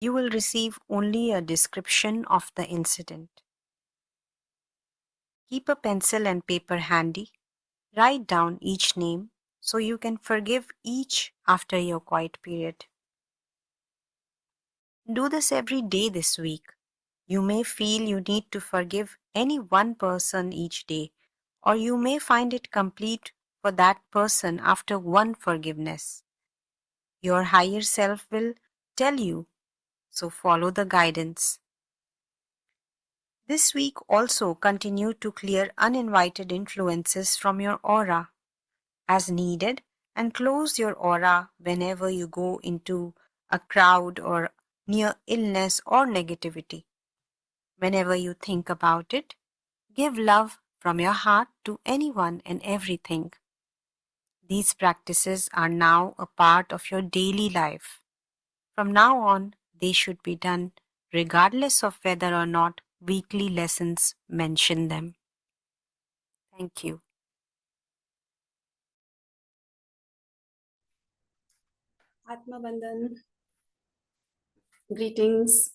You will receive only a description of the incident. Keep a pencil and paper handy. Write down each name so you can forgive each after your quiet period. Do this every day this week. You may feel you need to forgive any one person each day, or you may find it complete for that person after one forgiveness. Your higher self will tell you, so follow the guidance. This week also continue to clear uninvited influences from your aura as needed and close your aura whenever you go into a crowd or near illness or negativity. Whenever you think about it, give love from your heart to anyone and everything. These practices are now a part of your daily life. From now on, they should be done regardless of whether or not weekly lessons mention them. Thank you. Atma Bandhan. Greetings.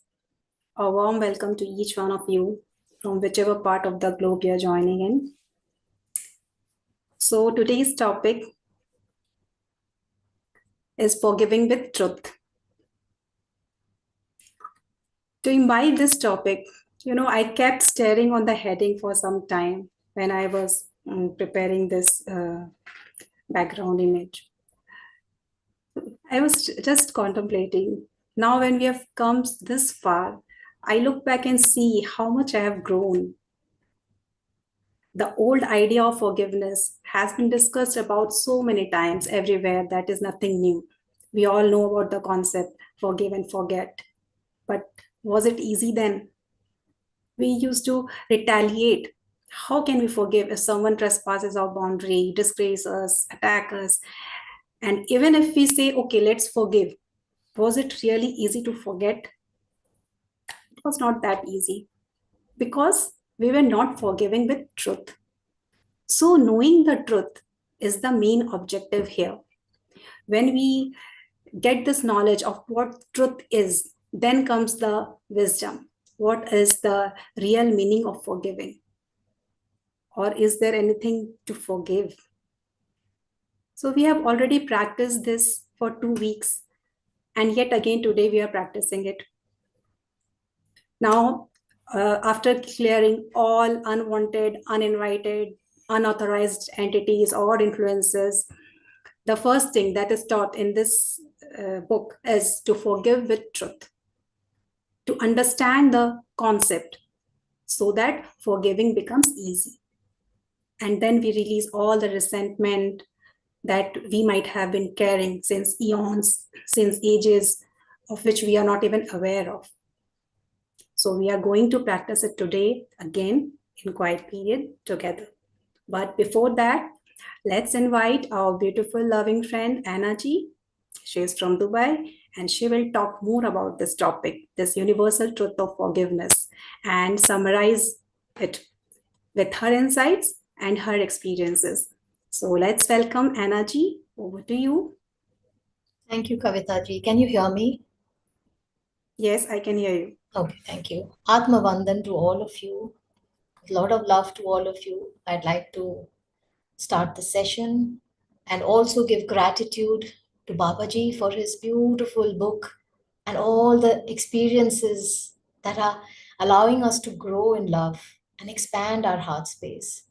A warm welcome to each one of you from whichever part of the globe you're joining in. So today's topic is forgiving with truth. To imbibe this topic, I kept staring on the heading for some time when I was preparing this background image. I was just contemplating. Now, when we have come this far, I look back and see how much I have grown. The old idea of forgiveness has been discussed about so many times everywhere that is nothing new. We all know about the concept forgive and forget. But was it easy then? We used to retaliate. How can we forgive if someone trespasses our boundary, disgrace us, attack us? And even if we say, okay, let's forgive, was it really easy to forget? It was not that easy because we were not forgiving with truth. So, knowing the truth is the main objective here. When we get this knowledge of what truth is, then comes the wisdom. What is the real meaning of forgiving? Or is there anything to forgive? So, we have already practiced this for 2 weeks, and yet again today we are practicing it. Now, after clearing all unwanted, uninvited, unauthorized entities or influences, the first thing that is taught in this book is to forgive with truth, to understand the concept so that forgiving becomes easy. And then we release all the resentment that we might have been carrying since eons, since ages of which we are not even aware of. So we are going to practice it today again in quiet period together. But before that, let's invite our beautiful loving friend Anna Ji. She is from Dubai and she will talk more about this topic, this universal truth of forgiveness, and summarize it with her insights and her experiences. So let's welcome Anna Ji. Over to you. Thank you, Kavita ji. Can you hear me? Yes, I can hear you. Okay, thank you. Atma Vandan to all of you. A lot of love to all of you. I'd like to start the session and also give gratitude to Babaji for his beautiful book and all the experiences that are allowing us to grow in love and expand our heart space.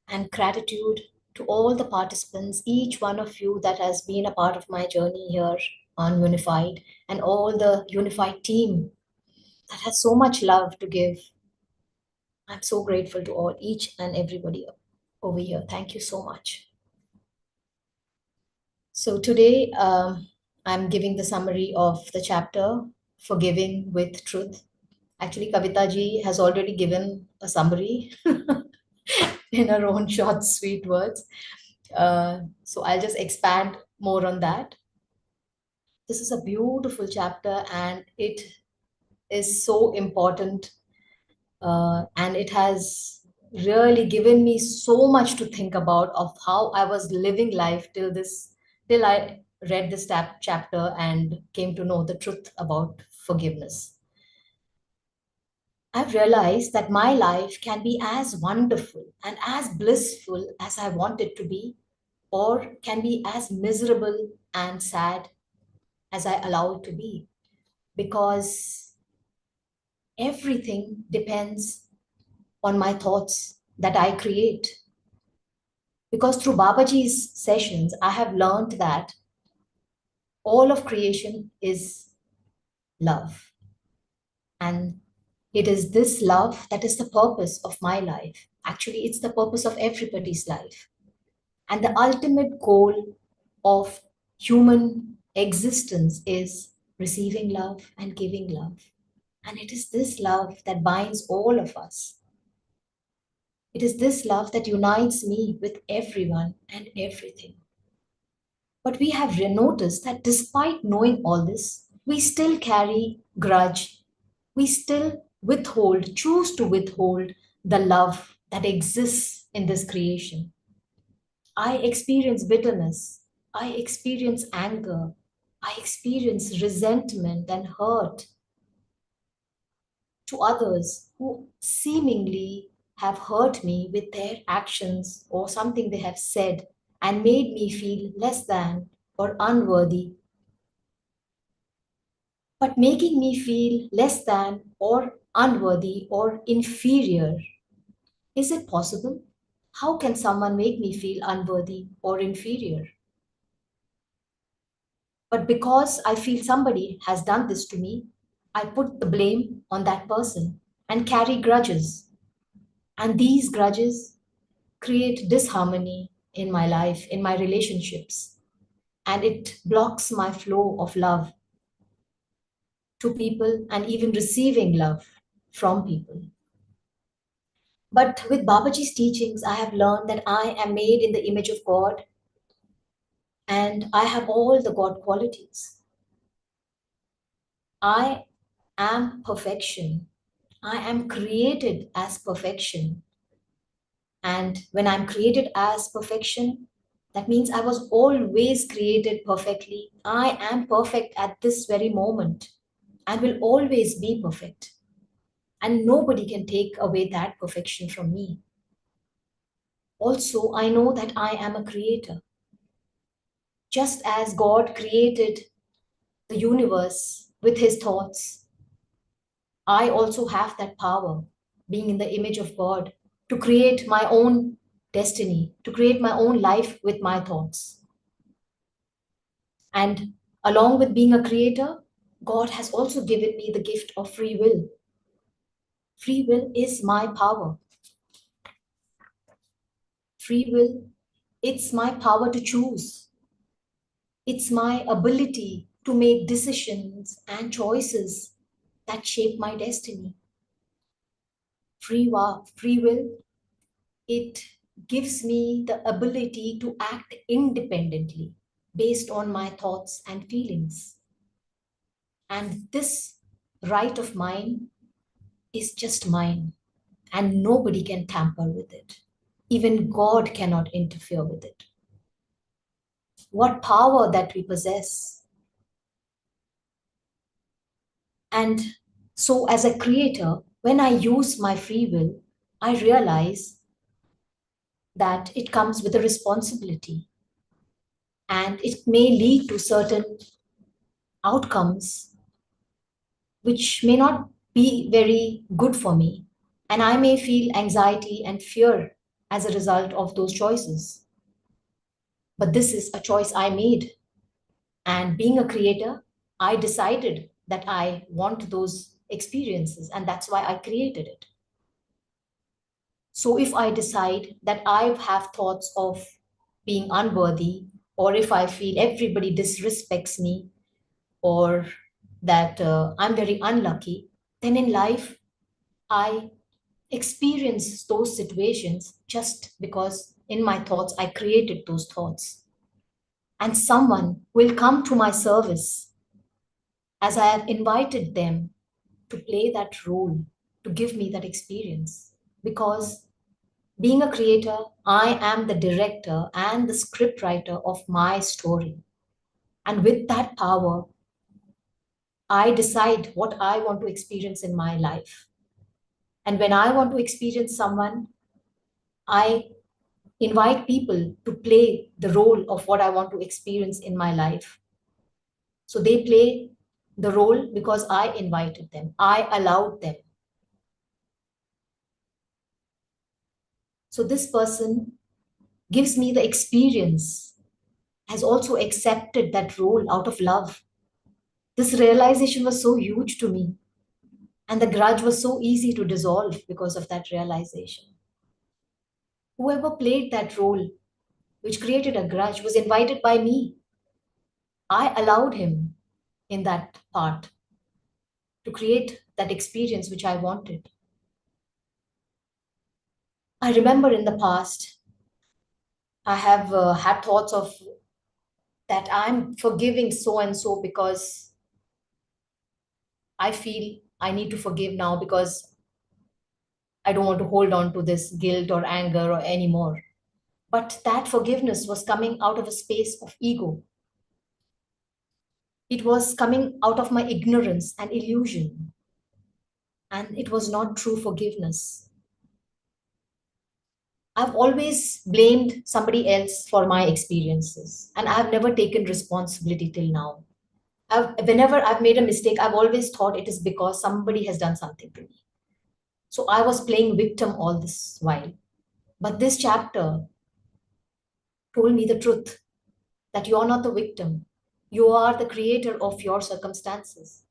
And gratitude to all the participants, each one of you that has been a part of my journey here on Unified, and all the Unified team that has so much love to give. I'm so grateful to all, each and everybody over here. Thank you so much. So today, I'm giving the summary of the chapter, Forgiving with Truth. Actually, Kavita ji has already given a summary in her own short, sweet words. So I'll just expand more on that. This is a beautiful chapter and it is so important. And it has really given me so much to think about of how I was living life till I read this chapter and came to know the truth about forgiveness. I've realized that my life can be as wonderful and as blissful as I want it to be, or can be as miserable and sad as I allow it to be. Because everything depends on my thoughts that I create. Because through Babaji's sessions, I have learned that all of creation is love. And it is this love that is the purpose of my life. Actually, it's the purpose of everybody's life. And the ultimate goal of human existence is receiving love and giving love. And it is this love that binds all of us. It is this love that unites me with everyone and everything. But we have noticed that despite knowing all this, we still carry grudge. We still withhold, choose to withhold the love that exists in this creation. I experience bitterness. I experience anger. I experience resentment and hurt to others who seemingly have hurt me with their actions or something they have said and made me feel less than or unworthy. But making me feel less than or unworthy or inferior, is it possible? How can someone make me feel unworthy or inferior? But because I feel somebody has done this to me, I put the blame on that person and carry grudges. And these grudges create disharmony in my life, in my relationships, and it blocks my flow of love to people and even receiving love from people. But with Babaji's teachings, I have learned that I am made in the image of God and I have all the God qualities. I am perfection. I am created as perfection. And when I'm created as perfection, that means I was always created perfectly. I am perfect at this very moment and will always be perfect. And nobody can take away that perfection from me. Also, I know that I am a creator. Just as God created the universe with his thoughts, I also have that power, being in the image of God, to create my own destiny, to create my own life with my thoughts. And along with being a creator, God has also given me the gift of free will. Free will is my power. Free will, it's my power to choose. It's my ability to make decisions and choices that shape my destiny. Free will, it gives me the ability to act independently based on my thoughts and feelings. And this right of mine is just mine, and nobody can tamper with it. Even God cannot interfere with it. What power that we possess. And so, as a creator, when I use my free will, I realize that it comes with a responsibility and it may lead to certain outcomes which may not be very good for me. And I may feel anxiety and fear as a result of those choices. But this is a choice I made. And being a creator, I decided that I want those experiences, and that's why I created it. So if I decide that I have thoughts of being unworthy, or if I feel everybody disrespects me, or that I'm very unlucky, then in life, I experience those situations just because in my thoughts, I created those thoughts. And someone will come to my service as I have invited them to play that role, to give me that experience. Because being a creator, I am the director and the script writer of my story. And with that power, I decide what I want to experience in my life. And when I want to experience someone, I invite people to play the role of what I want to experience in my life. So they play the role because I invited them, I allowed them. So this person gives me the experience, has also accepted that role out of love. This realization was so huge to me. And the grudge was so easy to dissolve because of that realization. Whoever played that role, which created a grudge, was invited by me. I allowed him in that part to create that experience which I wanted. I remember in the past, I have had thoughts of that I'm forgiving so and so because I feel I need to forgive now because I don't want to hold on to this guilt or anger or anymore. But that forgiveness was coming out of a space of ego. It was coming out of my ignorance and illusion. And it was not true forgiveness. I've always blamed somebody else for my experiences, and I've never taken responsibility till now. Whenever I've made a mistake, I've always thought it is because somebody has done something to me. So I was playing victim all this while. But this chapter told me the truth that you are not the victim. You are the creator of your circumstances.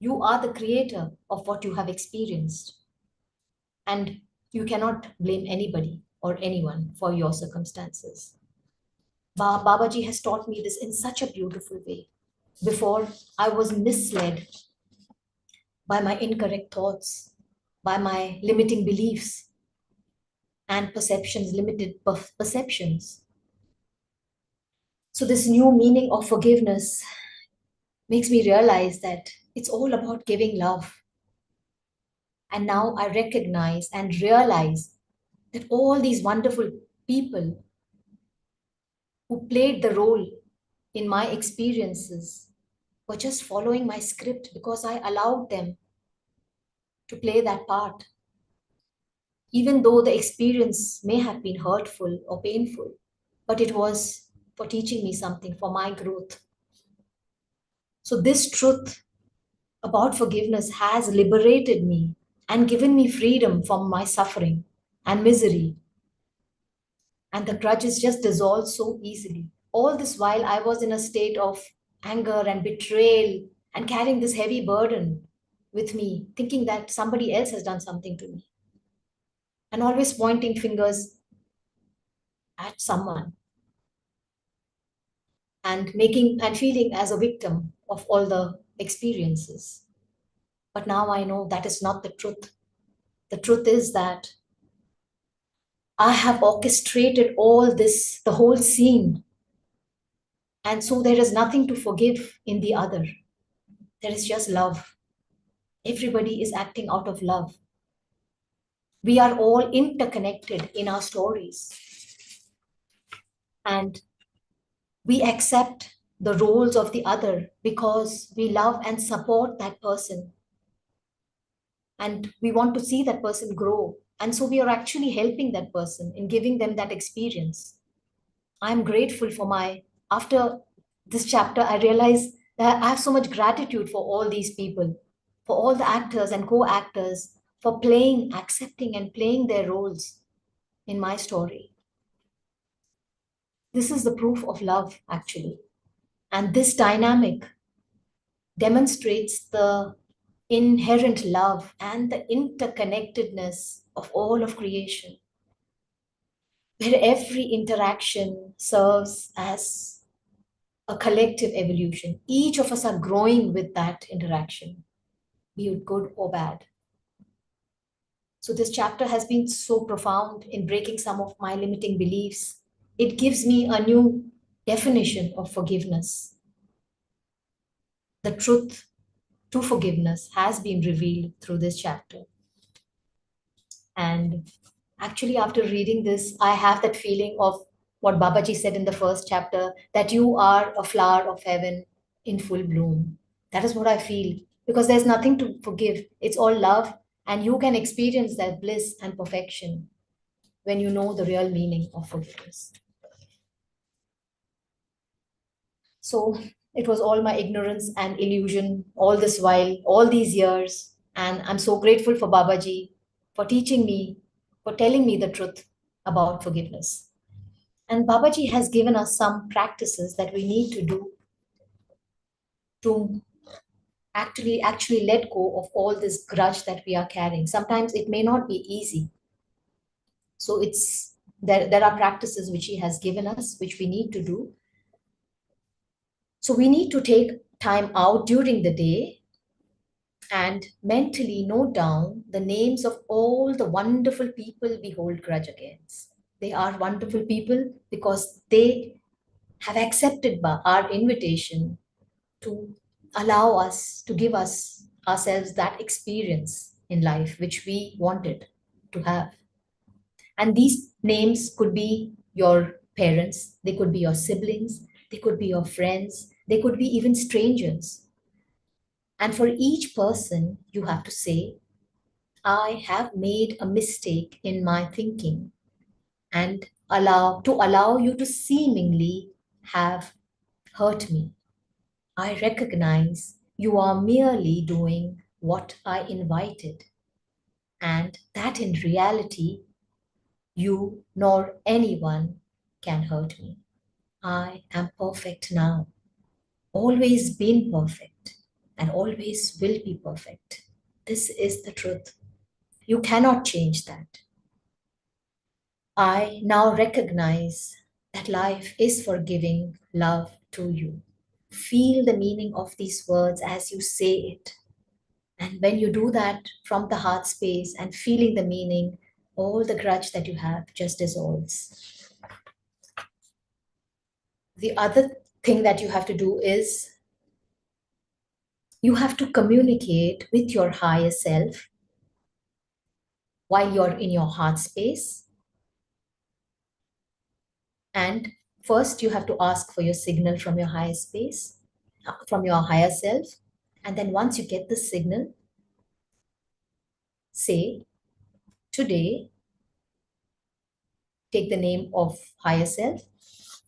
You are the creator of what you have experienced. And you cannot blame anybody or anyone for your circumstances. Babaji has taught me this in such a beautiful way. Before, I was misled by my incorrect thoughts, by my limiting beliefs and perceptions, limited perceptions. So, this new meaning of forgiveness makes me realize that it's all about giving love. And now I recognize and realize that all these wonderful people who played the role in my experiences were just following my script because I allowed them to play that part. Even though the experience may have been hurtful or painful, but it was for teaching me something, for my growth. So, this truth about forgiveness has liberated me and given me freedom from my suffering and misery. And the grudges just dissolved so easily. All this while, I was in a state of anger and betrayal and carrying this heavy burden with me, thinking that somebody else has done something to me, and always pointing fingers at someone and making and feeling as a victim of all the experiences. But now I know that is not the truth. The truth is that I have orchestrated all this, the whole scene. And so there is nothing to forgive in the other. There is just love. Everybody is acting out of love. We are all interconnected in our stories. And we accept the roles of the other because we love and support that person. And we want to see that person grow. And so we are actually helping that person in giving them that experience. I'm grateful for after this chapter, I realized that I have so much gratitude for all these people, for all the actors and co actors, for playing, accepting, and playing their roles in my story. This is the proof of love, actually. And this dynamic demonstrates the inherent love and the interconnectedness of all of creation, where every interaction serves as a collective evolution. Each of us are growing with that interaction, be it good or bad. So, this chapter has been so profound in breaking some of my limiting beliefs. It gives me a new definition of forgiveness. The truth to forgiveness has been revealed through this chapter. And actually, after reading this, I have that feeling of what Babaji said in the first chapter, that you are a flower of heaven in full bloom. That is what I feel, because there's nothing to forgive. It's all love, and you can experience that bliss and perfection when you know the real meaning of forgiveness. So it was all my ignorance and illusion all this while, all these years. And I'm so grateful for Babaji for teaching me, for telling me the truth about forgiveness. And Babaji has given us some practices that we need to do to actually let go of all this grudge that we are carrying. Sometimes it may not be easy. So there are practices which he has given us, which we need to do. So we need to take time out during the day and mentally note down the names of all the wonderful people we hold grudge against. They are wonderful people because they have accepted our invitation to allow us, to give us ourselves that experience in life which we wanted to have. And these names could be your parents, they could be your siblings, they could be your friends, they could be even strangers. And for each person, you have to say, I have made a mistake in my thinking, and allow you to seemingly have hurt me. I recognize you are merely doing what I invited, and that in reality, you nor anyone can hurt me. I am perfect now, always been perfect, and always will be perfect. This is the truth. You cannot change that. I now recognize that life is for giving love to you. Feel the meaning of these words as you say it. And when you do that from the heart space and feeling the meaning, all the grudge that you have just dissolves. The other thing that you have to do is you have to communicate with your higher self while you're in your heart space. And first, you have to ask for your signal from your higher space, from your higher self. And then once you get the signal, say, today, take the name of higher self,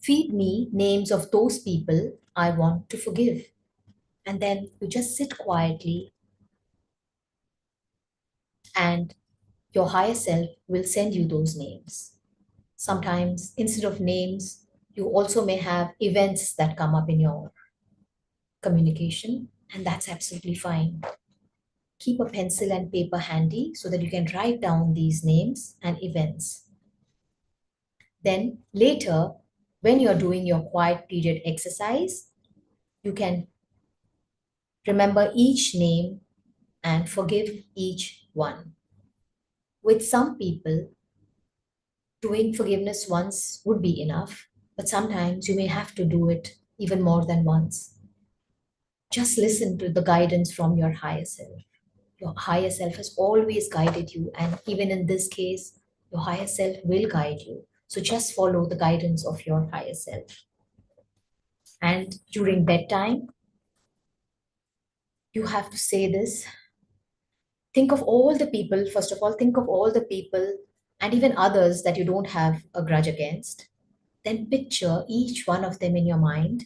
feed me names of those people I want to forgive. And then you just sit quietly and your higher self will send you those names. Sometimes instead of names, you also may have events that come up in your communication, and that's absolutely fine. Keep a pencil and paper handy so that you can write down these names and events. Then later, when you're doing your quiet period exercise, you can remember each name and forgive each one. With some people, doing forgiveness once would be enough, but sometimes you may have to do it even more than once. Just listen to the guidance from your higher self. Your higher self has always guided you, and even in this case, your higher self will guide you. So just follow the guidance of your higher self. And during bedtime, you have to say this. Think of all the people, first of all, think of all the people and even others that you don't have a grudge against. Then picture each one of them in your mind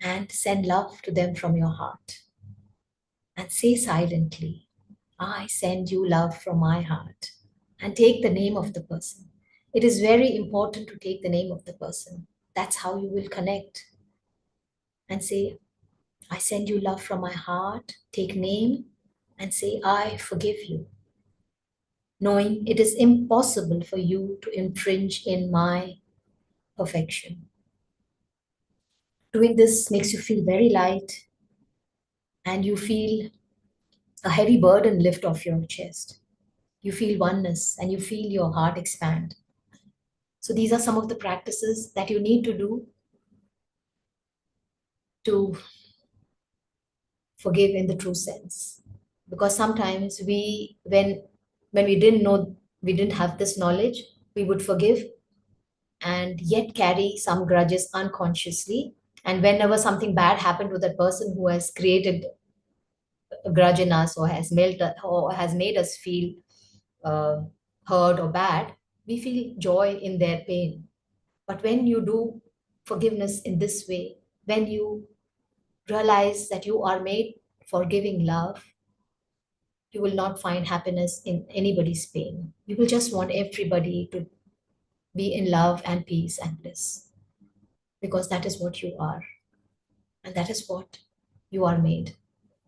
and send love to them from your heart. And say silently, I send you love from my heart. And take the name of the person. It is very important to take the name of the person. That's how you will connect. And say, I send you love from my heart. Take name and say, I forgive you. Knowing it is impossible for you to infringe in my perfection. Doing this makes you feel very light and you feel a heavy burden lift off your chest. You feel oneness and you feel your heart expand. So these are some of the practices that you need to do to forgive in the true sense. Because sometimes when we didn't know, we didn't have this knowledge, we would forgive and yet carry some grudges unconsciously. And whenever something bad happened to that person who has created a grudge in us, or has made us feel uh, hurt or bad, we feel joy in their pain. But when you do forgiveness in this way, when you realize that you are made for giving love, you will not find happiness in anybody's pain. You will just want everybody to be in love and peace and bliss, because that is what you are. And that is what you are made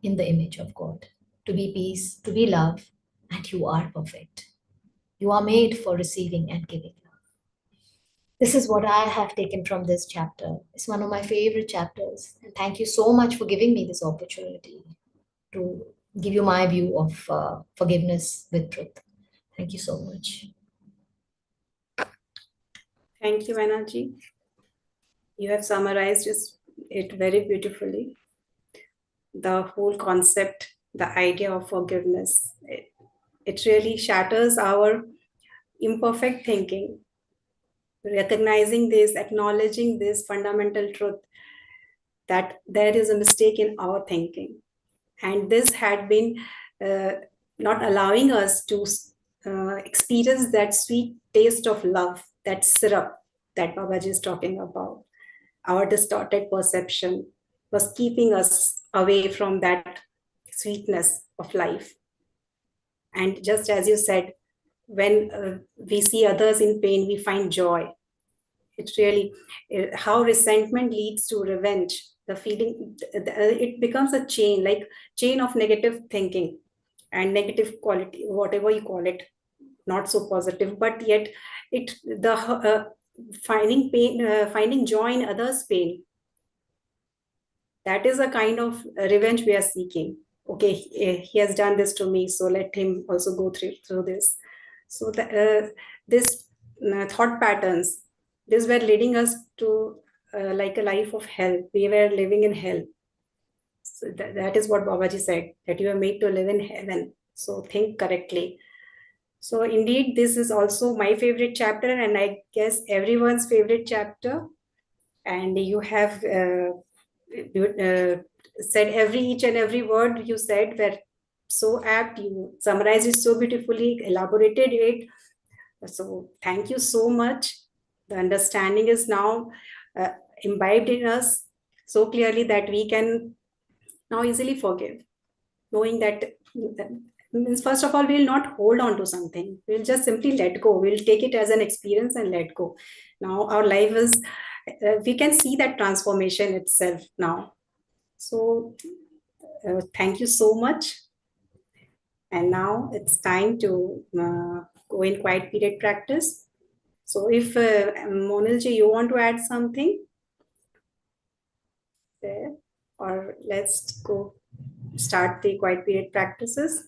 in the image of God, to be peace, to be love, and you are perfect. You are made for receiving and giving love. This is what I have taken from this chapter. It's one of my favorite chapters. And thank you so much for giving me this opportunity to give you my view of forgiveness with truth. Thank you so much. Thank you, Annaji. You have summarized it very beautifully. The whole concept, the idea of forgiveness, it really shatters our imperfect thinking. Recognizing this, acknowledging this fundamental truth that there is a mistake in our thinking. And this had been uh, not allowing us to experience that sweet taste of love, that syrup that Babaji is talking about. Our distorted perception was keeping us away from that sweetness of life. And just as you said, when we see others in pain, we find joy. It really, how resentment leads to revenge. The feeling, it becomes a chain, like chain of negative thinking and negative quality, whatever you call it, not so positive, but yet the finding pain, finding joy in others' pain. That is a kind of revenge we are seeking. Okay, he has done this to me, so let him also go through this. So this thought patterns, these were leading us to like a life of hell. We were living in hell. So that is what Babaji said, that you are made to live in heaven. So think correctly. So indeed, this is also my favorite chapter, and I guess everyone's favorite chapter. And you have said each and every word you said were so apt. You summarized it so beautifully, elaborated it. So thank you so much. The understanding is now uh, imbibed in us so clearly that we can now easily forgive, knowing that means first of all we'll not hold on to something, we'll just simply let go, we'll take it as an experience and let go. Now our life is we can see that transformation itself now. So thank you so much. And now it's time to go in quiet period practice. So if Monilji, you want to add something there, or let's go start the quiet period practices.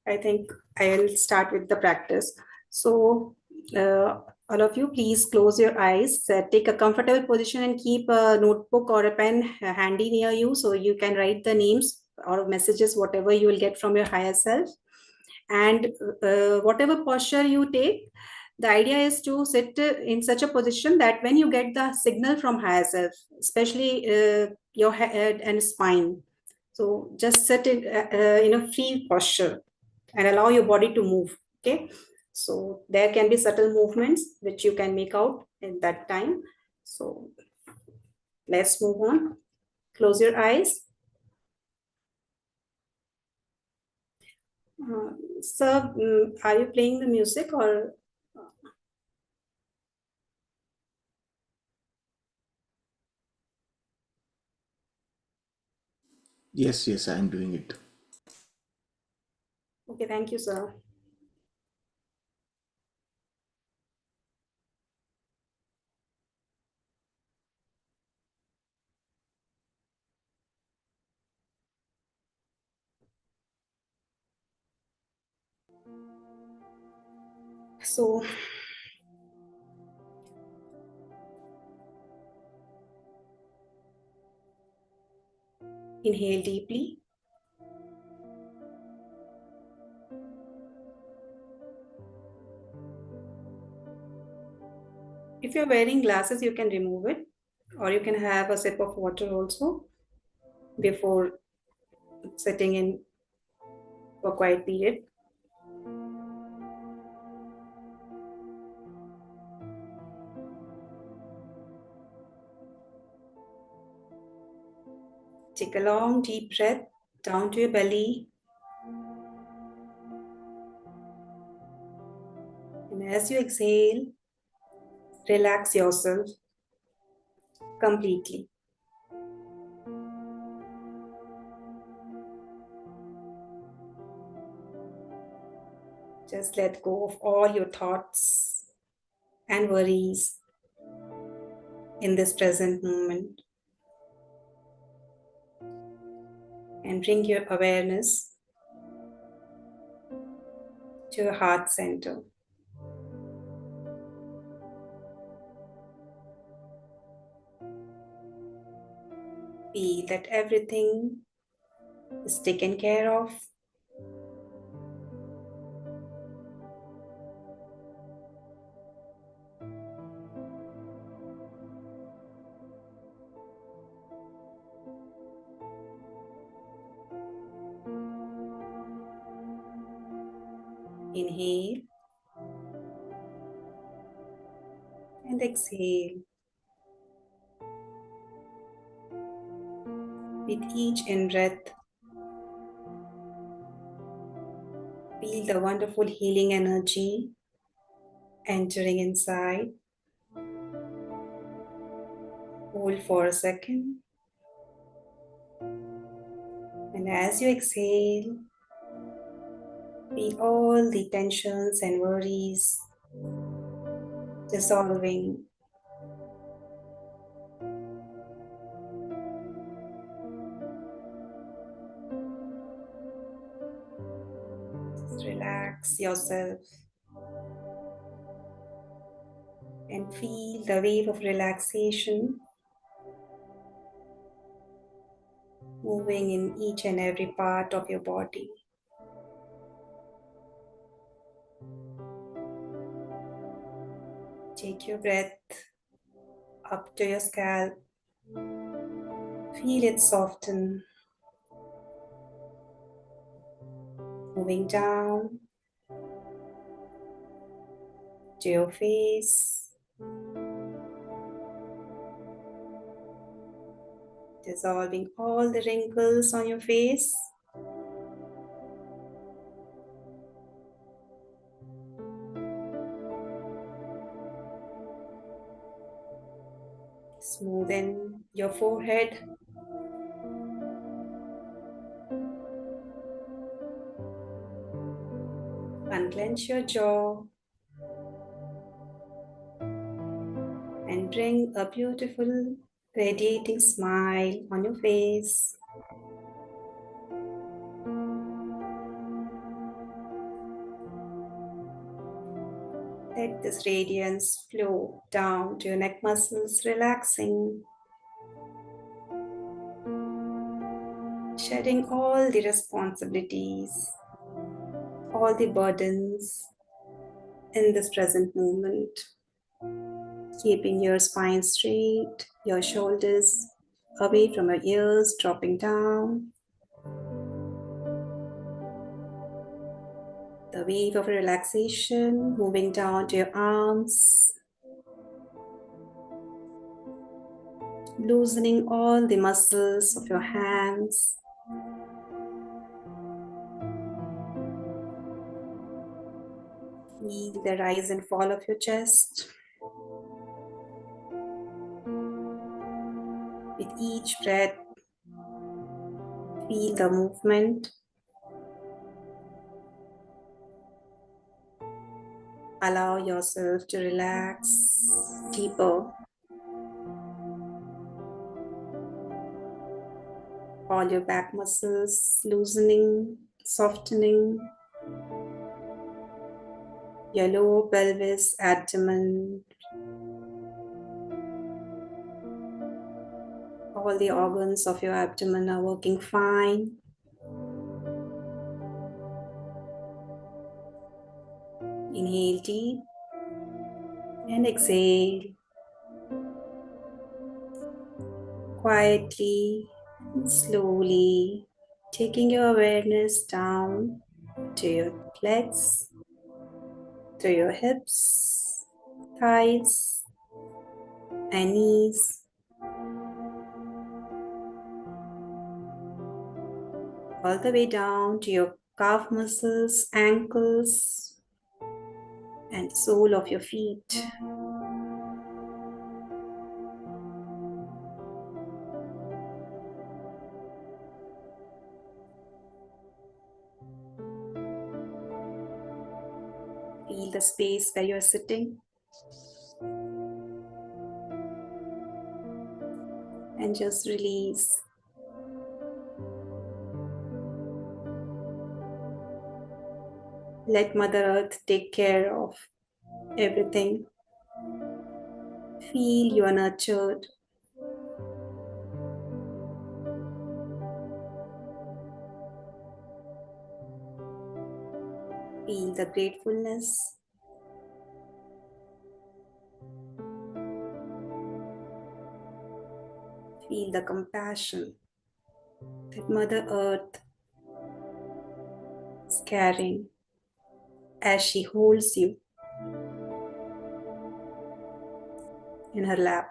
I think I'll start with the practice. So, all of you, please close your eyes, take a comfortable position, and keep a notebook or a pen handy near you so you can write the names or messages, whatever you will get from your higher self. And whatever posture you take, the idea is to sit in such a position that when you get the signal from higher self, especially your head and spine, so just sit in a free posture and allow your body to move. Okay, so there can be subtle movements which you can make out in that time. So let's move on. Close your eyes. Sir, are you playing the music or? Yes, yes, I am doing it. Okay, thank you, sir. So inhale deeply. If you're wearing glasses, you can remove it, or you can have a sip of water also before sitting in for a quiet period. Take a long deep breath down to your belly. And as you exhale, relax yourself completely. Just let go of all your thoughts and worries in this present moment. And bring your awareness to your heart center. Feel that everything is taken care of. Inhale and exhale. With each in-breath, feel the wonderful healing energy entering inside. Hold for a second. And as you exhale, feel all the tensions and worries dissolving. Just relax yourself and feel the wave of relaxation moving in each and every part of your body. Take your breath up to your scalp. Feel it soften, moving down to your face, dissolving all the wrinkles on your face. Smoothen your forehead. Unclench your jaw and bring a beautiful radiating smile on your face. Let this radiance flow down to your neck muscles, relaxing, shedding all the responsibilities, all the burdens in this present moment. Keeping your spine straight, your shoulders away from your ears, dropping down. The wave of relaxation moving down to your arms, loosening all the muscles of your hands. Feel the rise and fall of your chest. With each breath, feel the movement. Allow yourself to relax deeper. All your back muscles loosening, softening. Your lower pelvis, abdomen. All the organs of your abdomen are working fine. Inhale deep and exhale. quietly and slowly taking your awareness down to your legs, to your hips, thighs, and knees, all the way down to your calf muscles, ankles, and sole of your feet. Feel the space where you're sitting and just release. Let Mother Earth take care of everything. Feel you are nurtured. Feel the gratefulness. Feel the compassion that Mother Earth is carrying as she holds you in her lap.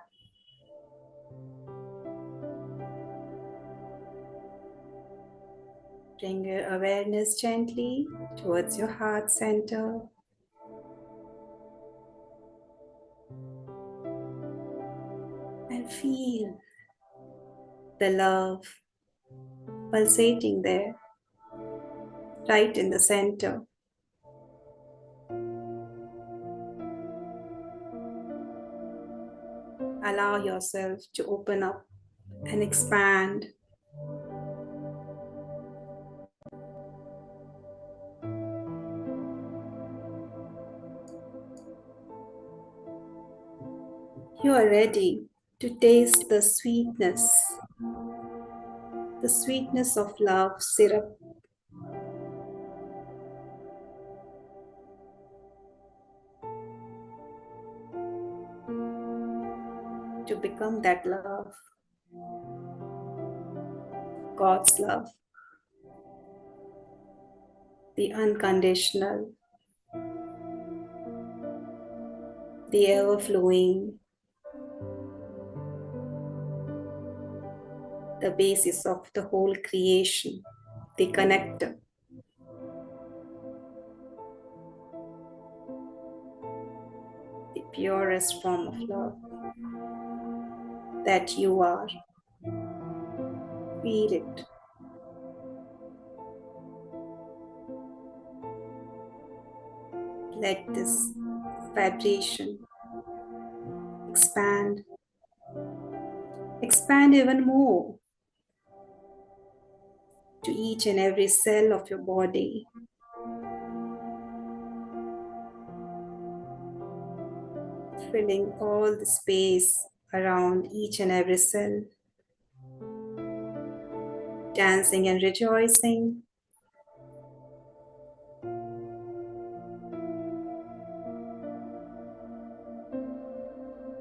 Bring your awareness gently towards your heart center. And feel the love pulsating there, right in the center. Allow yourself to open up and expand. You are ready to taste the sweetness of love syrup. To become that love, God's love, the unconditional, the ever-flowing, the basis of the whole creation, the connector. The purest form of love that you are. Feel it. Let this vibration expand. Expand even more to each and every cell of your body. Filling all the space around each and every cell. Dancing and rejoicing.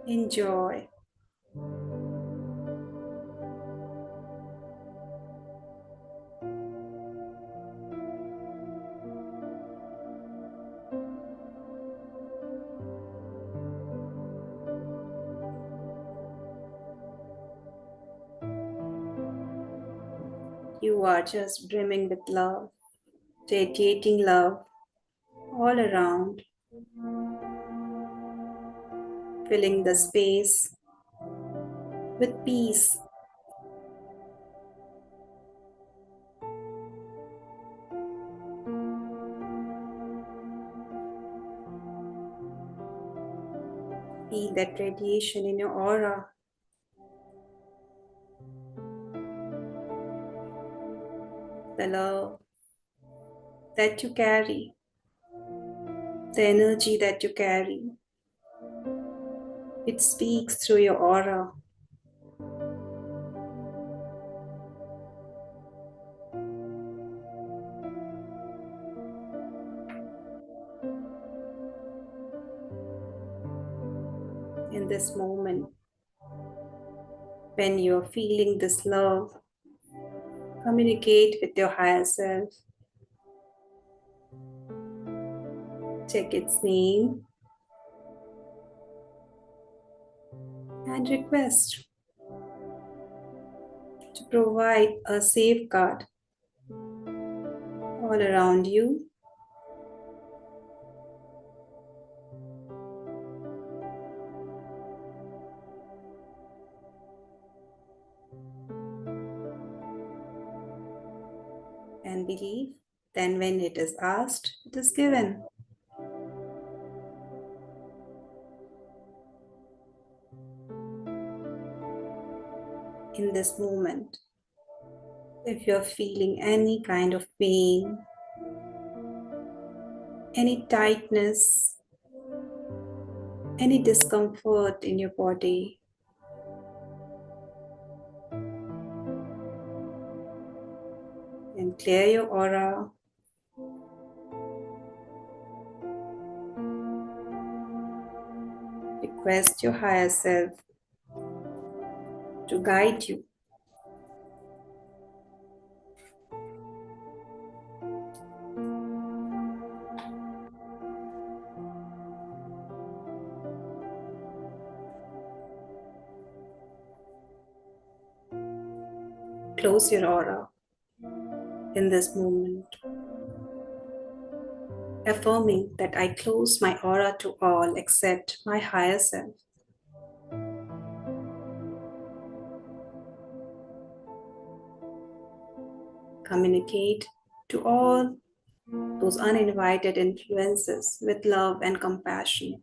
Enjoy. You are just brimming with love, radiating love all around, filling the space with peace. Feel that radiation in your aura. The love that you carry, the energy that you carry. It speaks through your aura. In this moment, When you're feeling this love, communicate with your higher self. Check its name and request to provide a safeguard all around you. And believe, then when it is asked, it is given. In this moment, if you're feeling any kind of pain, any tightness, any discomfort in your body, then clear your aura. Request your higher self to guide you. Close your aura in this moment, affirming that I close my aura to all except my higher self. Communicate to all those uninvited influences with love and compassion.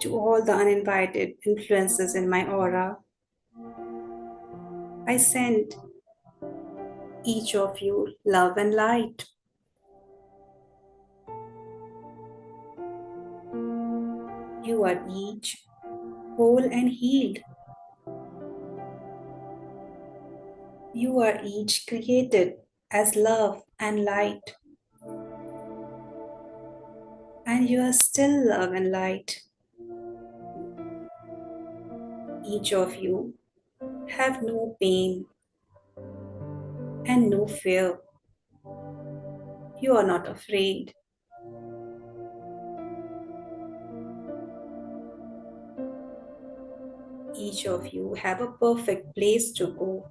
To all the uninvited influences in my aura, I send each of you love and light. You are each whole and healed. You are each created as love and light. And you are still love and light. Each of you have no pain and no fear. You are not afraid. Each of you have a perfect place to go.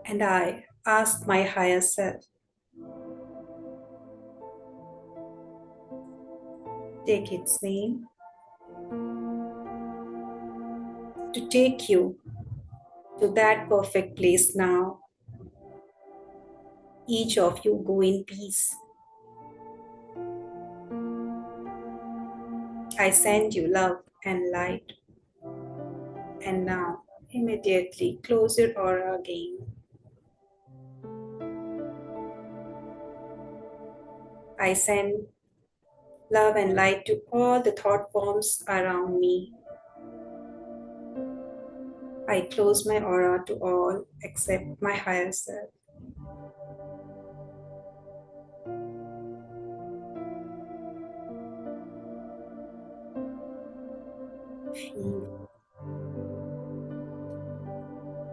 And I ask my higher self, take its name, to take you to that perfect place now. Each of you go in peace. I send you love and light. And now, immediately close your aura again. I send love and light to all the thought forms around me. I close my aura to all except my higher self. Feel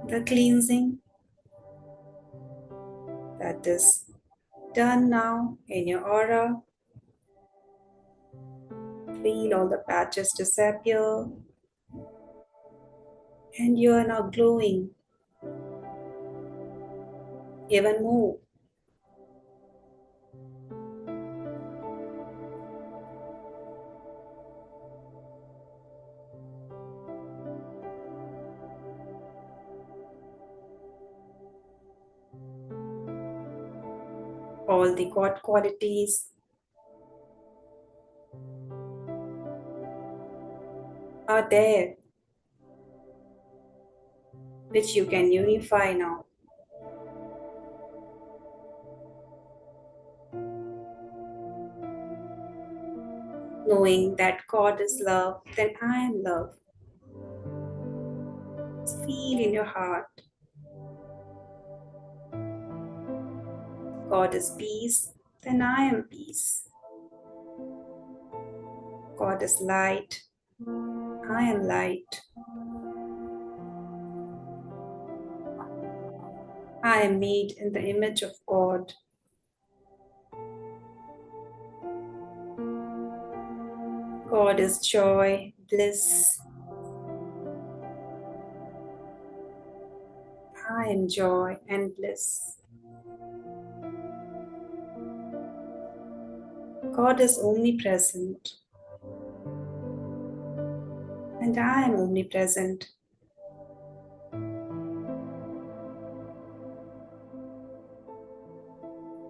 the cleansing that is done now in your aura. Feel all the patches disappear, and you are now glowing even more. All the God qualities are there, which you can unify now. Knowing that God is love, then I am love. Feel in your heart. God is peace, then I am peace. God is light. I am light. I am made in the image of God. God is joy, bliss. I am joy and bliss. God is omnipresent, and I am omnipresent.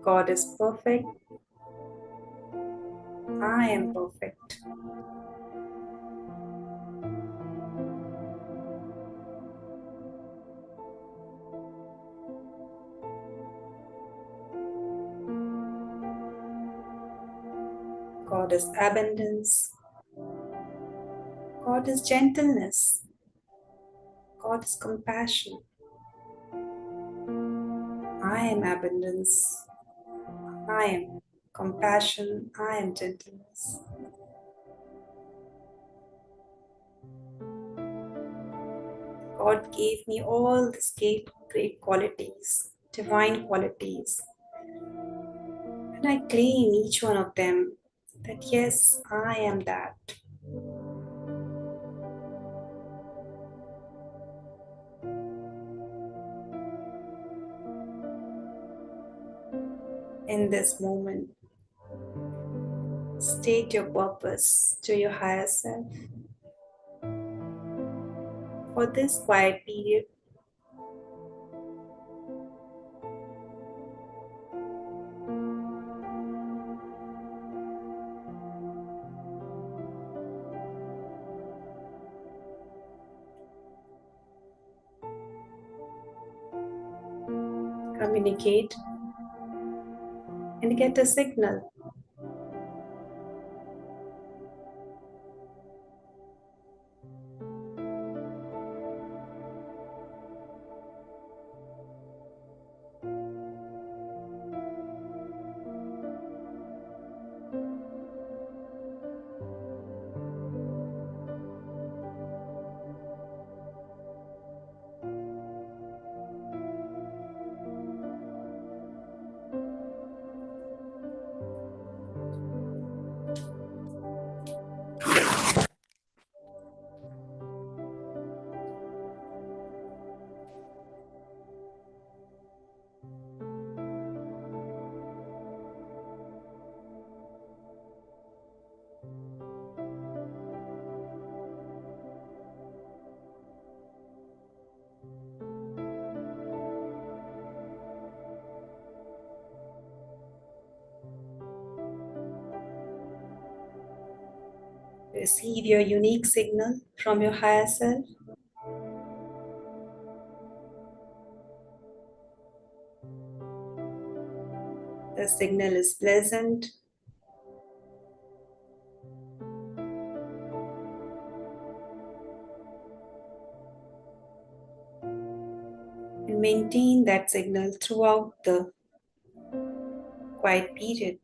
God is perfect. I am perfect. God is abundance. God is gentleness. God is compassion. I am abundance. I am compassion. I am gentleness. God gave me all these great qualities, divine qualities. And I claim each one of them that yes, I am that. In this moment, state your purpose to your higher self. For this quiet period, communicate and get a signal. Receive your unique signal from your higher self. The signal is pleasant. And maintain that signal throughout the quiet period.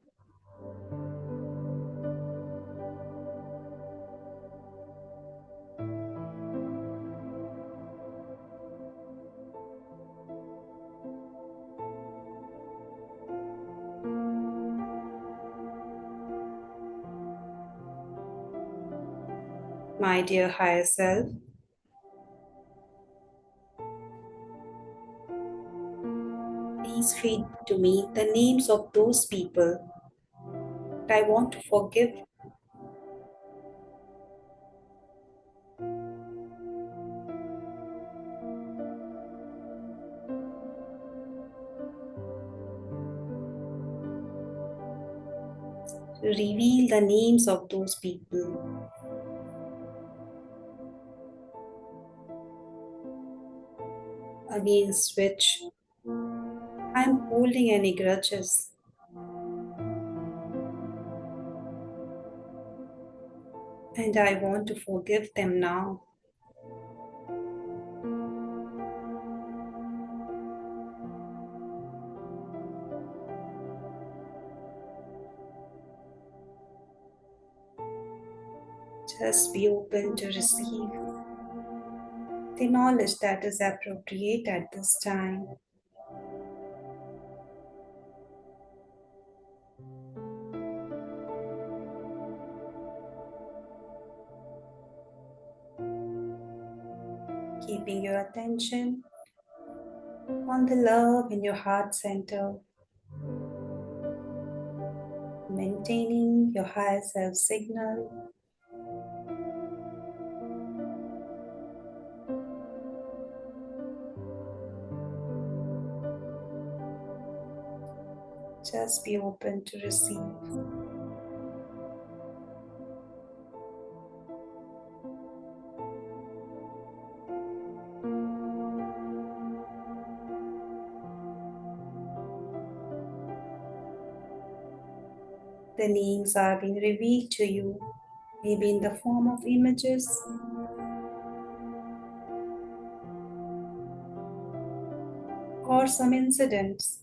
My dear higher self, please feed to me the names of those people that I want to forgive. Reveal the names of those people against which I am holding any grudges. And I want to forgive them now. Just be open to receive the knowledge that is appropriate at this time. Keeping your attention on the love in your heart center, maintaining your higher self signal. Just be open to receive. The names are being revealed to you, maybe in the form of images or some incidents,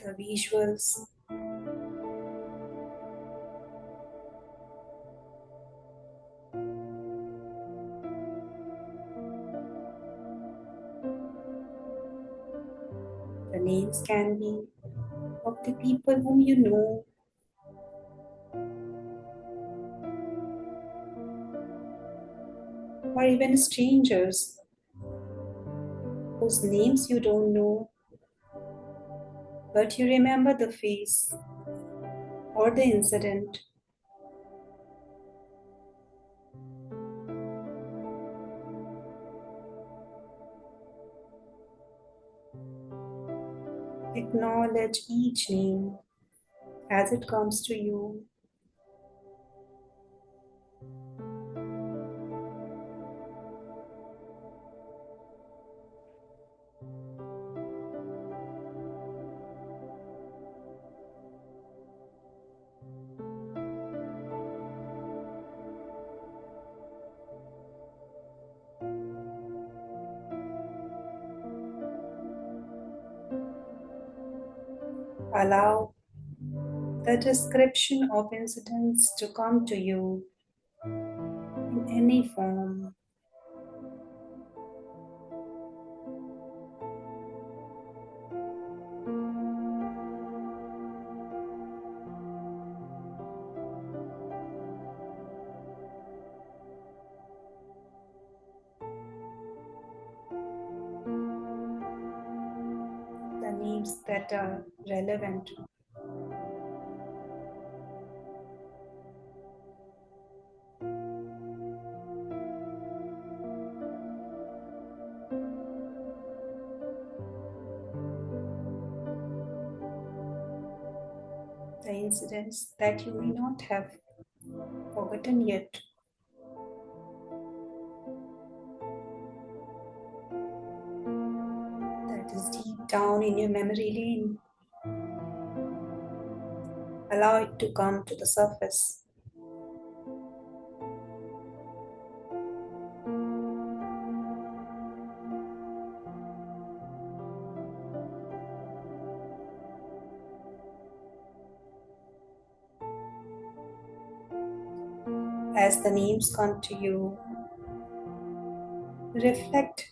the visuals. The names can be of the people whom you know, or even strangers whose names you don't know, but you remember the face or the incident. Acknowledge each name as it comes to you. Allow the description of incidents to come to you in any form. The names that are relevant. The incidents that you may not have forgotten yet. That is deep down in your memory lane. Allow it to come to the surface. As the names come to you, reflect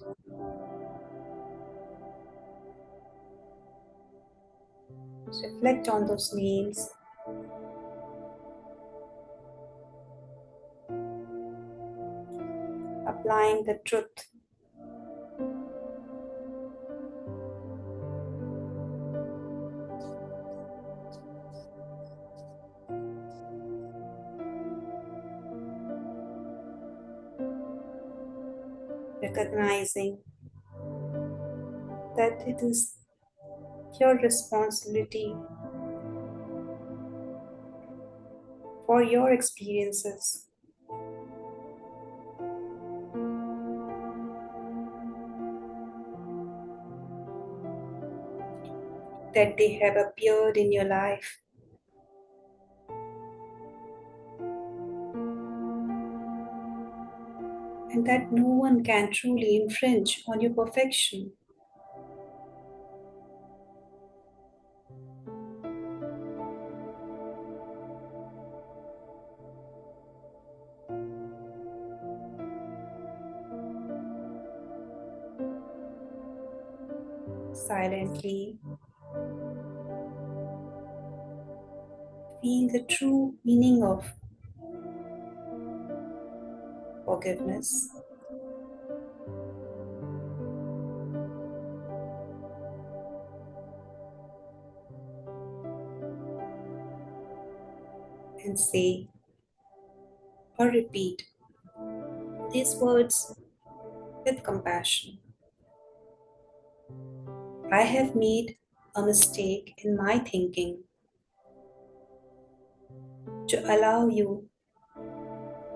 on those names. Applying the truth. Recognizing that it is your responsibility for your experiences. That they have appeared in your life. And that no one can truly infringe on your perfection. silently feel the true meaning of forgiveness. And say or repeat these words with compassion. I have made a mistake in my thinking to allow you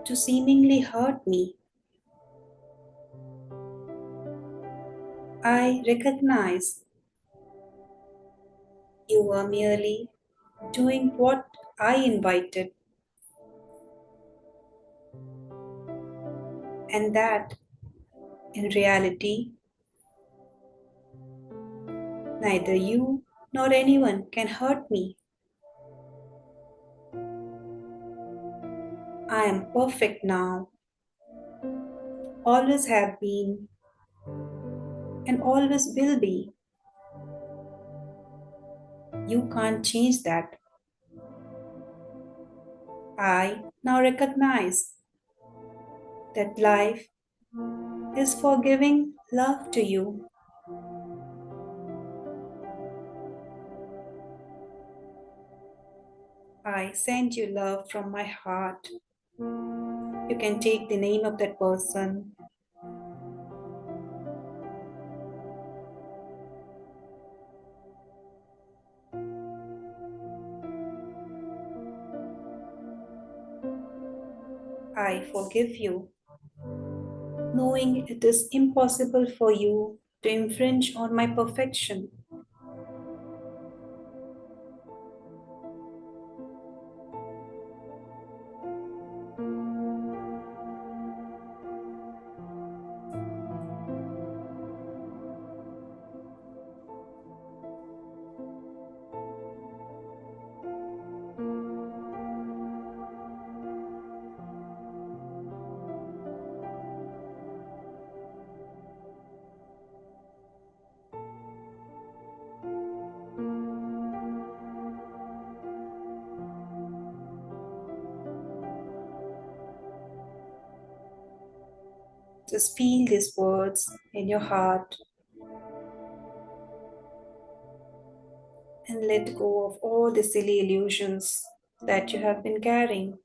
to seemingly hurt me. I recognize you were merely doing what I invited, and that in reality, neither you nor anyone can hurt me. I am perfect now, always have been, and always will be. You can't change that. I now recognize that life is for giving love to you. I send you love from my heart. You can take the name of that person. I forgive you, knowing it is impossible for you to infringe on my perfection. Just feel these words in your heart and let go of all the silly illusions that you have been carrying.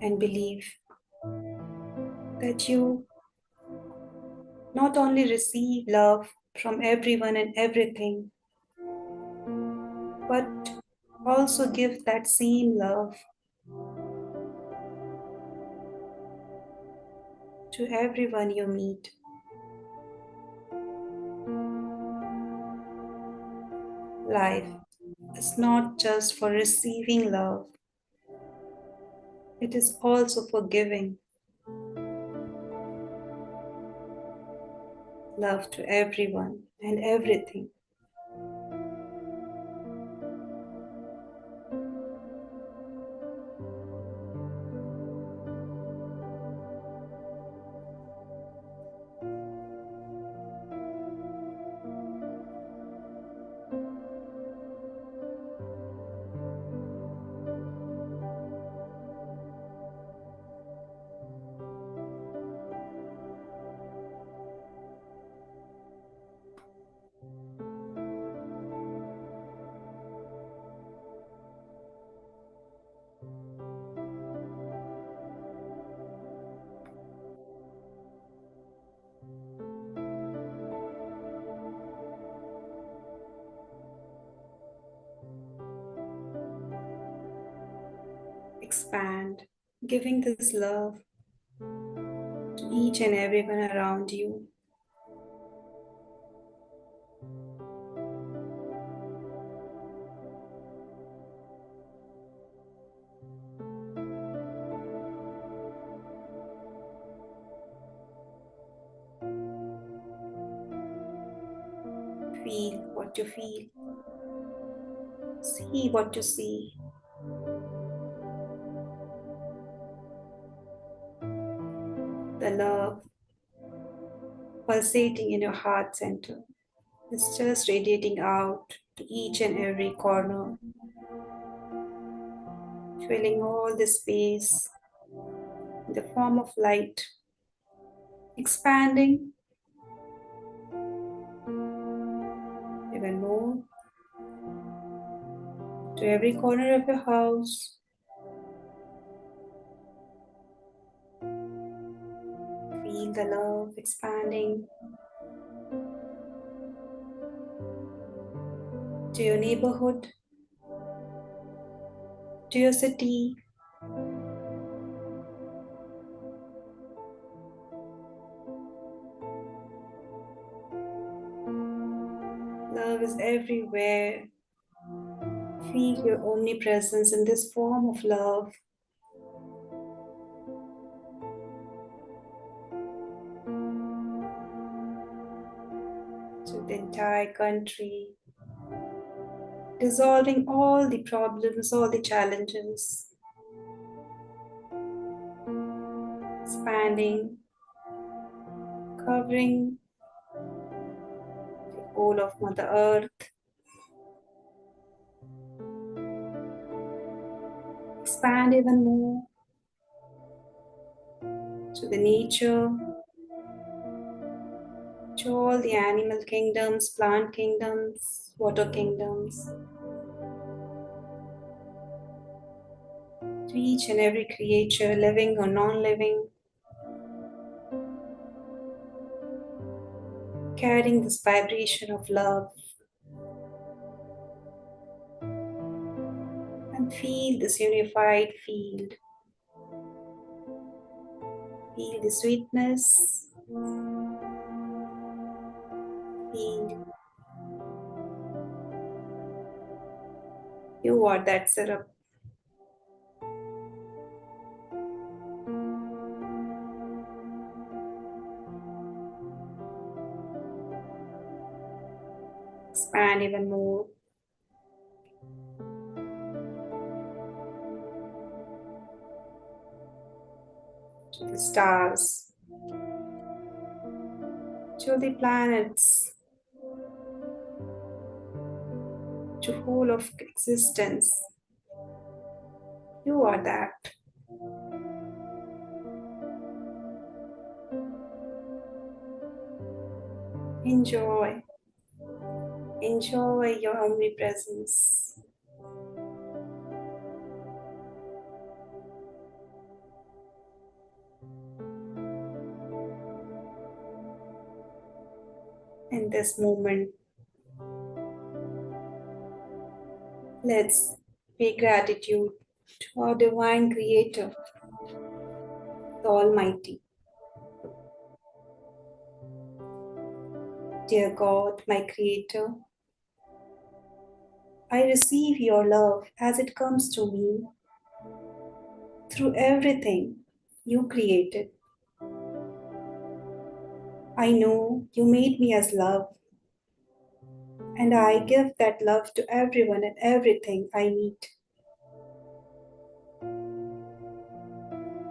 And believe that you not only receive love from everyone and everything, but also give that same love to everyone you meet. Life is not just for receiving love, it is also for giving love to everyone and everything. Expand, giving this love to each and everyone around you. Feel what you feel. See what you see. The love pulsating in your heart center is just radiating out to each and every corner, filling all the space in the form of light, expanding even more to every corner of your house. Feel the love expanding to your neighborhood, to your city. Love is everywhere. Feel your omnipresence in this form of love. To the entire country, dissolving all the problems, all the challenges, expanding, covering the whole of Mother Earth, expand even more to the nature, to all the animal kingdoms, plant kingdoms, water kingdoms, to each and every creature, living or non-living, carrying this vibration of love. And feel this unified field. Feel the sweetness. Feel you are that syrup. Expand even more. To the stars, to the planets, to whole of existence. You are that. Enjoy. Enjoy your omnipresence. In this moment, let's pay gratitude to our Divine Creator, the Almighty. Dear God, my Creator, I receive your love as it comes to me through everything you created. I know you made me as love, and I give that love to everyone and everything I meet.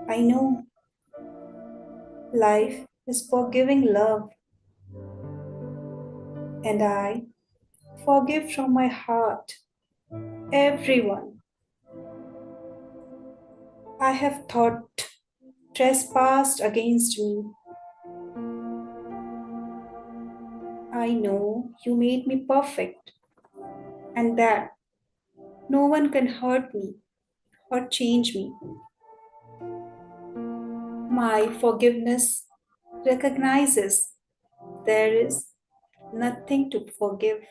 I know life is for giving love, and I forgive from my heart everyone I have thought trespassed against me. I know you made me perfect, and that no one can hurt me or change me. My forgiveness recognizes there is nothing to forgive.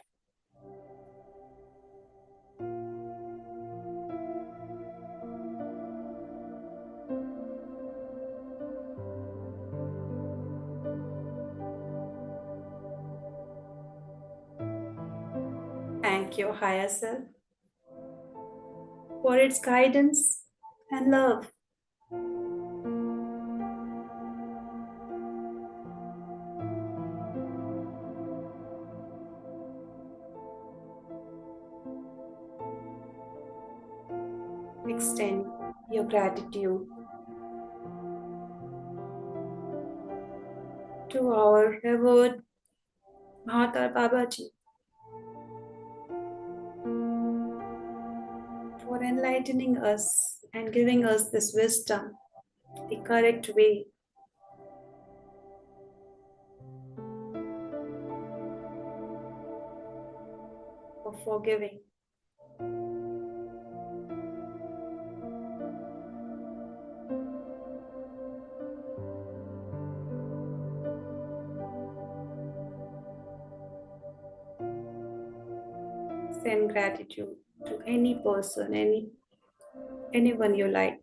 Thank your higher self for its guidance and love. Extend your gratitude to our revered Mahavatar Babaji for enlightening us and giving us this wisdom, the correct way of forgiving. Send gratitude to any person, anyone you like.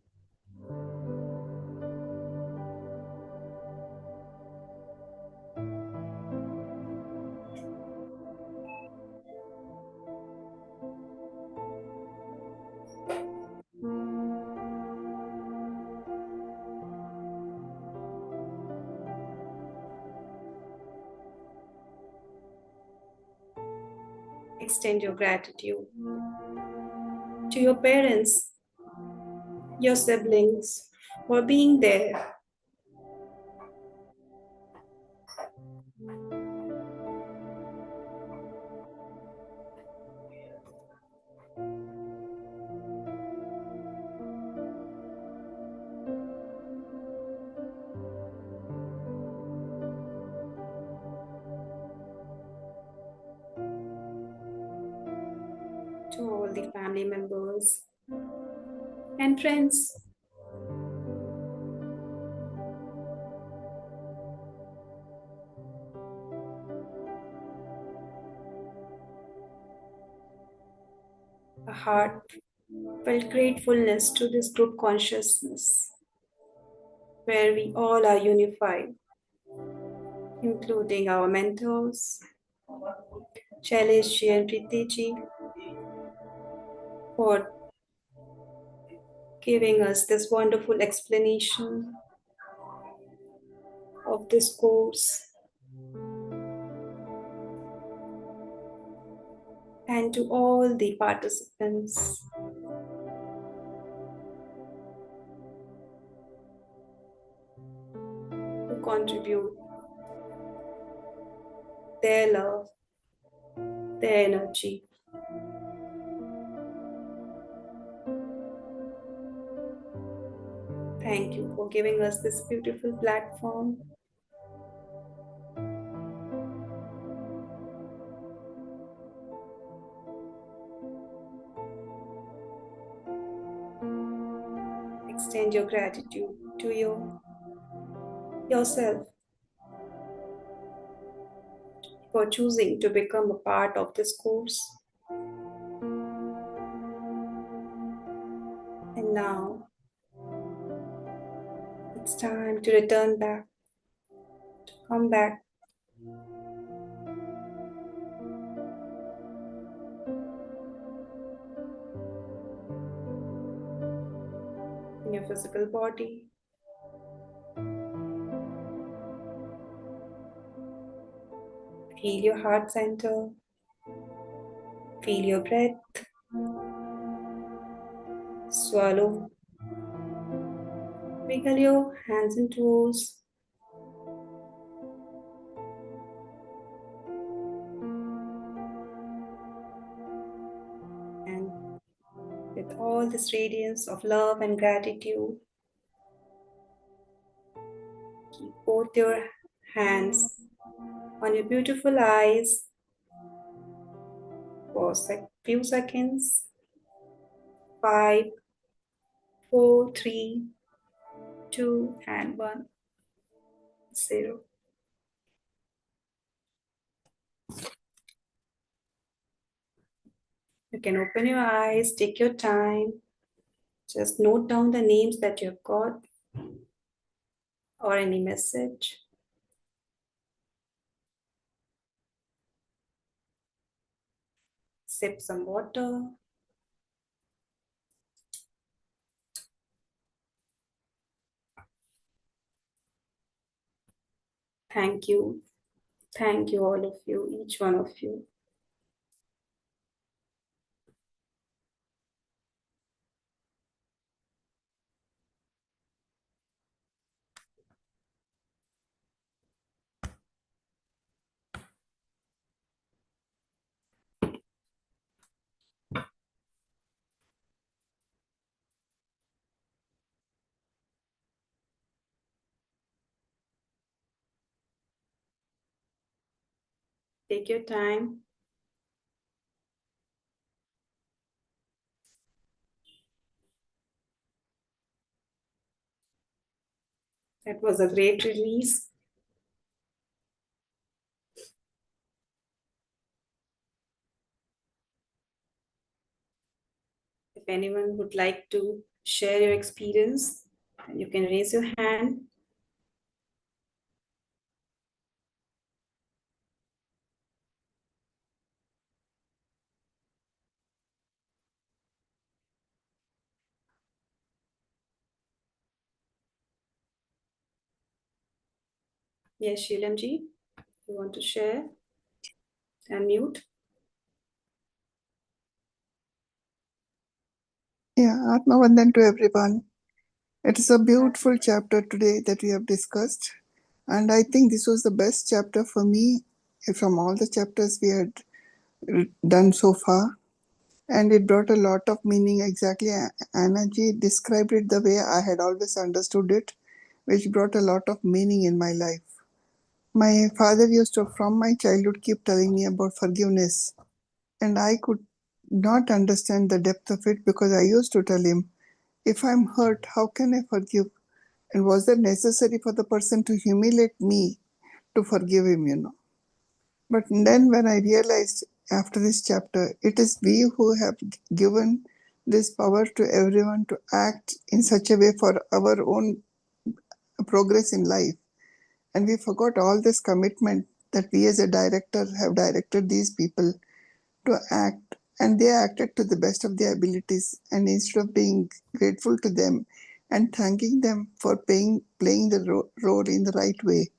Extend your gratitude to your parents, your siblings, for being there. To all the family members and friends. A heartfelt gratefulness to this group consciousness where we all are unified, including our mentors, Shailesh and Preeti ji, for giving us this wonderful explanation of this course, and to all the participants who contribute their love, their energy. Thank you for giving us this beautiful platform. Extend your gratitude to yourself for choosing to become a part of this course. And now it's time to return back, to come back in your physical body. Feel your heart center. Feel your breath. Swallow. Wiggle your hands and toes. And with all this radiance of love and gratitude, keep both your hands on your beautiful eyes for a few seconds. 5, 4, 3, 2, and 1, 0. You can open your eyes, take your time. Just note down the names that you've got or any message. Sip some water. Thank you. Thank you, all of you, each one of you. Take your time. That was a great release. If anyone would like to share your experience, you can raise your hand. Yes, Shilamji, you want to share? Unmute. Yeah, Atma Vandan to everyone. It is a beautiful chapter today that we have discussed. And I think this was the best chapter for me from all the chapters we had done so far. And it brought a lot of meaning. Exactly, Anna ji described it the way I had always understood it, which brought a lot of meaning in my life. My father used to, from my childhood, keep telling me about forgiveness. And I could not understand the depth of it because I used to tell him, if I'm hurt, how can I forgive? And was that necessary for the person to humiliate me to forgive him? But then when I realized after this chapter, it is we who have given this power to everyone to act in such a way for our own progress in life. And we forgot all this commitment that we as a director have directed these people to act, and they acted to the best of their abilities. And instead of being grateful to them and thanking them for playing the role in the right way,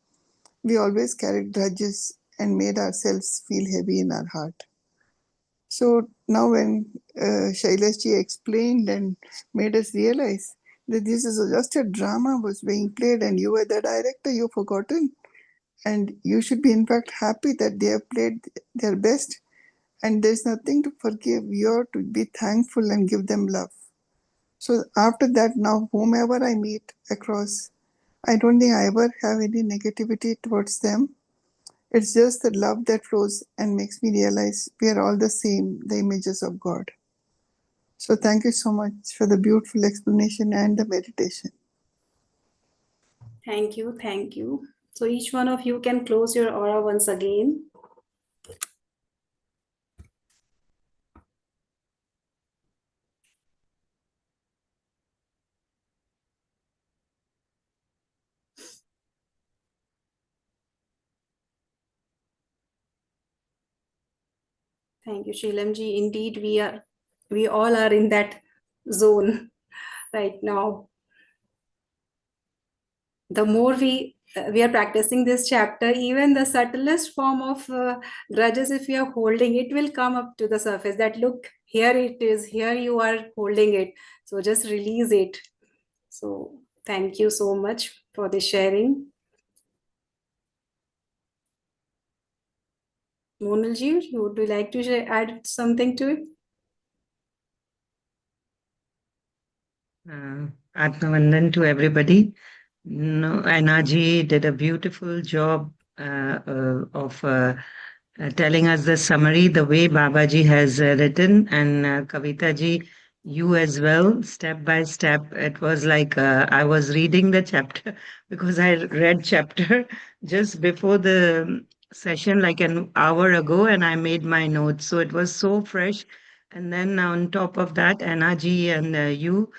we always carried grudges and made ourselves feel heavy in our heart. So now when Shailashji explained and made us realize that this is just a drama was being played and you were the director, you've forgotten. And you should be in fact happy that they have played their best, and there's nothing to forgive. You're to be thankful and give them love. So after that, now whomever I meet across, I don't think I ever have any negativity towards them. It's just the love that flows and makes me realize we are all the same, the images of God. So thank you so much for the beautiful explanation and the meditation. Thank you. Thank you. So each one of you can close your aura once again. Thank you, Shilamji. Indeed, we all are in that zone right now. The more we are practicing this chapter, even the subtlest form of grudges, if we are holding, it will come up to the surface. That look, here it is. Here you are holding it. So just release it. So thank you so much for the sharing. Monalji, would you like to add something to it? Atmavandan to everybody. No, Anaji did a beautiful job of telling us the summary, the way Babaji has written, and Kavita ji, you as well, step by step. It was like I was reading the chapter because I read chapter just before the session, like an hour ago, and I made my notes. So it was so fresh. And then on top of that, Anna ji and you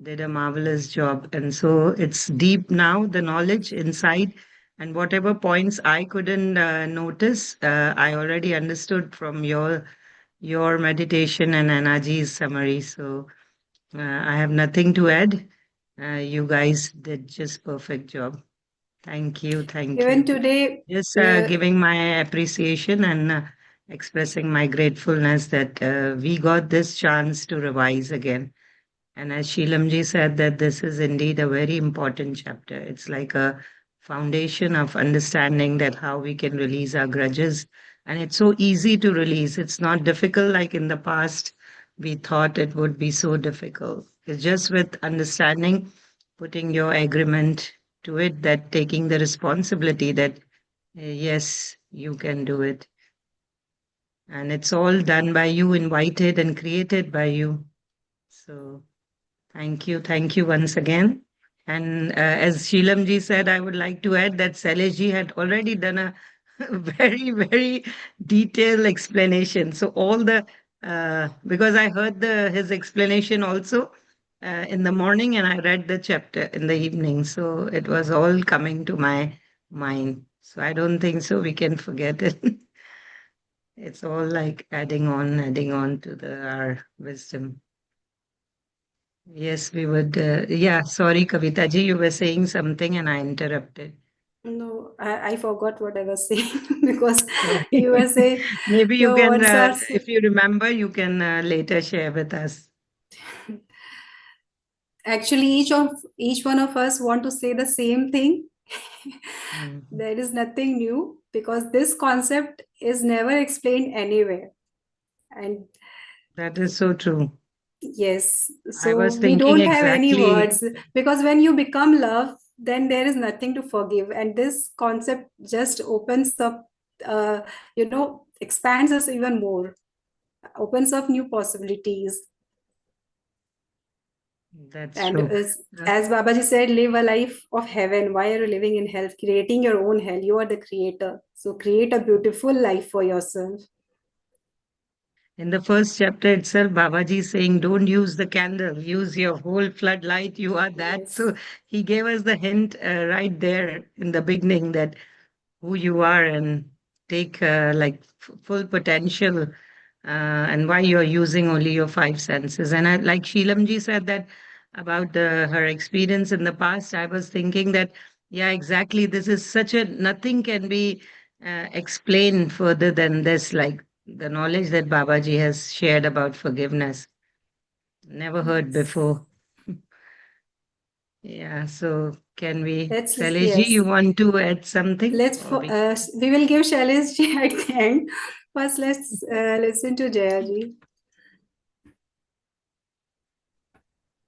did a marvelous job. And so it's deep now, the knowledge inside. And whatever points I couldn't notice, I already understood from your meditation and Anaji's summary. So I have nothing to add. You guys did just perfect job. Thank you, thank Even you. today, Just giving my appreciation and expressing my gratefulness that we got this chance to revise again. And as Sheelamji said, that this is indeed a very important chapter. It's like a foundation of understanding that how we can release our grudges. And it's so easy to release. It's not difficult like in the past. We thought it would be so difficult. It's just with understanding, putting your agreement to it, that taking the responsibility that yes, you can do it. And it's all done by you, invited and created by you. So thank you. Thank you once again. And as Sheelamji said, I would like to add that Sailesh had already done a very, very detailed explanation. So all the, because I heard his explanation also in the morning and I read the chapter in the evening. So it was all coming to my mind. So I don't think so we can forget it. It's all like adding on to our wisdom. Yes, we would. Yeah, sorry, Kavita ji, you were saying something and I interrupted. No, I forgot what I was saying because Sorry. you were saying Maybe you the can, words are. if you remember, you can later share with us. Actually, each one of us want to say the same thing. Mhm. There is nothing new because this concept is never explained anywhere. And That is so true. yes, I so was we thinking don't have any exactly. words because when you become love, then there is nothing to forgive. And this concept just opens up, expands us even more, opens up new possibilities. That's And true. Uh, as Babaji said, live a life of heaven. Why are you living in hell? Creating your own hell. You are the creator. So create a beautiful life for yourself. In the first chapter itself, Babaji is saying, don't use the candle, use your whole floodlight. You are that. Yes. So he gave us the hint right there in the beginning that who you are and take like full potential and why you're using only your five senses. And like Sheelamji said that about her experience in the past, I was thinking that, yeah, exactly. This is such a nothing can be explained further than this, like the knowledge that Babaji has shared about forgiveness. Never heard Yes. before. Yeah, so can we, Sailesh Yes. you want to add something? Or we We will give Shailesh ji at the end. First, let's listen to Jaya ji.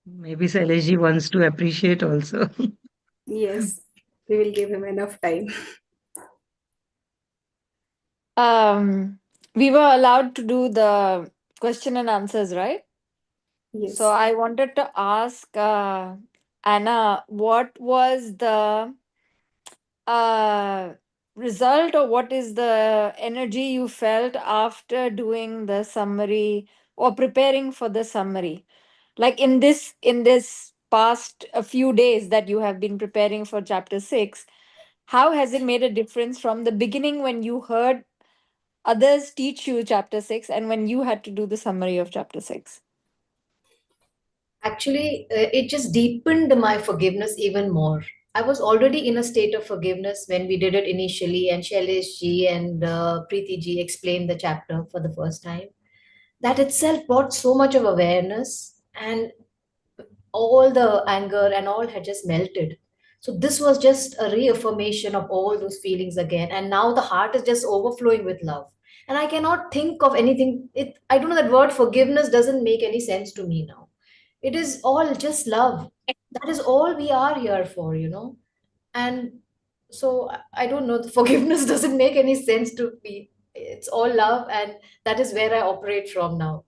maybe Sailesh wants to appreciate also. Yes, we will give him enough time. We were allowed to do the question and answers, right? So Yes. I wanted to ask Anna, what was the uh, result, or what is the energy you felt after doing the summary or preparing for the summary? Like in this past a few days that you have been preparing for chapter 6, how has it made a difference from the beginning when you heard others teach you chapter 6 and when you had to do the summary of chapter 6? Actually, it just deepened my forgiveness even more. I was already in a state of forgiveness when we did it initially, and Shailesh ji and Preeti ji explained the chapter for the first time. That itself brought so much of awareness, and all the anger and all had just melted. So this was just a reaffirmation of all those feelings again, and now the heart is just overflowing with love. And I cannot think of anything. I don't know, that word forgiveness doesn't make any sense to me now. It is all just love. That is all we are here for. And so I don't know, the forgiveness doesn't make any sense to me. It's all love, and that is where I operate from now.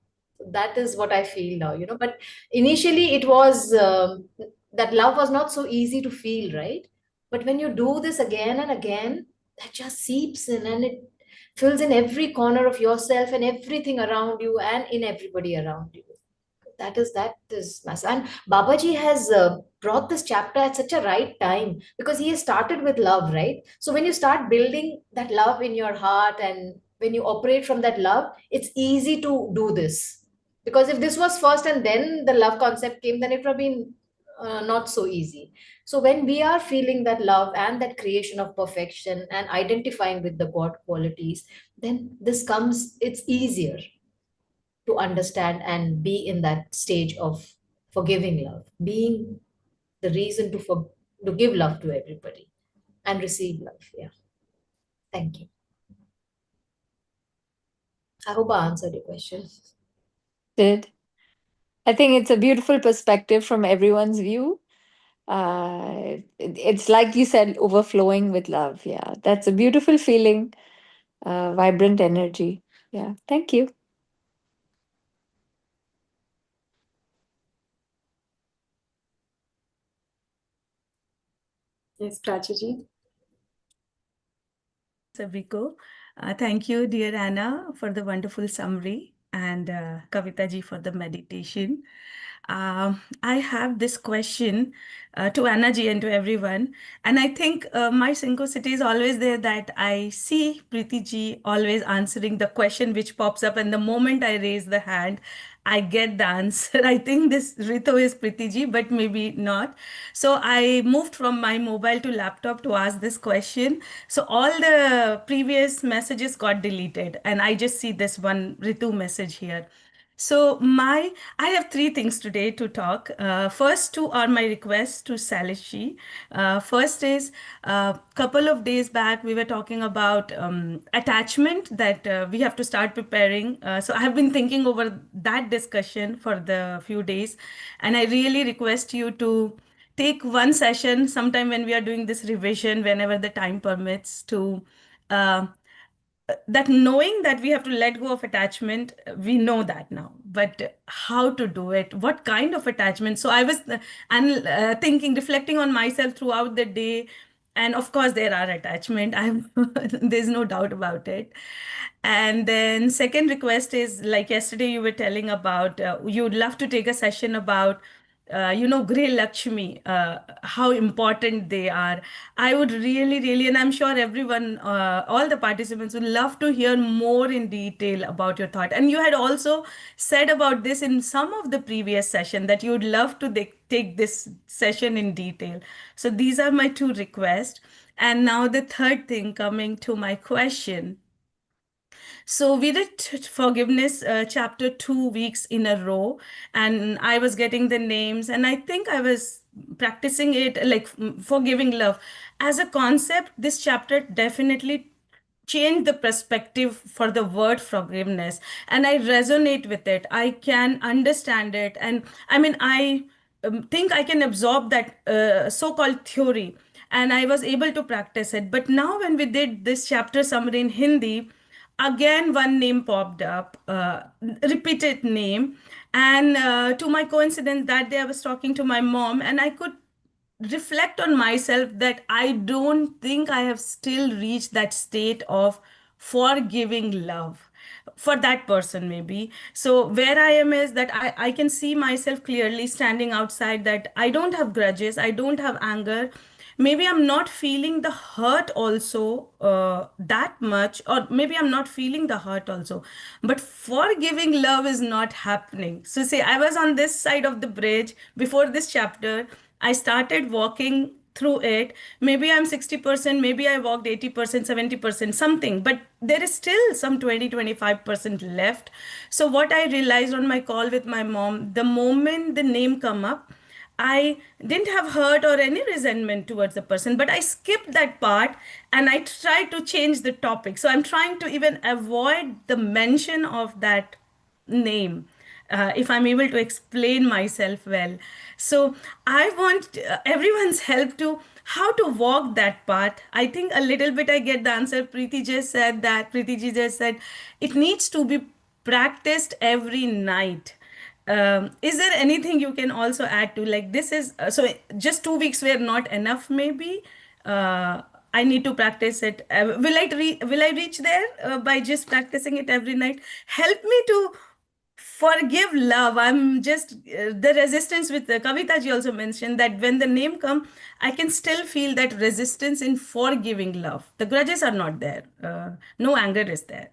That is what I feel now. But initially it was that love was not so easy to feel, right? But when you do this again and again, that just seeps in, and it fills in every corner of yourself and everything around you and in everybody around you. That is massive. And Babaji has brought this chapter at such a right time, because he has started with love, right? So when you start building that love in your heart, and when you operate from that love, it's easy to do this. Because if this was first and then the love concept came, then it would have been not so easy. So when we are feeling that love and that creation of perfection and identifying with the God qualities, then this comes, it's easier to understand and be in that stage of forgiving love, being the reason to give love to everybody and receive love. Yeah. Thank you. I hope I answered your question. Did I think it's a beautiful perspective from everyone's view. It's like you said, overflowing with love. Yeah, that's a beautiful feeling, vibrant energy. Yeah. Thank you. Yes, Prachi. Sabiko. Thank you, dear Anna, for the wonderful summary, and Kavita ji for the meditation. I have this question to Anna ji and to everyone. And I think my synchronicity is always there that I see Preeti ji always answering the question which pops up. And the moment I raise the hand, I get the answer. I think this Rito is Preeti ji, but maybe not. So I moved from my mobile to laptop to ask this question. So all the previous messages got deleted, and I just see this one Ritu message here. So I have three things today to talk. First two are my requests to Salishi. First is a couple of days back we were talking about attachment that we have to start preparing. So I have been thinking over that discussion for the few days, and I really request you to take one session sometime when we are doing this revision, whenever the time permits, to uh, that knowing that we have to let go of attachment, we know that now, but how to do it, what kind of attachment. So I was thinking, reflecting on myself throughout the day, and of course there are attachment, I'm there's no doubt about it. And then second request is, like yesterday you were telling about, you'd love to take a session about Grey Lakshmi, how important they are. I would really, really, and I'm sure everyone, all the participants would love to hear more in detail about your thought. And you had also said about this in some of the previous session that you would love to take this session in detail. So these are my two requests. And now the third thing, coming to my question. So we did forgiveness chapter 2 weeks in a row, and I was getting the names, and I think I was practicing it like forgiving love as a concept. This chapter definitely changed the perspective for the word forgiveness, and I resonate with it. I can understand it, and I mean, I think I can absorb that so-called theory, and I was able to practice it. But now when we did this chapter summary in Hindi, again one name popped up, repeated name. And to my coincidence, that day I was talking to my mom, and I could reflect on myself that I don't think I have still reached that state of forgiving love for that person, maybe. So where I am is that I can see myself clearly standing outside, that I don't have grudges, I don't have anger. Maybe I'm not feeling the hurt also that much, or maybe I'm not feeling the hurt also, but forgiving love is not happening. So see, I was on this side of the bridge before this chapter. I started walking through it. Maybe I'm 60%, maybe I walked 80%, 70%, something, but there is still some 20-25% left. So what I realized on my call with my mom, the moment the name come up, I didn't have hurt or any resentment towards the person, but I skipped that part and I tried to change the topic. So I'm trying to even avoid the mention of that name, if I'm able to explain myself well. So I want everyone's help to how to walk that path. I think a little bit I get the answer. Preeti ji just said it needs to be practiced every night. Is there anything you can also add to, like, this is so just 2 weeks were not enough, maybe? I need to practice it. Will I reach there by just practicing it every night? Help me to forgive love. I'm just the resistance with Kavita ji also mentioned that when the name come, I can still feel that resistance in forgiving love. The grudges are not there. No anger is there.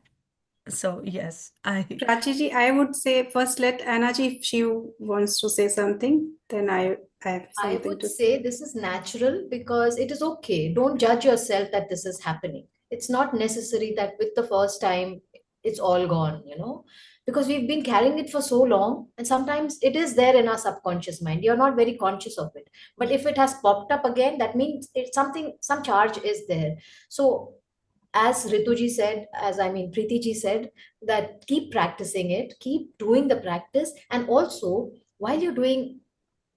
So yes, Prachi, I would say first let Anna ji, if she wants to say something, then I have I something would to say. say this is natural because it is okay. Don't judge yourself that this is happening. It's not necessary that with the first time it's all gone, because we've been carrying it for so long, and sometimes it is there in our subconscious mind. You're not very conscious of it. But if it has popped up again, that means it's something, some charge is there. So as Rituji said, as I mean Preeti said, that keep practicing it, keep doing the practice, and also while you're doing,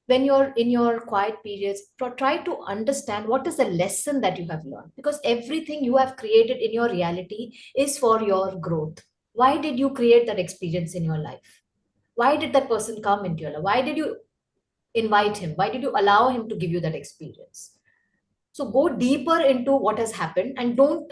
when you're in your quiet periods, try to understand what is the lesson that you have learned, because everything you have created in your reality is for your growth. Why did you create that experience in your life? Why did that person come into your life? Why did you invite him? Why did you allow him to give you that experience? So go deeper into what has happened, and don't,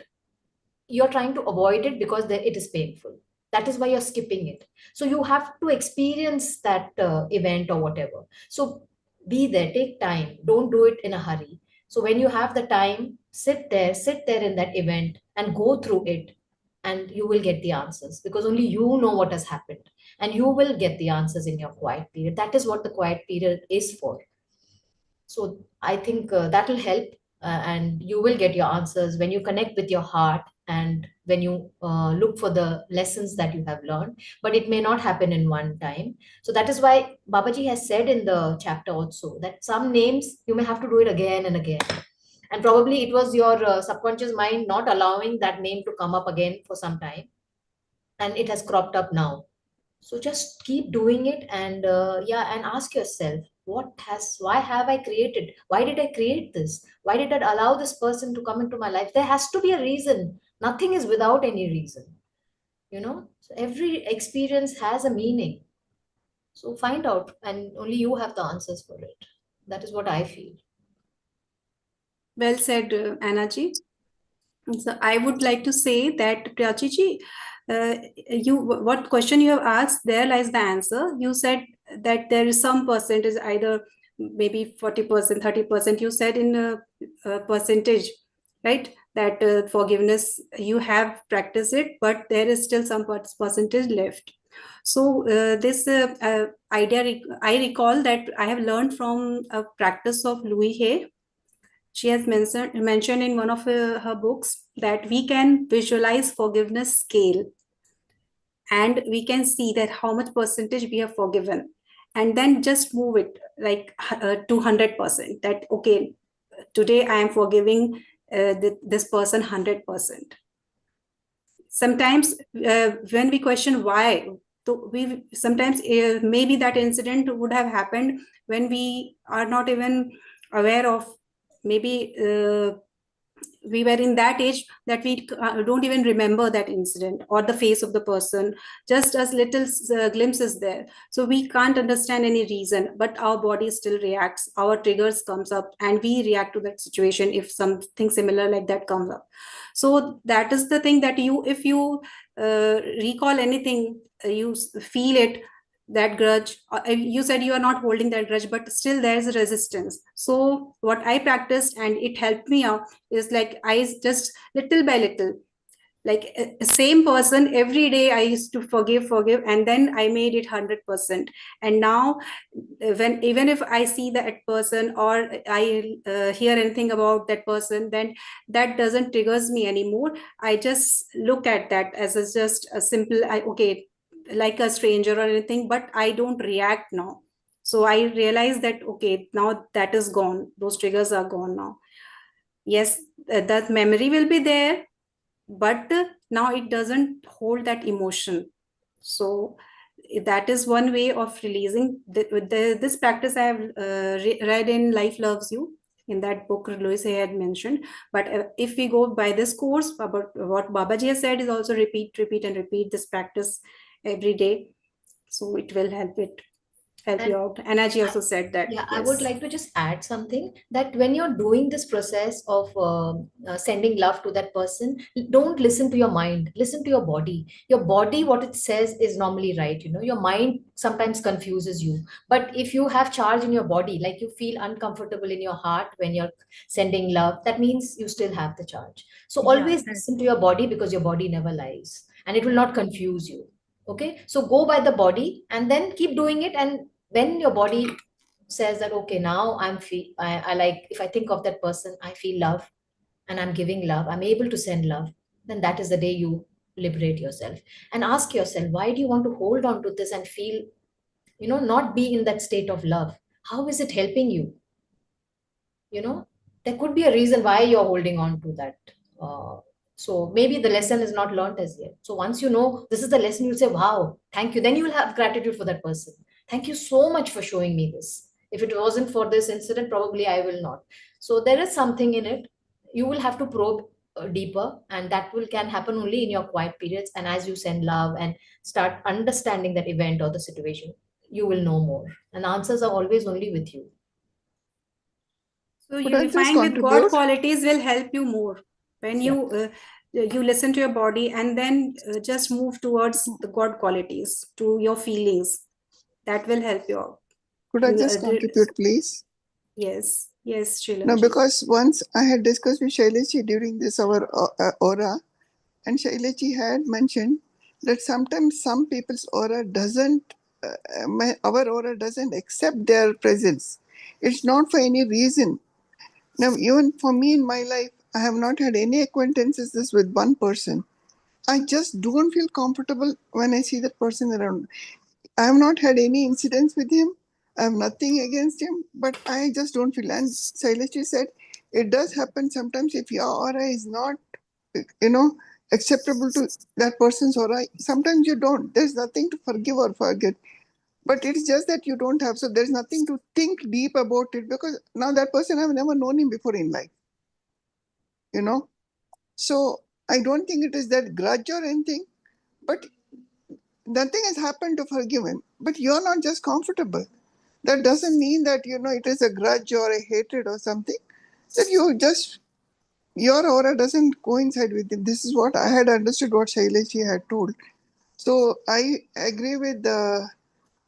you're trying to avoid it because it is painful. That is why you're skipping it. So you have to experience that event or whatever. So be there, take time, don't do it in a hurry. So when you have the time, sit there in that event and go through it, and you will get the answers, because only you know what has happened, and you will get the answers in your quiet period. That is what the quiet period is for. So I think that will help, and you will get your answers when you connect with your heart, and when you look for the lessons that you have learned. But it may not happen in one time. So that is why Babaji has said in the chapter also that some names you may have to do it again and again. And probably it was your subconscious mind not allowing that name to come up again for some time, and it has cropped up now. So just keep doing it, and yeah, and ask yourself, why have I created, why did I create this, why did I allow this person to come into my life? There has to be a reason. Nothing is without any reason, so every experience has a meaning. So find out, and only you have the answers for it. That is what I feel. Well said, Anna ji. So I would like to say that Priyachi ji, what question you have asked, there lies the answer. You said that there is some percentage, either maybe 40%, 30%. You said in a percentage, right? That forgiveness, you have practiced it, but there is still some percentage left. So this idea, I recall that I have learned from a practice of Louis Hay. She has mentioned in one of her books that we can visualize forgiveness scale, and we can see that how much percentage we have forgiven, and then just move it like to 100%, that okay, today I am forgiving this person 100%. Sometimes when we question why, so we sometimes maybe that incident would have happened when we are not even aware of, maybe we were in that age that we don't even remember that incident or the face of the person, just as little glimpses there. So we can't understand any reason, but our body still reacts, our triggers comes up, and we react to that situation if something similar like that comes up. So that is the thing, that if you recall anything, you feel it, that grudge, you said you are not holding that grudge, but still there's a resistance. So what I practiced, and it helped me out, is like I just little by little, like same person every day I used to forgive, and then I made it 100%. And now when even if I see that person, or I hear anything about that person, then that doesn't triggers me anymore. I just look at that as just a simple, okay, like a stranger or anything, but I don't react now. So I realize that okay, now that is gone, those triggers are gone now. Yes, that memory will be there, but now it doesn't hold that emotion. So that is one way of releasing this practice. I have read in Life Loves You, in that book Louis Hay had mentioned. But if we go by this course, about what Babaji has said is also repeat and repeat this practice every day, so it will help you out. And Anaji also said that. Yeah, I would Yes. like to just add something, that when you're doing this process of sending love to that person, don't listen to your mind, listen to your body. Your body, what it says is normally right. Your mind sometimes confuses you. But if you have charge in your body, like you feel uncomfortable in your heart when you're sending love, that means you still have the charge. So Yeah, always listen to your body, because your body never lies, and it will not confuse you. Okay, so go by the body and then keep doing it. And when your body says that okay, now I like, if I think of that person, I feel love, and I'm giving love, I'm able to send love, then that is the day you liberate yourself. And ask yourself, why do you want to hold on to this and feel, not be in that state of love? How is it helping you? There could be a reason why you're holding on to that. So maybe the lesson is not learned as yet. So once you know this is the lesson, you'll say, wow, thank you. Then you will have gratitude for that person. Thank you so much for showing me this. If it wasn't for this incident, probably I will not. So there is something in it. You will have to probe deeper, and that will can happen only in your quiet periods. And as you send love and start understanding that event or the situation, you will know more, and answers are always only with you. So Could I just unifying with God contribute? qualities will help you more when Yeah. you listen to your body and then just move towards the God qualities to your feelings. That will help you out. Could I And just contribute, please? yes, No, Shilanji. because once I had discussed with Shaileshi during this our aura, and Shaileshi had mentioned that sometimes some people's aura doesn't, our aura doesn't accept their presence. It's not for any reason. Now, even for me in my life, I have not had any acquaintances with one person. I just don't feel comfortable when I see that person around. I have not had any incidents with him. I have nothing against him, but I just don't feel. And Shaileshi said, it does happen sometimes if your aura is not, you know, acceptable to that person's aura. Sometimes you don't. There's nothing to forgive or forget. But it's just that you don't have. So there's nothing to think deep about it because now that person, I've never known him before in life, you know. So I don't think it is that grudge or anything, but nothing has happened to forgive him. But you're not just comfortable. That doesn't mean that, you know, it is a grudge or a hatred or something. That you just, your aura doesn't coincide with him. This is what I had understood what Shaileshi had told. So I agree with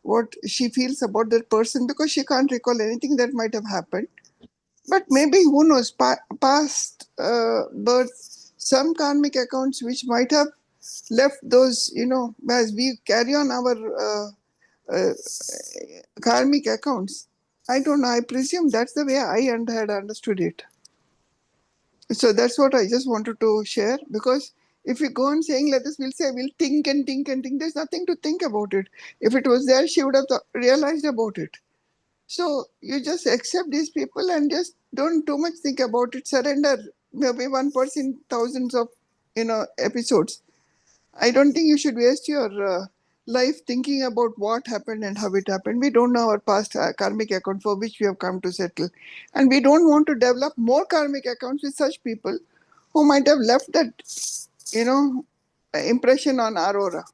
what she feels about that person because she can't recall anything that might have happened. But maybe, who knows, past birth, some karmic accounts which might have left those, you know, as we carry on our karmic accounts. I don't know. I presume that's the way I had understood it. So that's what I just wanted to share because if we go on saying let us, we'll say we'll think and think and think. There's nothing to think about it. If it was there, she would have realized about it. So you just accept these people and just don't too much think about it. Surrender. Maybe 1%, thousands of, you know, episodes. I don't think you should waste your life thinking about what happened and how it happened. We don't know our past karmic account for which we have come to settle. And we don't want to develop more karmic accounts with such people who might have left that, you know, impression on our aura.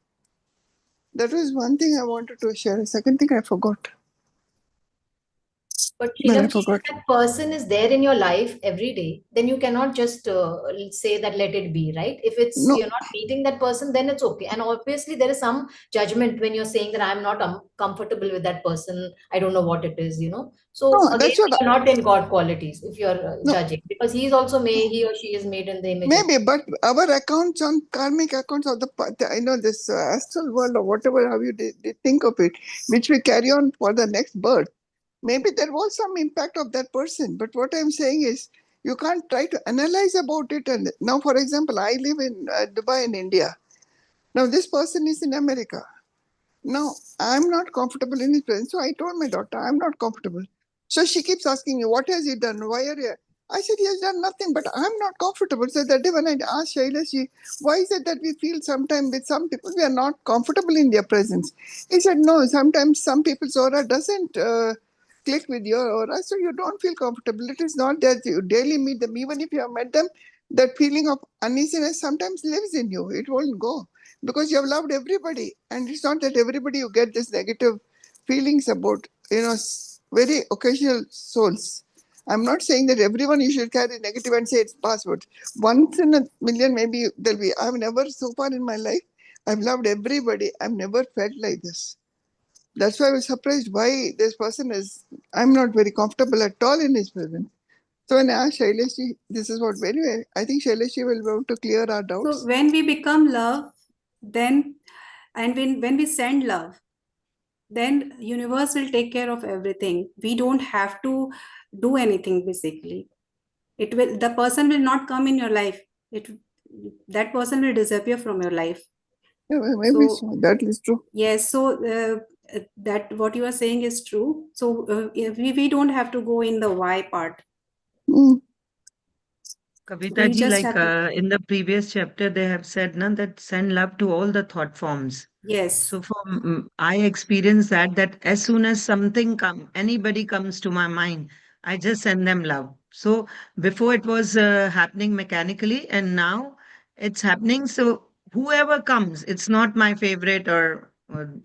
That was one thing I wanted to share. Second thing I forgot. But But I Shilamji, forgot. if that person is there in your life every day, then you cannot just say that let it be, right? If it's No, you're not meeting that person, then it's okay. And obviously, there is some judgment when you're saying that I'm not comfortable with that person. I don't know what it is, you know. So no, again, that's what. you're not in God qualities if you're No, judging, because he's also made, he or she is made in the image of. maybe, but our accounts on karmic accounts of I know this astral world or whatever, how you think of it, which we carry on for the next birth. Maybe there was some impact of that person. But what I'm saying is, you can't try to analyze about it. And now, for example, I live in Dubai in India. Now, this person is in America. Now, I'm not comfortable in his presence. So I told my daughter, I'm not comfortable. So she keeps asking me, what has he done? Why are you? I said, he has done nothing, but I'm not comfortable. So that day when I asked Shailashi, why is it that we feel sometimes with some people we are not comfortable in their presence? He said, no, sometimes some people's aura doesn't click with your aura, so you don't feel comfortable. It is not that you daily meet them. Even if you have met them, that feeling of uneasiness sometimes lives in you. It won't go because you have loved everybody, and it's not that everybody you get this negative feelings about, you know, very occasional souls. I'm not saying that everyone you should carry negative and say it's password. Once in a million, maybe there'll be. I've never, so far in my life, I've loved everybody. I've never felt like this. That's why I was surprised why this person is. I'm not very comfortable at all in his presence. So when I asked Shaileshi, this is what very. I think Shaileshi will be able to clear our So doubts. when we become love, then and when we send love, then universe will take care of everything. We don't have to do anything basically. It will, the person will not come in your life. It, that person will disappear from your life. Yeah, maybe So so. That is true. yes, so that what you are saying is true. So if we don't have to go in the why part. Mm. Kavita We ji, just like have to, in the previous chapter, they have said na, that send love to all the thought forms. yes. So for I experience that as soon as something anybody comes to my mind, I just send them love. So before it was happening mechanically, and now it's happening. So whoever comes, it's not my favorite, or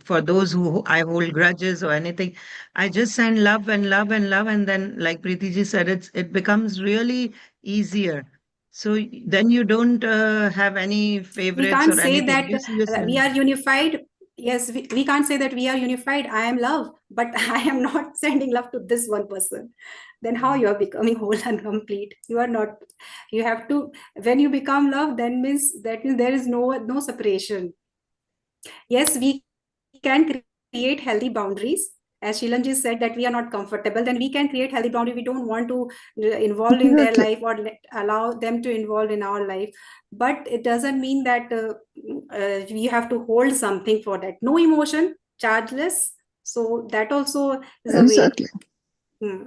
for those who I hold grudges or anything. I just send love and love and love, and then, like Preeti ji said, it becomes really easier. So then you don't have any We favorites can't or say anything. that You just we send. are unified. Yes, we can't say that we are unified. I am love, but I am not sending love to this one person. Then how you are becoming whole and complete? You are not. You have to, when you become love, then means there is no separation. Yes, we can create healthy boundaries. As Shilanji said that we are not comfortable, then we can create healthy boundary. We don't want to involve in their Exactly. life or allow them to involve in our life. But it doesn't mean that we have to hold something for that. No emotion, chargeless. So that also is a way. Exactly. Hmm.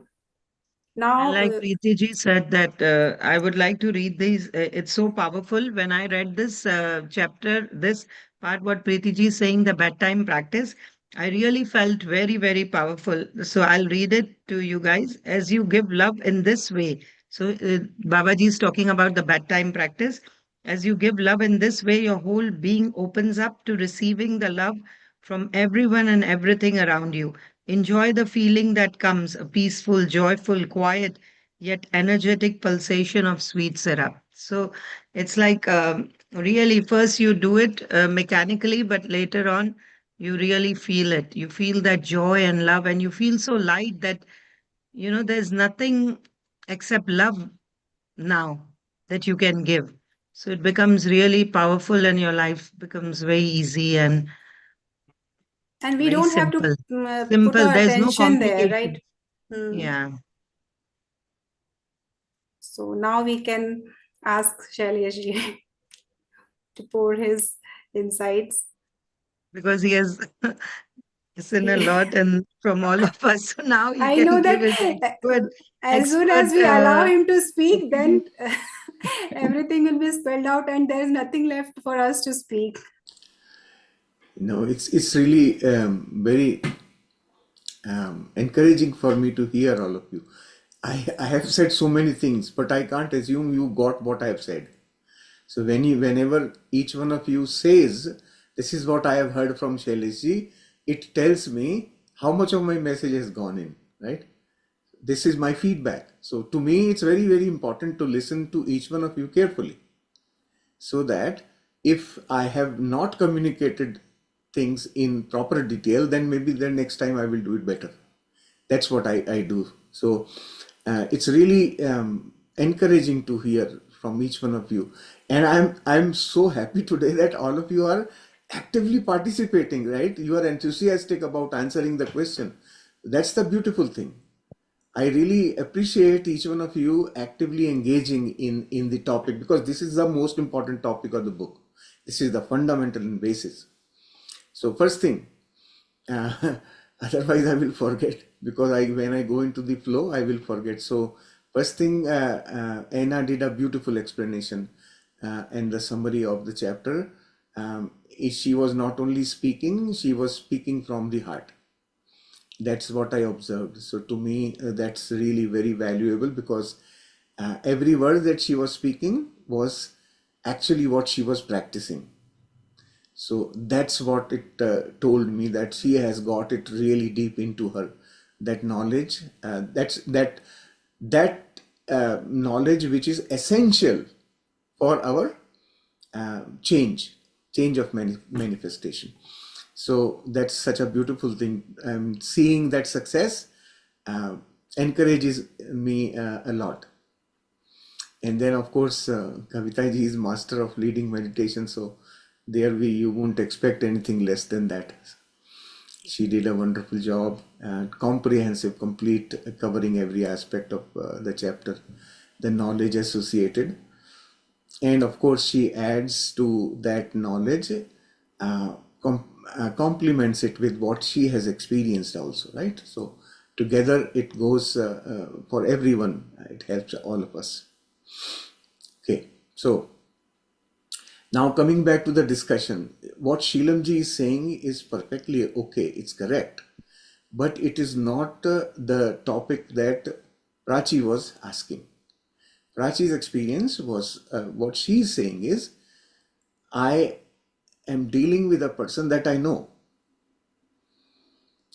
And Now, like Preeti ji said that I would like to read these. It's so powerful. When I read this chapter, this part, what Preeti ji is saying, the bedtime practice, I really felt very, very powerful. So I'll read it to you guys. As you give love in this way. So Babaji is talking about the bedtime practice. As you give love in this way, your whole being opens up to receiving the love from everyone and everything around you. Enjoy the feeling that comes, a peaceful, joyful, quiet, yet energetic pulsation of sweet syrup. So it's like really, first you do it mechanically, but later on, you really feel it. You feel that joy and love, and you feel so light that, there's nothing except love now that you can give. So it becomes really powerful, and your life becomes very easy and and we very don't have to simple. put Simple, our there's no attention there, right? complication. Hmm. Yeah, So now we can ask Shailesh to pour his insights. because he has listened a lot and from all of us. So now he I can know give that his expert, as soon as expert we allow him to speak, then opinion. everything will be spelled out and there is nothing left for us to speak. No, it's really very encouraging for me to hear all of you. I have said so many things, but I can't assume you got what I have said. So whenever each one of you says, "This is what I have heard from Shailesh," it tells me how much of my message has gone in, right? This is my feedback. So to me, it's very, very important to listen to each one of you carefully, so that if I have not communicated things in proper detail, then maybe the next time I will do it better. That's what I do. So it's really encouraging to hear from each one of you, and I'm so happy today that all of you are actively participating. Right, you are enthusiastic about answering the question. That's the beautiful thing. I really appreciate each one of you actively engaging in the topic, because this is the most important topic of the book. This is the fundamental and basis. So first thing, uh, otherwise I will forget, because when I go into the flow I will forget. So first thing, Anna did a beautiful explanation and the summary of the chapter. She was not only speaking, she was speaking from the heart. That's what I observed. So to me, that's really very valuable, because every word that she was speaking was actually what she was practicing. So that's what it told me, that she has got it really deep into her. That knowledge, that knowledge which is essential for our change of manifestation. So that's such a beautiful thing. Seeing that success uh, encourages me a lot. And then of course, Kavita ji is master of leading meditation, so there you won't expect anything less than that. She did a wonderful job, comprehensive, complete, covering every aspect of the chapter, the knowledge associated. And of course, she adds to that knowledge, complements it with what she has experienced also, right? So together it goes for everyone, it helps all of us. Okay, so now coming back to the discussion, what Sheelamji is saying is perfectly okay, it's correct, but it is not the topic that Prachi was asking. Prachi's experience was, what she's saying is, I am dealing with a person that I know,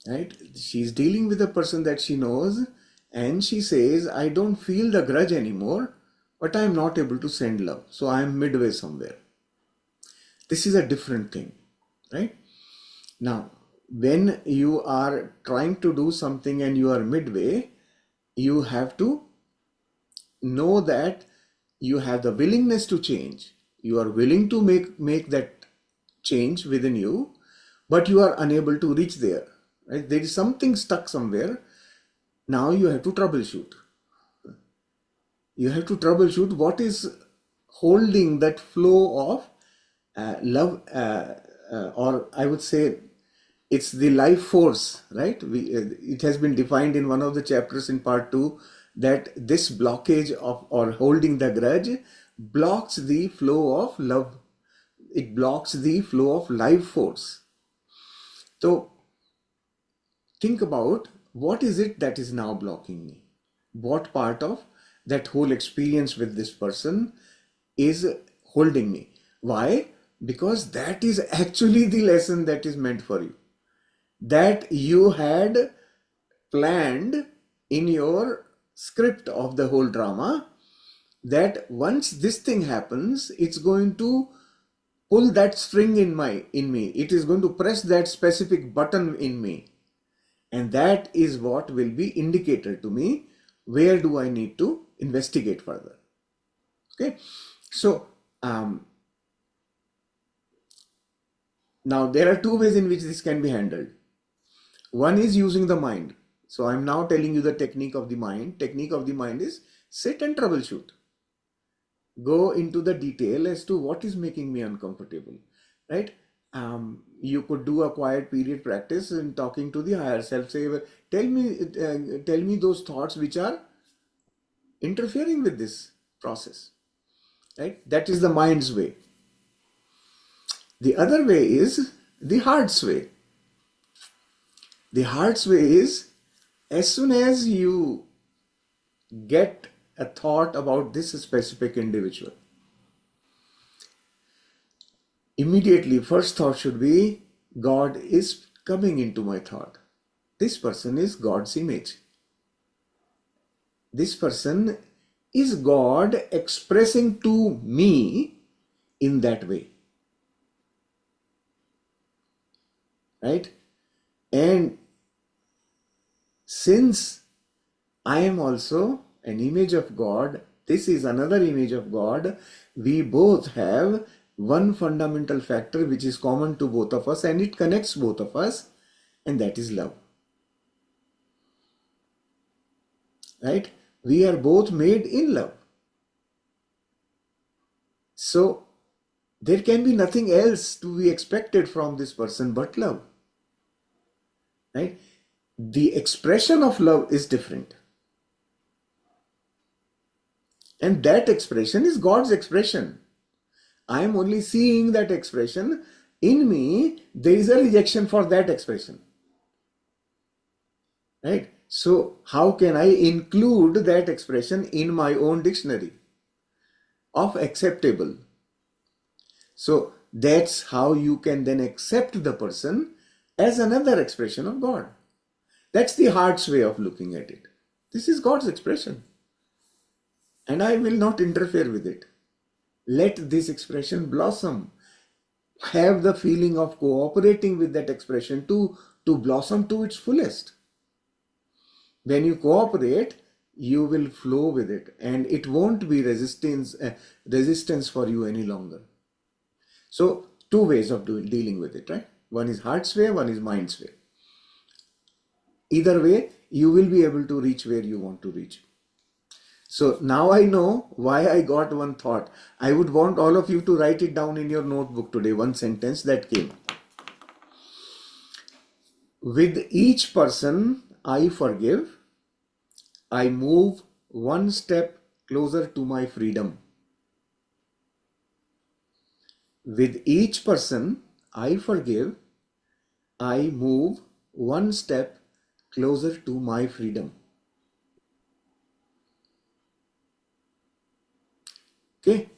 right? She's dealing with a person that she knows, and she says, I don't feel the grudge anymore, but I'm not able to send love. So I'm midway somewhere. This is a different thing, right? Now, when you are trying to do something and you are midway, you have to know that you have the willingness to change. You are willing to make that change within you, but you are unable to reach there, right? There is something stuck somewhere. Now you have to troubleshoot. You have to troubleshoot what is holding that flow of love, or I would say it's the life force, right? It has been defined in one of the chapters in part 2 that this blockage of or holding the grudge blocks the flow of love. It blocks the flow of life force. So think about, what is it that is now blocking me? What part of that whole experience with this person is holding me? Why? Because that is actually the lesson that is meant for you, that you had planned in your script of the whole drama, that once this thing happens, it's going to pull that string in me. It is going to press that specific button in me. And that is what will be indicated to me. Where do I need to investigate further? Okay. So now there are two ways in which this can be handled. One is using the mind. So I'm now telling you the technique of the mind. Technique of the mind is sit and troubleshoot. Go into the detail as to what is making me uncomfortable, right? You could do a quiet period practice in talking to the higher self. Say, tell me those thoughts which are interfering with this process, right? That is the mind's way. The other way is the heart's way. The heart's way is, as soon as you get a thought about this specific individual, immediately first thought should be, God is coming into my thought. This person is God's image. This person is God expressing to me in that way, right? And since I am also an image of God, this is another image of God, we both have one fundamental factor which is common to both of us, and it connects both of us, and that is love, right? We are both made in love. So there can be nothing else to be expected from this person but love, right? The expression of love is different, and that expression is God's expression. I am only seeing that expression. In me, there is a rejection for that expression, right? So how can I include that expression in my own dictionary of acceptable? So that's how you can then accept the person as another expression of God. That's the heart's way of looking at it. This is God's expression, and I will not interfere with it. Let this expression blossom. Have the feeling of cooperating with that expression to blossom to its fullest. When you cooperate, you will flow with it, and it won't be resistance for you any longer. So two ways of dealing with it, right? One is heart's way, one is mind's way. Either way, you will be able to reach where you want to reach. So now I know why I got one thought. I would want all of you to write it down in your notebook today, one sentence that came. With each person I forgive, I move one step closer to my freedom. With each person I forgive, I move one step closer to my freedom. Okay?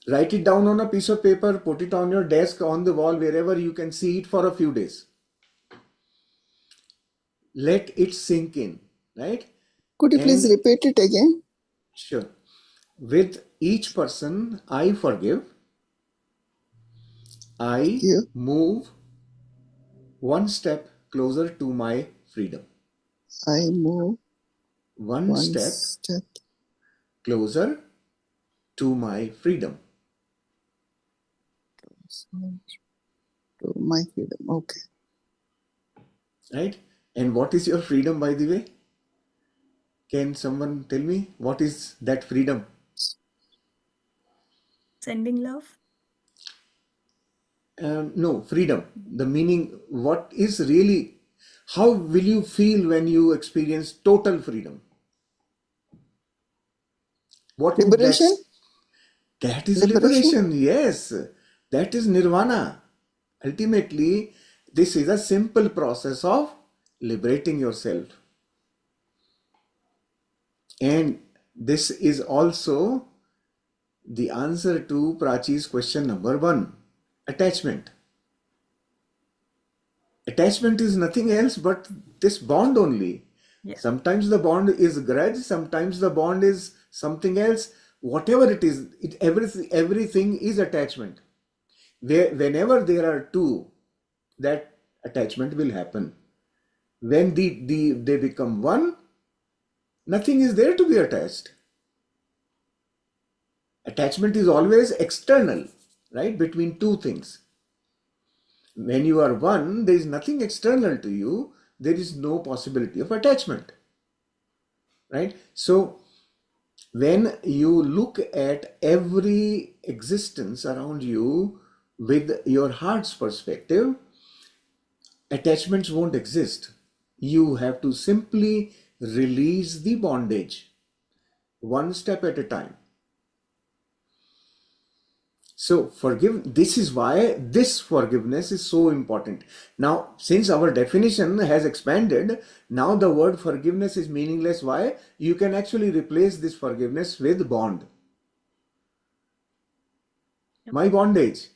Write it down on a piece of paper, put it on your desk, on the wall, wherever you can see it for a few days. Let it sink in, right? Could you please And repeat it again? sure, with each person I forgive, I You, move one step closer to my freedom. I move One one step step closer to my freedom. to my freedom. Okay. Right? And what is your freedom, by the way? Can someone tell me what is that freedom? Sending love. No, freedom. The meaning, what is really, how will you feel when you experience total freedom? What would Liberation? that is Liberation? liberation, yes. That is nirvana. Ultimately, this is a simple process of liberating yourself. And this is also the answer to Prachi's question number 1, attachment. Attachment is nothing else but this bond only. Yeah. Sometimes the bond is grudge, sometimes the bond is something else. Whatever it is, everything is attachment. Whenever there are two, that attachment will happen. When they become one, nothing is there to be attached. Attachment is always external, right? Between two things. When you are one, there is nothing external to you. There is no possibility of attachment, right? So when you look at every existence around you with your heart's perspective, attachments won't exist. You have to simply release the bondage one step at a time. So this is why this forgiveness is so important. Now, since our definition has expanded, now the word forgiveness is meaningless. Why? You can actually replace this forgiveness with bond. Yep. My bondage,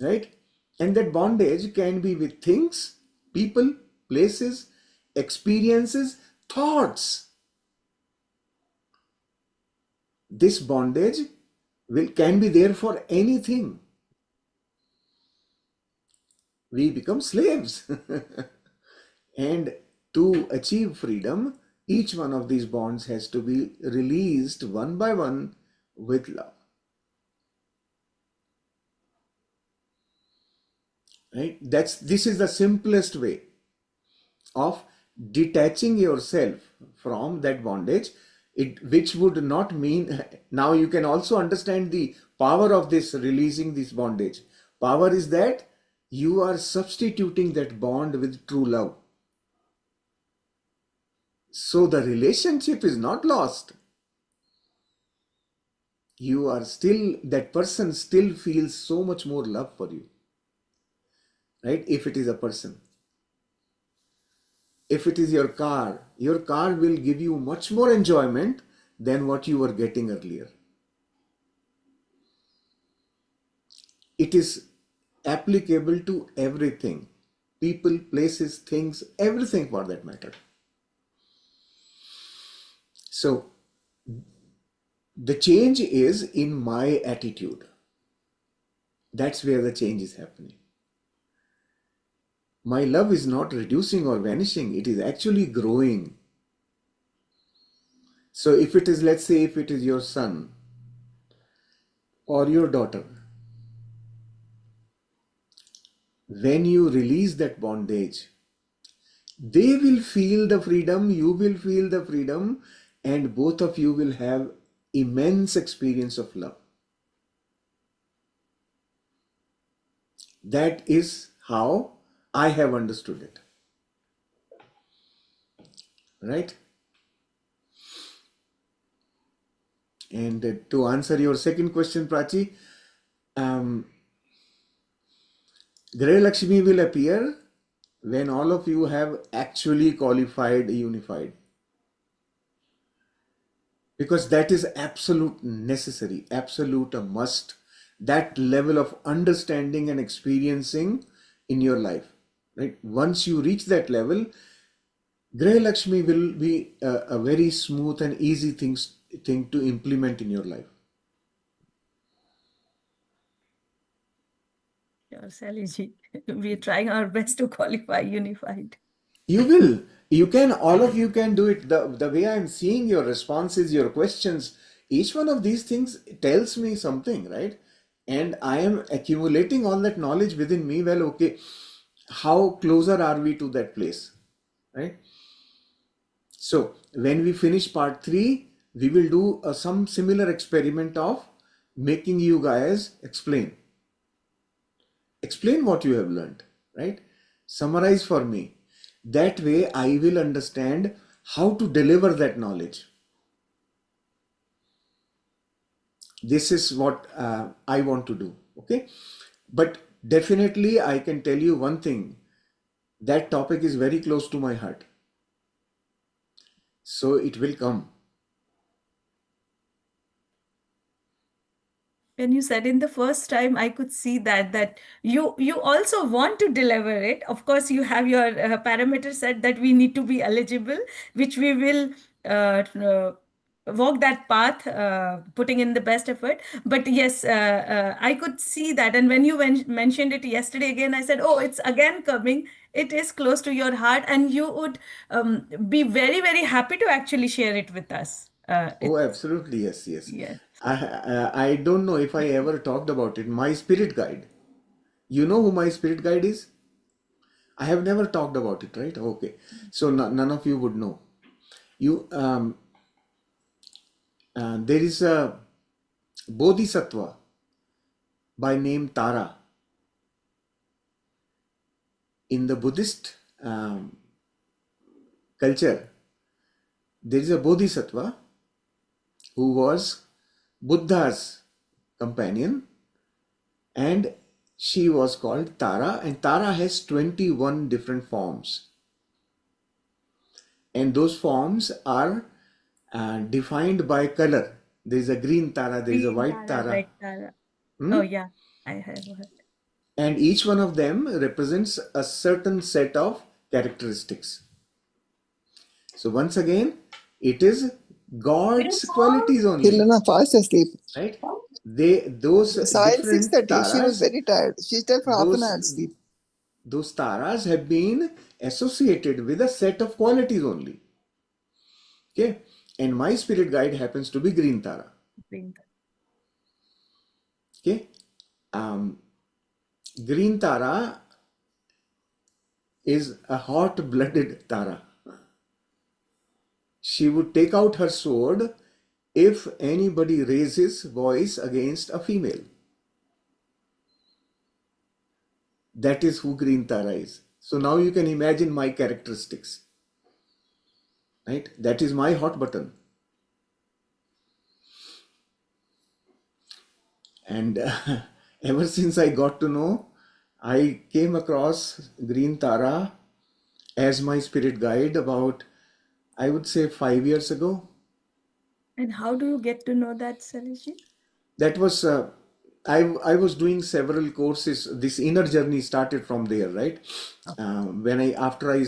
right? And that bondage can be with things, people, places, experiences, thoughts. This bondage can be there for anything. We become slaves. And to achieve freedom, each one of these bonds has to be released one by one with love. Right? This is the simplest way of detaching yourself from that bondage. Which would not mean, now you can also understand the power of this releasing this bondage. Power is that you are substituting that bond with true love. So the relationship is not lost. You are still, that person still feels so much more love for you, right? If it is a person. If it is your car will give you much more enjoyment than what you were getting earlier. It is applicable to everything, people, places, things, everything for that matter. So the change is in my attitude. That's where the change is happening. My love is not reducing or vanishing, it is actually growing. So if it is, let's say, if it is your son or your daughter, when you release that bondage, they will feel the freedom, you will feel the freedom, and both of you will have immense experience of love. That is how I have understood it. Right? And to answer your second question, Prachi, Graha Lakshmi will appear when all of you have actually qualified unified. because that is absolute necessary, absolute a must. That level of understanding and experiencing in your life, right? Once you reach that level, Graha Lakshmi will be a very smooth and easy thing to implement in your life. Sure, Saliji. We're trying our best to qualify unified. You will. You can, all of you can do it. The way I'm seeing your responses, your questions, each one of these things tells me something, right? And I am accumulating all that knowledge within me. Well, okay, how closer are we to that place, right? So when we finish part 3, we will do some similar experiment of making you guys explain. Explain what you have learned, right? Summarize for me. That way I will understand how to deliver that knowledge. This is what I want to do, okay? But definitely I can tell you one thing. That topic is very close to my heart. So it will come. When you said in the first time, I could see that you also want to deliver it. Of course, you have your parameter set that we need to be eligible, which we will walk that path, putting in the best effort. But yes, I could see that. And when you mentioned it yesterday again, I said, oh, it's again coming. It is close to your heart, and you would be very, very happy to actually share it with us. Oh, absolutely, yes, yes. Yes. I don't know if I ever talked about it. My spirit guide. You know who my spirit guide is? I have never talked about it, right? Okay. So none of you would know. You there is a bodhisattva by name Tara. In the Buddhist culture, there is a bodhisattva who was Buddha's companion, and she was called Tara, and Tara has 21 different forms, and those forms are defined by color. There is a green Tara, there is a Green white Tara, Tara, red Tara. hmm? Oh, yeah, I have heard. And each one of them represents a certain set of characteristics. So once again, it is God's qualities only, Kirlana fast asleep. right? Those Sahil different 6:30. She was taras, very tired. She slept for half an hour those sleep. those taras have been associated with a set of qualities only. Okay, and my spirit guide happens to be green tara. Green Tara. Okay, green tara is a hot-blooded tara. She would take out her sword if anybody raises voice against a female. That is who green tara is. So now you can imagine my characteristics, right? That is my hot button. And ever since I got to know, I came across green tara as my spirit guide about, I would say, 5 years ago. And how do you get to know that, Saliji? That was I was doing several courses. This inner journey started from there, right? When I after I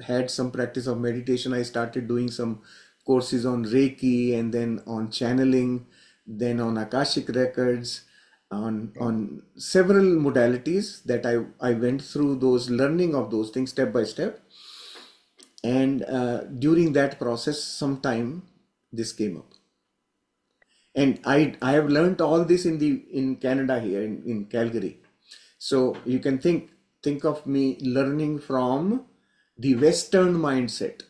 had some practice of meditation, I started doing some courses on Reiki, and then on channeling, then on Akashic records, on several modalities that I went through those learning of those things step by step. And during that process, sometime this came up. And I have learned all this in Canada here in Calgary. So you can think of me learning from the Western mindset,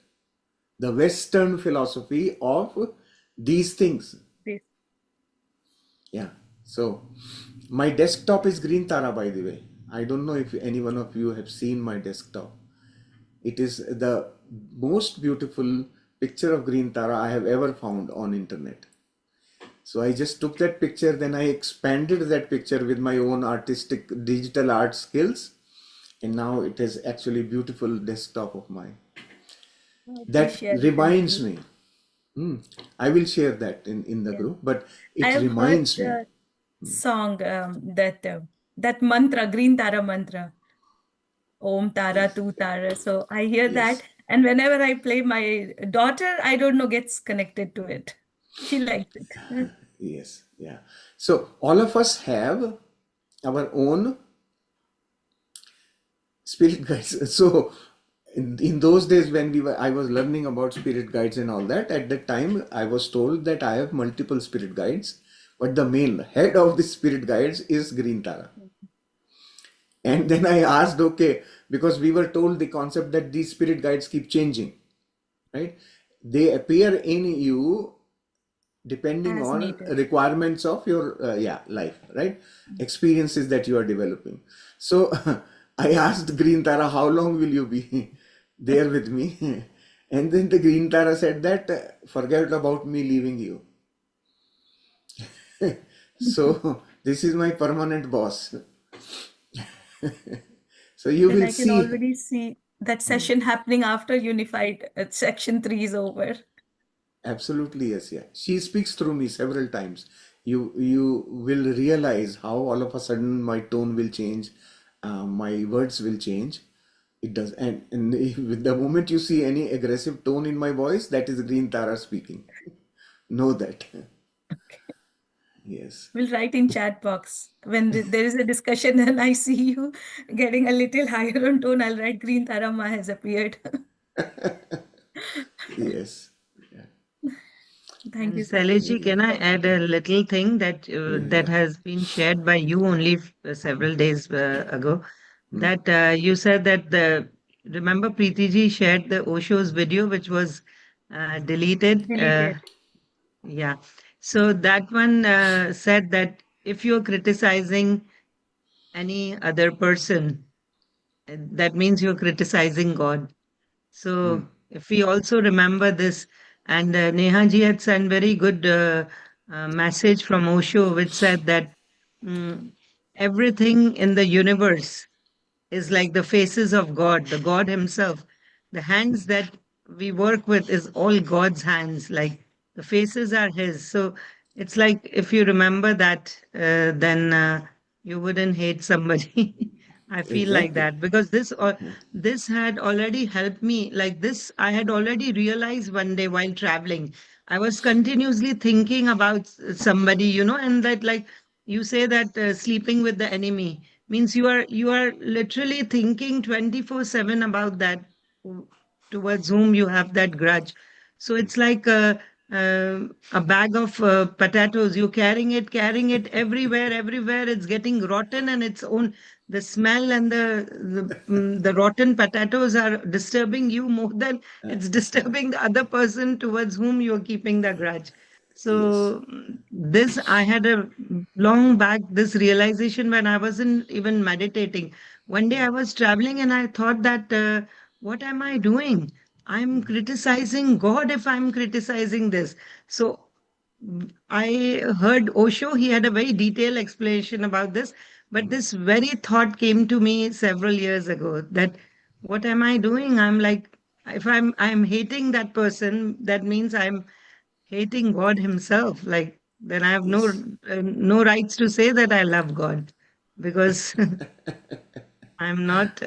the Western philosophy of these things. This. Yeah. So my desktop is green Tara, by the way. I don't know if any one of you have seen my desktop. It is the most beautiful picture of green Tara I have ever found on internet. So I just took that picture, then I expanded that picture with my own artistic digital art skills, and now it is actually a beautiful desktop of mine. Please That share it in the reminds group. me, I will share that in the Yeah. group, but I it have heard reminds me. the song that mantra, Green Tara mantra, Om Tara Tu Tara. So I hear that, Yes, and whenever I play, my daughter, I don't know, gets connected to it. She likes it. yes, yeah. So all of us have our own spirit guides. So in those days when I was learning about spirit guides and all that, at that time I was told that I have multiple spirit guides, but the main head of the spirit guides is Green Tara. And then I asked, okay, because we were told the concept that these spirit guides keep changing, right? They appear in you depending As on needed. requirements of your life, right? Experiences that you are developing. So I asked Green Tara, how long will you be there with me? And then the Green Tara said that forget about me leaving you. So this is my permanent boss. So you Then will I can see. already see that session happening after Unified Section 3 is over. Absolutely, yes, yeah. She speaks through me several times. You will realize how all of a sudden my tone will change, my words will change. It does, and with the moment you see any aggressive tone in my voice, that is Green Tara speaking. Know that. Yes, We'll write in chat box when there is a discussion and I see you getting a little higher on tone. I'll write Green Tarama has appeared. yes, yeah, Thank And you so much. Saleji, can I add a little thing that yeah. has been shared by you only several days ago? That you said that remember Preeti ji shared the Osho's video which was deleted. Deleted. Yeah. So that one said that if you're criticizing any other person, that means you're criticizing God. So if we also remember this, and Neha ji had sent very good message from Osho, which said that mm, everything in the universe is like the faces of God, the God Himself. The hands that we work with is all God's hands, like the faces are His. So it's like if you remember that, then you wouldn't hate somebody. I feel like Exactly. that because this had already helped me. Like this, I had already realized one day while traveling. I was continuously thinking about somebody, and that like you say that sleeping with the enemy means you are literally thinking 24/7 about that towards whom you have that grudge. So it's like a bag of potatoes. You're carrying it everywhere. It's getting rotten, and its own the smell and the rotten potatoes are disturbing you more than it's disturbing the other person towards whom you're keeping the grudge. Yes. So this I had a long back this realization when I wasn't even meditating. One day I was traveling and I thought that what am I doing? I'm criticizing God if I'm criticizing this. So I heard Osho, he had a very detailed explanation about this, but this very thought came to me several years ago that what am I doing? I'm like, if I'm hating that person, that means I'm hating God Himself. Like then I have Yes. no rights to say that I love God because I'm not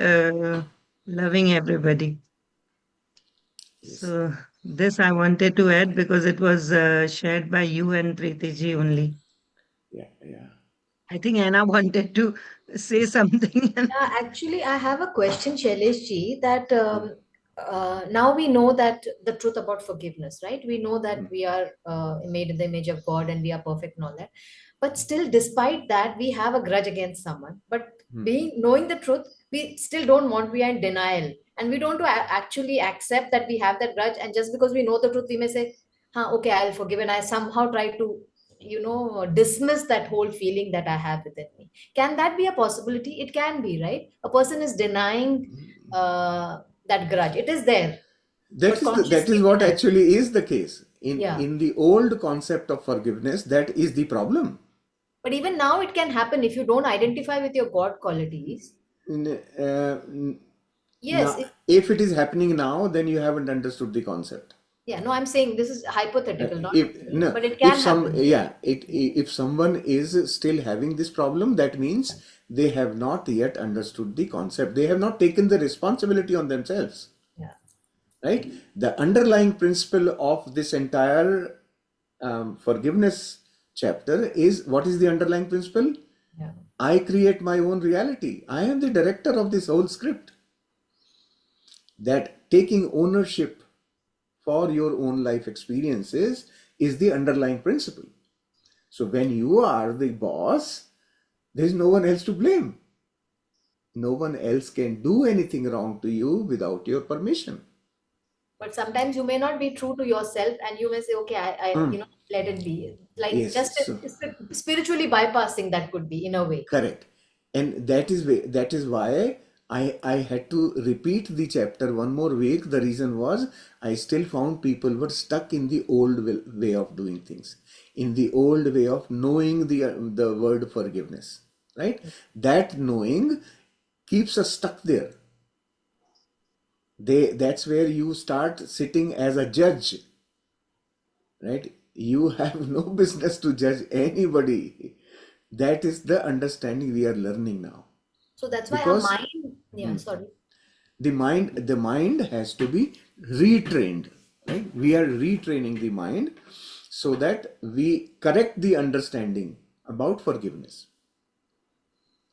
loving everybody. Yes. So this I wanted to add because it was shared by you and Preeti ji only. Yeah. Yeah. I think Anna wanted to say something. Yeah, actually, I have a question, Shailesh ji, that now we know that the truth about forgiveness, right? We know that we are made in the image of God and we are perfect and all that. But still, despite that, we have a grudge against someone. But knowing the truth, we still don't want, we are in denial. And we don't actually accept that we have that grudge. And just because we know the truth, we may say, huh, okay, I'll forgive. And I somehow try to, dismiss that whole feeling that I have within me. Can that be a possibility? It can be, right? A person is denying that grudge. It is there, That but is that consciously is what denies. actually is the case. Yeah. In the old concept of forgiveness, that is the problem. But even now, it can happen if you don't identify with your God qualities. N- Yes. Now, if it is happening now, then you haven't understood the concept. Yeah, no, I'm saying this is hypothetical, not If really, no, but it if can some happen. yeah, if someone is still having this problem, that means they have not yet understood the concept. They have not taken the responsibility on themselves. Yeah. Right? The underlying principle of this entire forgiveness chapter is, what is the underlying principle? Yeah. I create my own reality. I am the director of this whole script. That taking ownership for your own life experiences is the underlying principle. So when you are the boss, there is no one else to blame. No one else can do anything wrong to you without your permission. But sometimes you may not be true to yourself, and you may say, okay, let it be. Like Yes, just so spiritually bypassing that could be in a way. correct. And that is why I had to repeat the chapter one more week. The reason was I still found people were stuck in the old way of doing things, in the old way of knowing the word forgiveness, right? That knowing keeps us stuck there. That's where you start sitting as a judge, right? You have no business to judge anybody. That is the understanding we are learning now. So that's why our Because mind, yeah, sorry. the mind has to be retrained, right? We are retraining the mind so that we correct the understanding about forgiveness.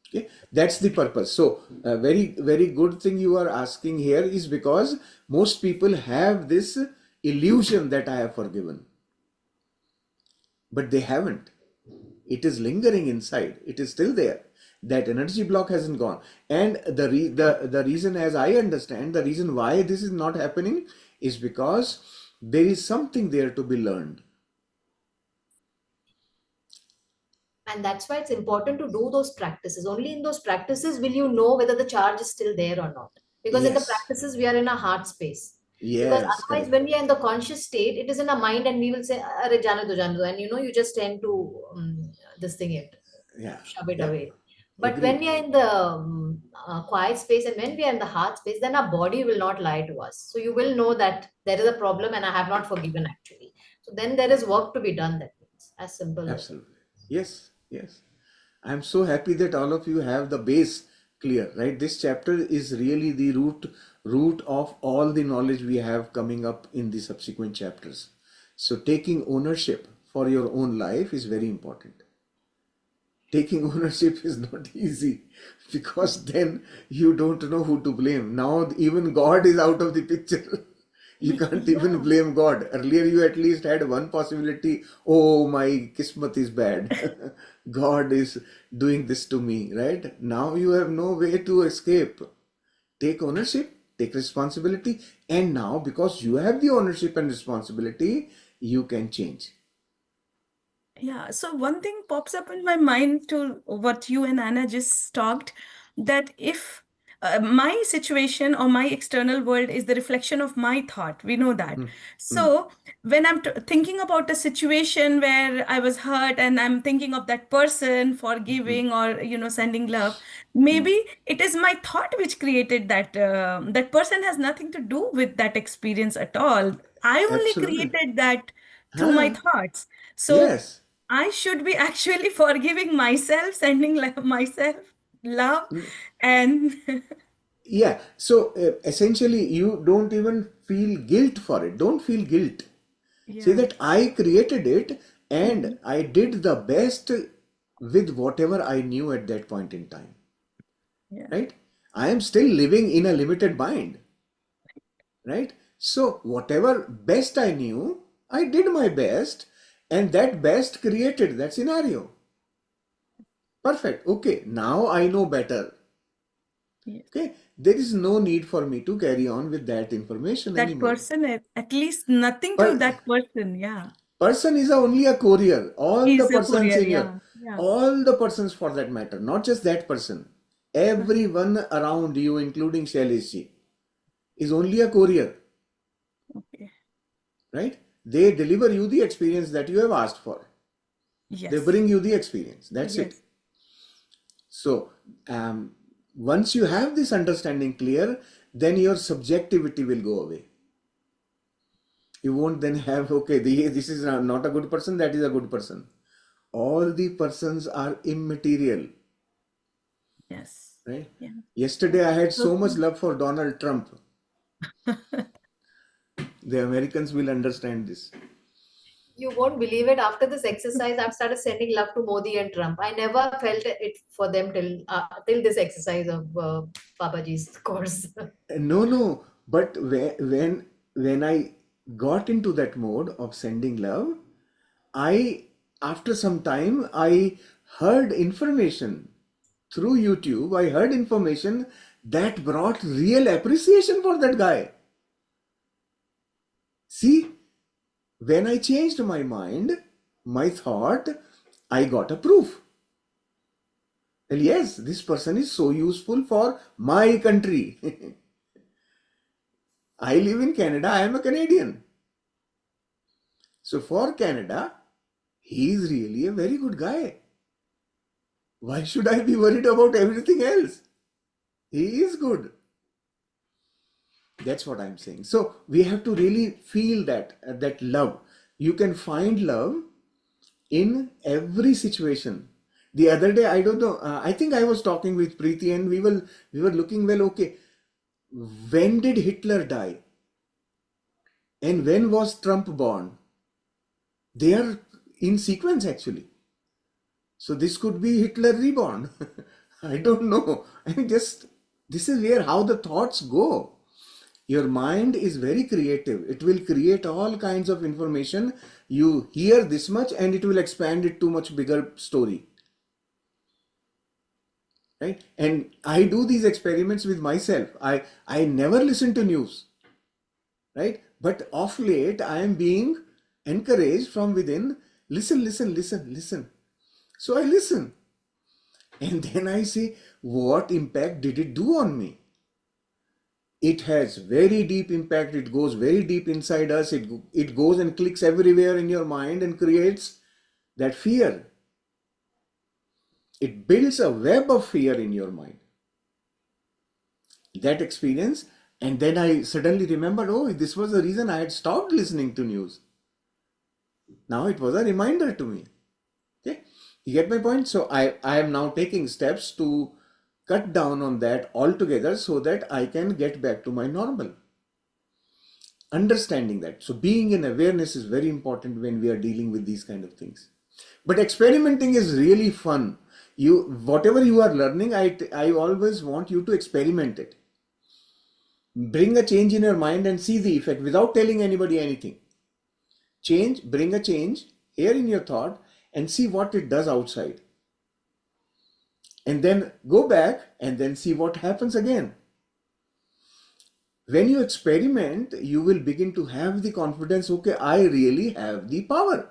Okay, that's the purpose. So a very very good thing you are asking here is because most people have this illusion that I have forgiven, but they haven't. It is lingering inside. It is still there. That energy block hasn't gone. And the reason, as I understand, the reason why this is not happening is because there is something there to be learned. And that's why it's important to do those practices. Only in those practices will you know whether the charge is still there or not. Because in the Yes. practices, we are in a heart space. Because Yes. otherwise, Correct. when we are in the conscious state, it is in our mind, and we will say, "Arre, jane do," and you just tend to this thing it, Yeah. shove it Yeah. away. But when Agreed. we are in the quiet space and when we are in the heart space, then our body will not lie to us. So you will know that there is a problem and I have not forgiven actually. So then there is work to be done. That means as simple as that. Absolutely. Yes. Yes. I'm so happy that all of you have the base clear, right? This chapter is really the root of all the knowledge we have coming up in the subsequent chapters. So taking ownership for your own life is very important. Taking ownership is not easy because then you don't know who to blame. Now even God is out of the picture. You can't even Yeah. blame God. Earlier you at least had one possibility. Oh, my kismat is bad. God is doing this to me, right? Now you have no way to escape. Take ownership, take responsibility, and now because you have the ownership and responsibility, you can change. Yeah, so one thing pops up in my mind to what you and Anna just talked, that if my situation or my external world is the reflection of my thought, we know that. Mm, So when I'm thinking about a situation where I was hurt and I'm thinking of that person forgiving or sending love, mm. maybe it is my thought which created that. That person has nothing to do with that experience at all. I only Absolutely. created that through my Huh? thoughts. So Yes. I should be actually forgiving myself, sending myself love, and Yeah. So essentially, you don't even feel guilt for it. Don't feel guilt. Say yeah. that I created it and Mhm. I did the best with whatever I knew at that point in time. Yeah. Right? I am still living in a limited mind. Right? So, whatever best I knew, I did my best, and that best created that scenario. Perfect. Okay. Now I know better. Yes. Okay. There is no need for me to carry on with that information That anymore. person, at least nothing to Per- that person. Yeah. person is only a courier. All the He's a persons courier. in your, Yeah. Yeah. all the persons for that matter, not just that person. Everyone around you, including Shailesh, is only a courier, Okay. right? They deliver you the experience that you have asked for. They Yes. bring you the experience. That's it. Yes. So, once you have this understanding clear, then your subjectivity will go away. You won't then have, okay, this is not a good person, that is a good person. All the persons are immaterial, Yes. right? Yeah. Yesterday I had so much Okay. love for Donald Trump. The Americans will understand this. You won't believe it. After this exercise, I've started sending love to Modi and Trump. I never felt it for them till this exercise of Babaji's course. No, but when I got into that mode of sending love, I after some time I heard information through YouTube. I heard information that brought real appreciation for that guy. See, when I changed my mind, my thought, I got a proof. Well, yes, this person is so useful for my country. I live in Canada, I am a Canadian. So for Canada, he is really a very good guy. Why should I be worried about everything else? He is good. That's what I'm saying. So we have to really feel that love. You can find love in every situation. The other day, I don't know. I think I was talking with Preeti, and we were looking, well. Okay, when did Hitler die, and when was Trump born? They are in sequence actually. So this could be Hitler reborn. I don't know. I mean, just this is where how the thoughts go. Your mind is very creative. It will create all kinds of information. You hear this much and it will expand it to much bigger story. Right? And I do these experiments with myself. I never listen to news. Right? But of late I am being encouraged from within. Listen, listen, listen, listen. So I listen. And then I say, what impact did it do on me? It has very deep impact. It goes very deep inside us. It goes and clicks everywhere in your mind and creates that fear. It builds a web of fear in your mind. That experience, and then I suddenly remembered, oh, this was the reason I had stopped listening to news. Now it was a reminder to me. Okay, you get my point? So I am now taking steps to cut down on that altogether so that I can get back to my normal. Understanding that. So being in awareness is very important when we are dealing with these kind of things. But experimenting is really fun. Whatever you are learning, I always want you to experiment it. Bring a change in your mind and see the effect without telling anybody anything. Bring a change here in your thought and see what it does outside. And then go back and then see what happens again. When you experiment, you will begin to have the confidence, okay, I really have the power.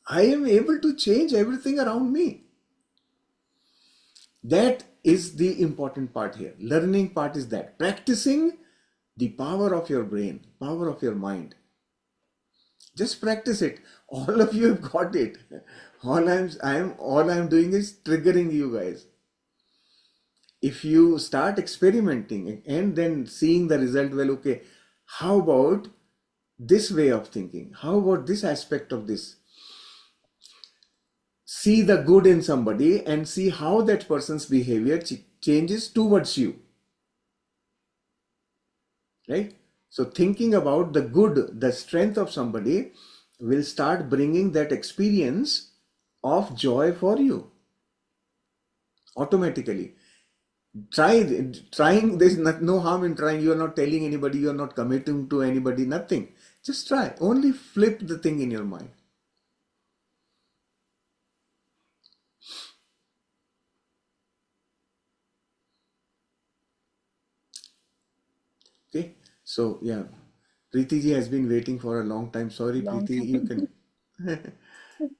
I am able to change everything around me. That is the important part here. Learning part is that. Practicing the power of your brain, power of your mind. Just practice it. All of you have got it. All I'm doing is triggering you guys. If you start experimenting and then seeing the result, well, okay, how about this way of thinking? How about this aspect of this? See the good in somebody and see how that person's behavior changes towards you. Right? So thinking about the good, the strength of somebody will start bringing that experience of joy for you automatically. Trying, there's no harm in trying. You're not telling anybody, you're not committing to anybody, nothing. Just try. Only flip the thing in your mind. Okay. So yeah, Preeti ji has been waiting for a long time. Sorry, Long Preeti, you time. can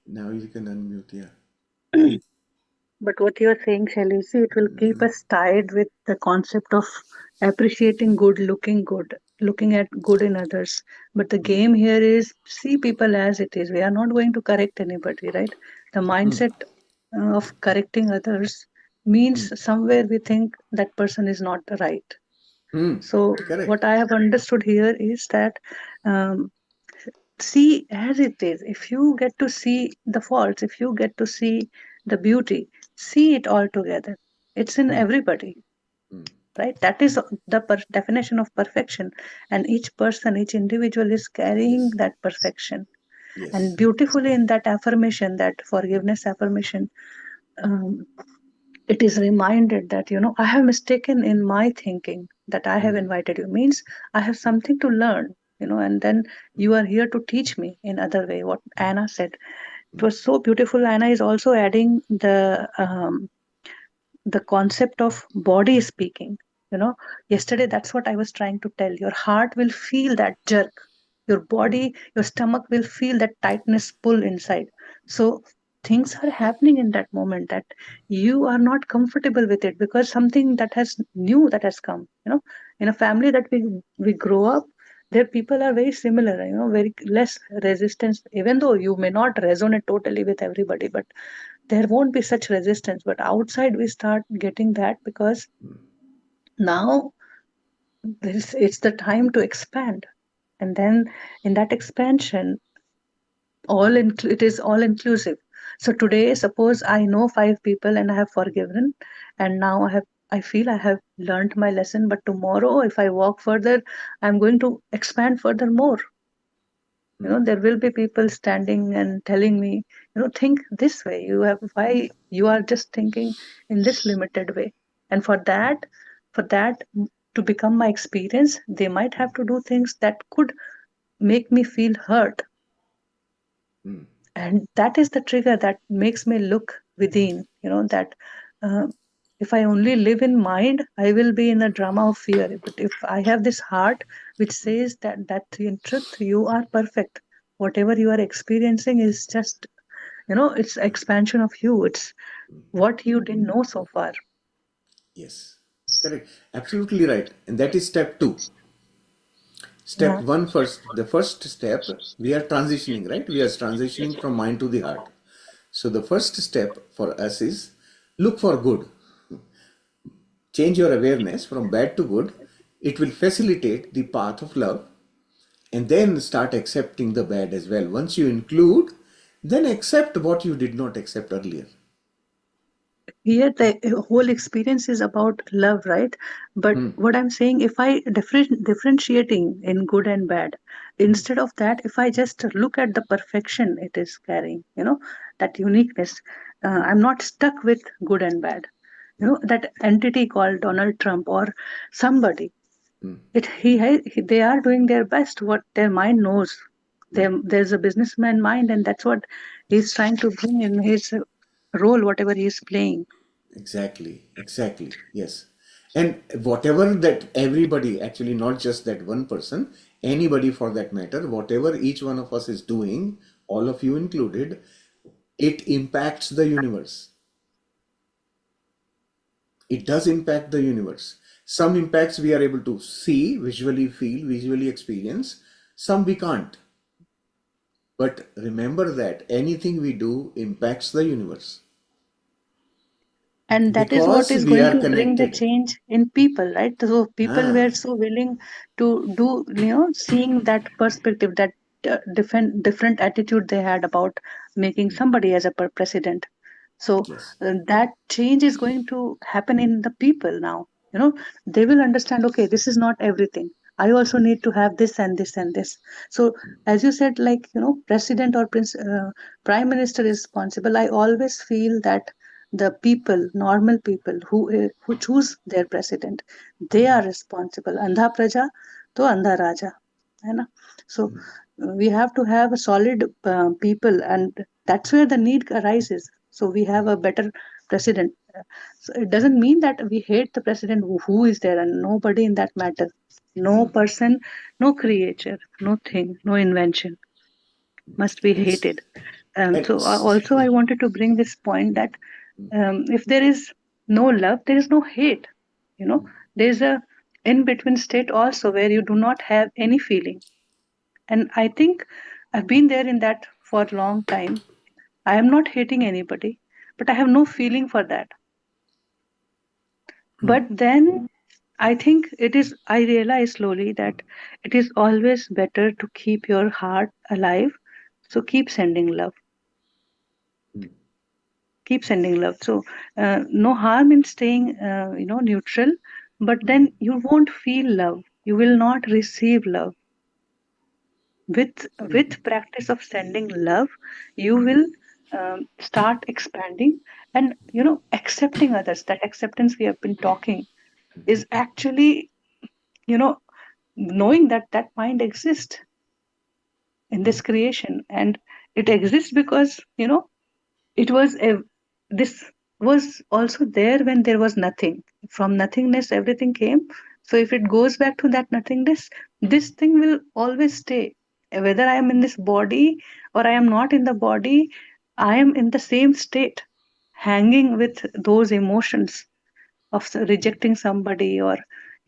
now you can unmute. Yeah. But what you're saying, Shailu, see, it will keep us tied with the concept of appreciating good, looking at good in others. But the game here is see people as it is. We are not going to correct anybody, right? The mindset of correcting others means somewhere we think that person is not the right. So Correct. what I have understood here is that um, see as it is. If you get to see the faults, if you get to see the beauty, see it all together. It's in everybody, right? That is the definition of perfection, and each person, each individual is carrying Yes. that perfection. And Yes. beautifully in that affirmation, that forgiveness affirmation, um, it is reminded that, I have mistaken in my thinking, that I have invited you, means I have something to learn, and then you are here to teach me in other way. What Anna said, it was so beautiful. Anna is also adding the concept of body speaking. Yesterday, that's what I was trying to tell. Your heart will feel that jerk, your body, your stomach will feel that tightness pull inside. So things are happening in that moment that you are not comfortable with it, because something that has new, that has come. In a family that we grow up, there people are very similar, very less resistance, even though you may not resonate totally with everybody, but there won't be such resistance. But outside we start getting that, because now it's the time to expand. And then in that expansion, it is all inclusive. So today, suppose I know 5 people and I have forgiven, and now I feel I have learned my lesson. But tomorrow, if I walk further, I'm going to expand further more. There will be people standing and telling me, think this way. Why you are just thinking in this limited way. And for that to become my experience, they might have to do things that could make me feel hurt. And that is the trigger that makes me look within, that uh, if I only live in mind, I will be in a drama of fear. But if I have this heart which says that in truth you are perfect, whatever you are experiencing is just, it's expansion of you. It's what you didn't know so far. Yes. Correct. Absolutely right. And that is step 2. Step Yeah. 1 first, the first step, we are transitioning, right? We are transitioning from mind to the heart. So the first step for us is look for good. Change your awareness from bad to good. It will facilitate the path of love, and then start accepting the bad as well. Once you include, then accept what you did not accept earlier. Here the whole experience is about love, right? But what I'm saying, if I differentiating in good and bad, instead of that, if I just look at the perfection it is carrying, that uniqueness, I'm not stuck with good and bad. That entity called Donald Trump or somebody, they are doing their best, what their mind knows. There's a businessman mind, and that's what he's trying to bring in his role, whatever he's playing. Exactly, exactly, yes. And whatever that everybody, actually not just that one person, anybody for that matter, whatever each one of us is doing, all of you included, it impacts the universe. It does impact the universe. Some impacts we are able to see, visually feel, visually experience. Some we can't. But remember that anything we do impacts the universe And that is what because is we going are to bring the connected. change in people, right? So people Ah, were so willing to do, seeing that perspective, that different attitude they had about making somebody as a president. So yes. that change is going to happen in the people now. They will understand, okay, this is not everything. I also need to have this and this and this. So as you said, like, president or prime minister is responsible. I always feel that the people, normal people who choose their president, they are responsible. Andha praja to andha raja. है ना? So we have to have a solid people, and that's where the need arises. So we have a better president. So it doesn't mean that we hate the president who is there, and nobody in that matter. No person, no creature, no thing, no invention must be And hated. and So also I wanted to bring this point that if there is no love, there is no hate. There's a in between state also where you do not have any feeling. And I think I've been there in that for a long time. I am not hating anybody, but I have no feeling for that. But then I think I realize slowly that it is always better to keep your heart alive. So keep sending love. Keep sending love. So no harm in staying, neutral, but then you won't feel love. You will not receive love. With practice of sending love, you will start expanding and accepting others. That acceptance we have been talking is actually knowing that that mind exists in this creation, and it exists because it was this was also there when there was nothing. From nothingness everything came. So if it goes back to that nothingness, this thing will always stay. Whether I am in this body or I am not in the body, I am in the same state, hanging with those emotions of rejecting somebody, or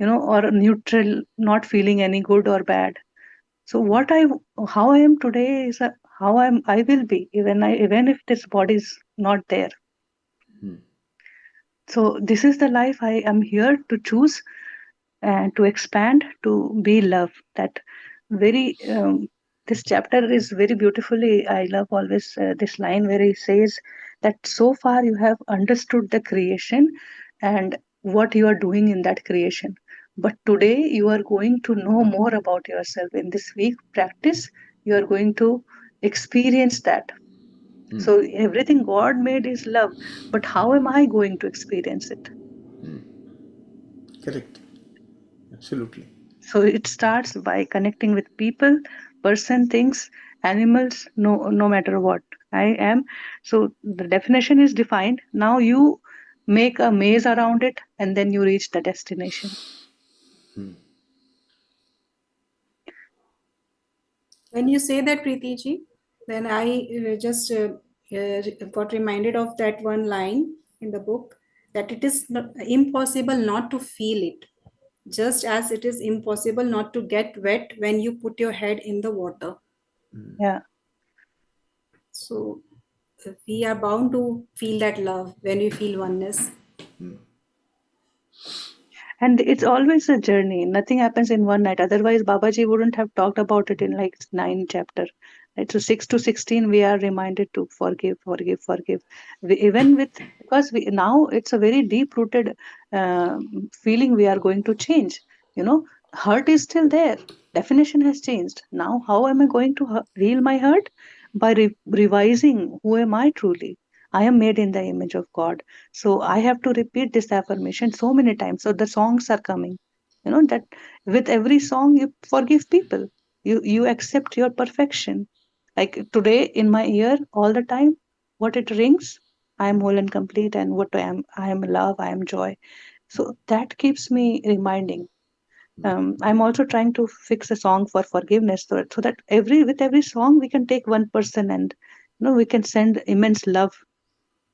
or neutral, not feeling any good or bad. So how I am today is how I will be, even if this body is not there. So this is the life I am here to choose and to expand, to be love. That very this chapter is very beautifully. I love always this line where he says that so far you have understood the creation and what you are doing in that creation. But today you are going to know more about yourself. In this week practice, you are going to experience that. So everything God made is love, but how am I going to experience it? Correct. Absolutely. So it starts by connecting with people, person, things, animals, no matter what. I am. So the definition is defined. Now you make a maze around it and then you reach the destination. When you say that, Preeti ji, then I just got reminded of that one line in the book, that it is impossible not to feel it, just as it is impossible not to get wet when you put your head in the water. Yeah. So we are bound to feel that love when we feel oneness. And it's always a journey. Nothing happens in one night. Otherwise, Babaji wouldn't have talked about it in like 9 chapter. Right? So 6 to 16, we are reminded to forgive, forgive, forgive. Even with, because now it's a very deep rooted feeling we are going to change. Hurt is still there. Definition has changed. Now, how am I going to heal my hurt? By revising who am I truly? I am made in the image of God. So I have to repeat this affirmation so many times. So the songs are coming. That with every song you forgive people. You accept your perfection. Like today in my ear all the time, what it rings, I am whole and complete, and what I am love, I am joy. So that keeps me reminding. I'm also trying to fix a song for forgiveness, so that with every song we can take one person, and we can send immense love,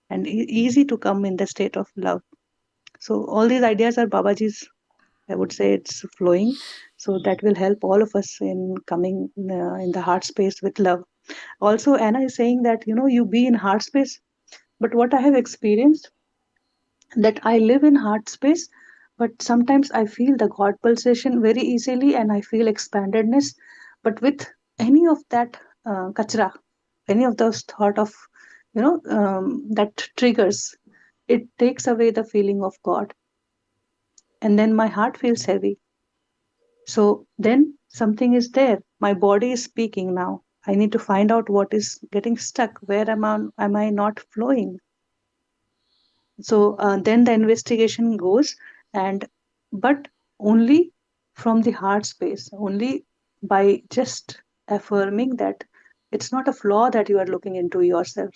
and easy to come in the state of love. So all these ideas are Babaji's. I would say it's flowing. So that will help all of us in coming in the heart space with love. Also, Anna is saying that you be in heart space, but what I have experienced, that I live in heart space, but sometimes I feel the God pulsation very easily and I feel expandedness. But with any of that kachra, any of those thought of, that triggers, it takes away the feeling of God. And then my heart feels heavy. So then something is there. My body is speaking now. I need to find out what is getting stuck. Where am I not flowing? So then the investigation goes, and but only from the heart space, only by just affirming that it's not a flaw that you are looking into yourself.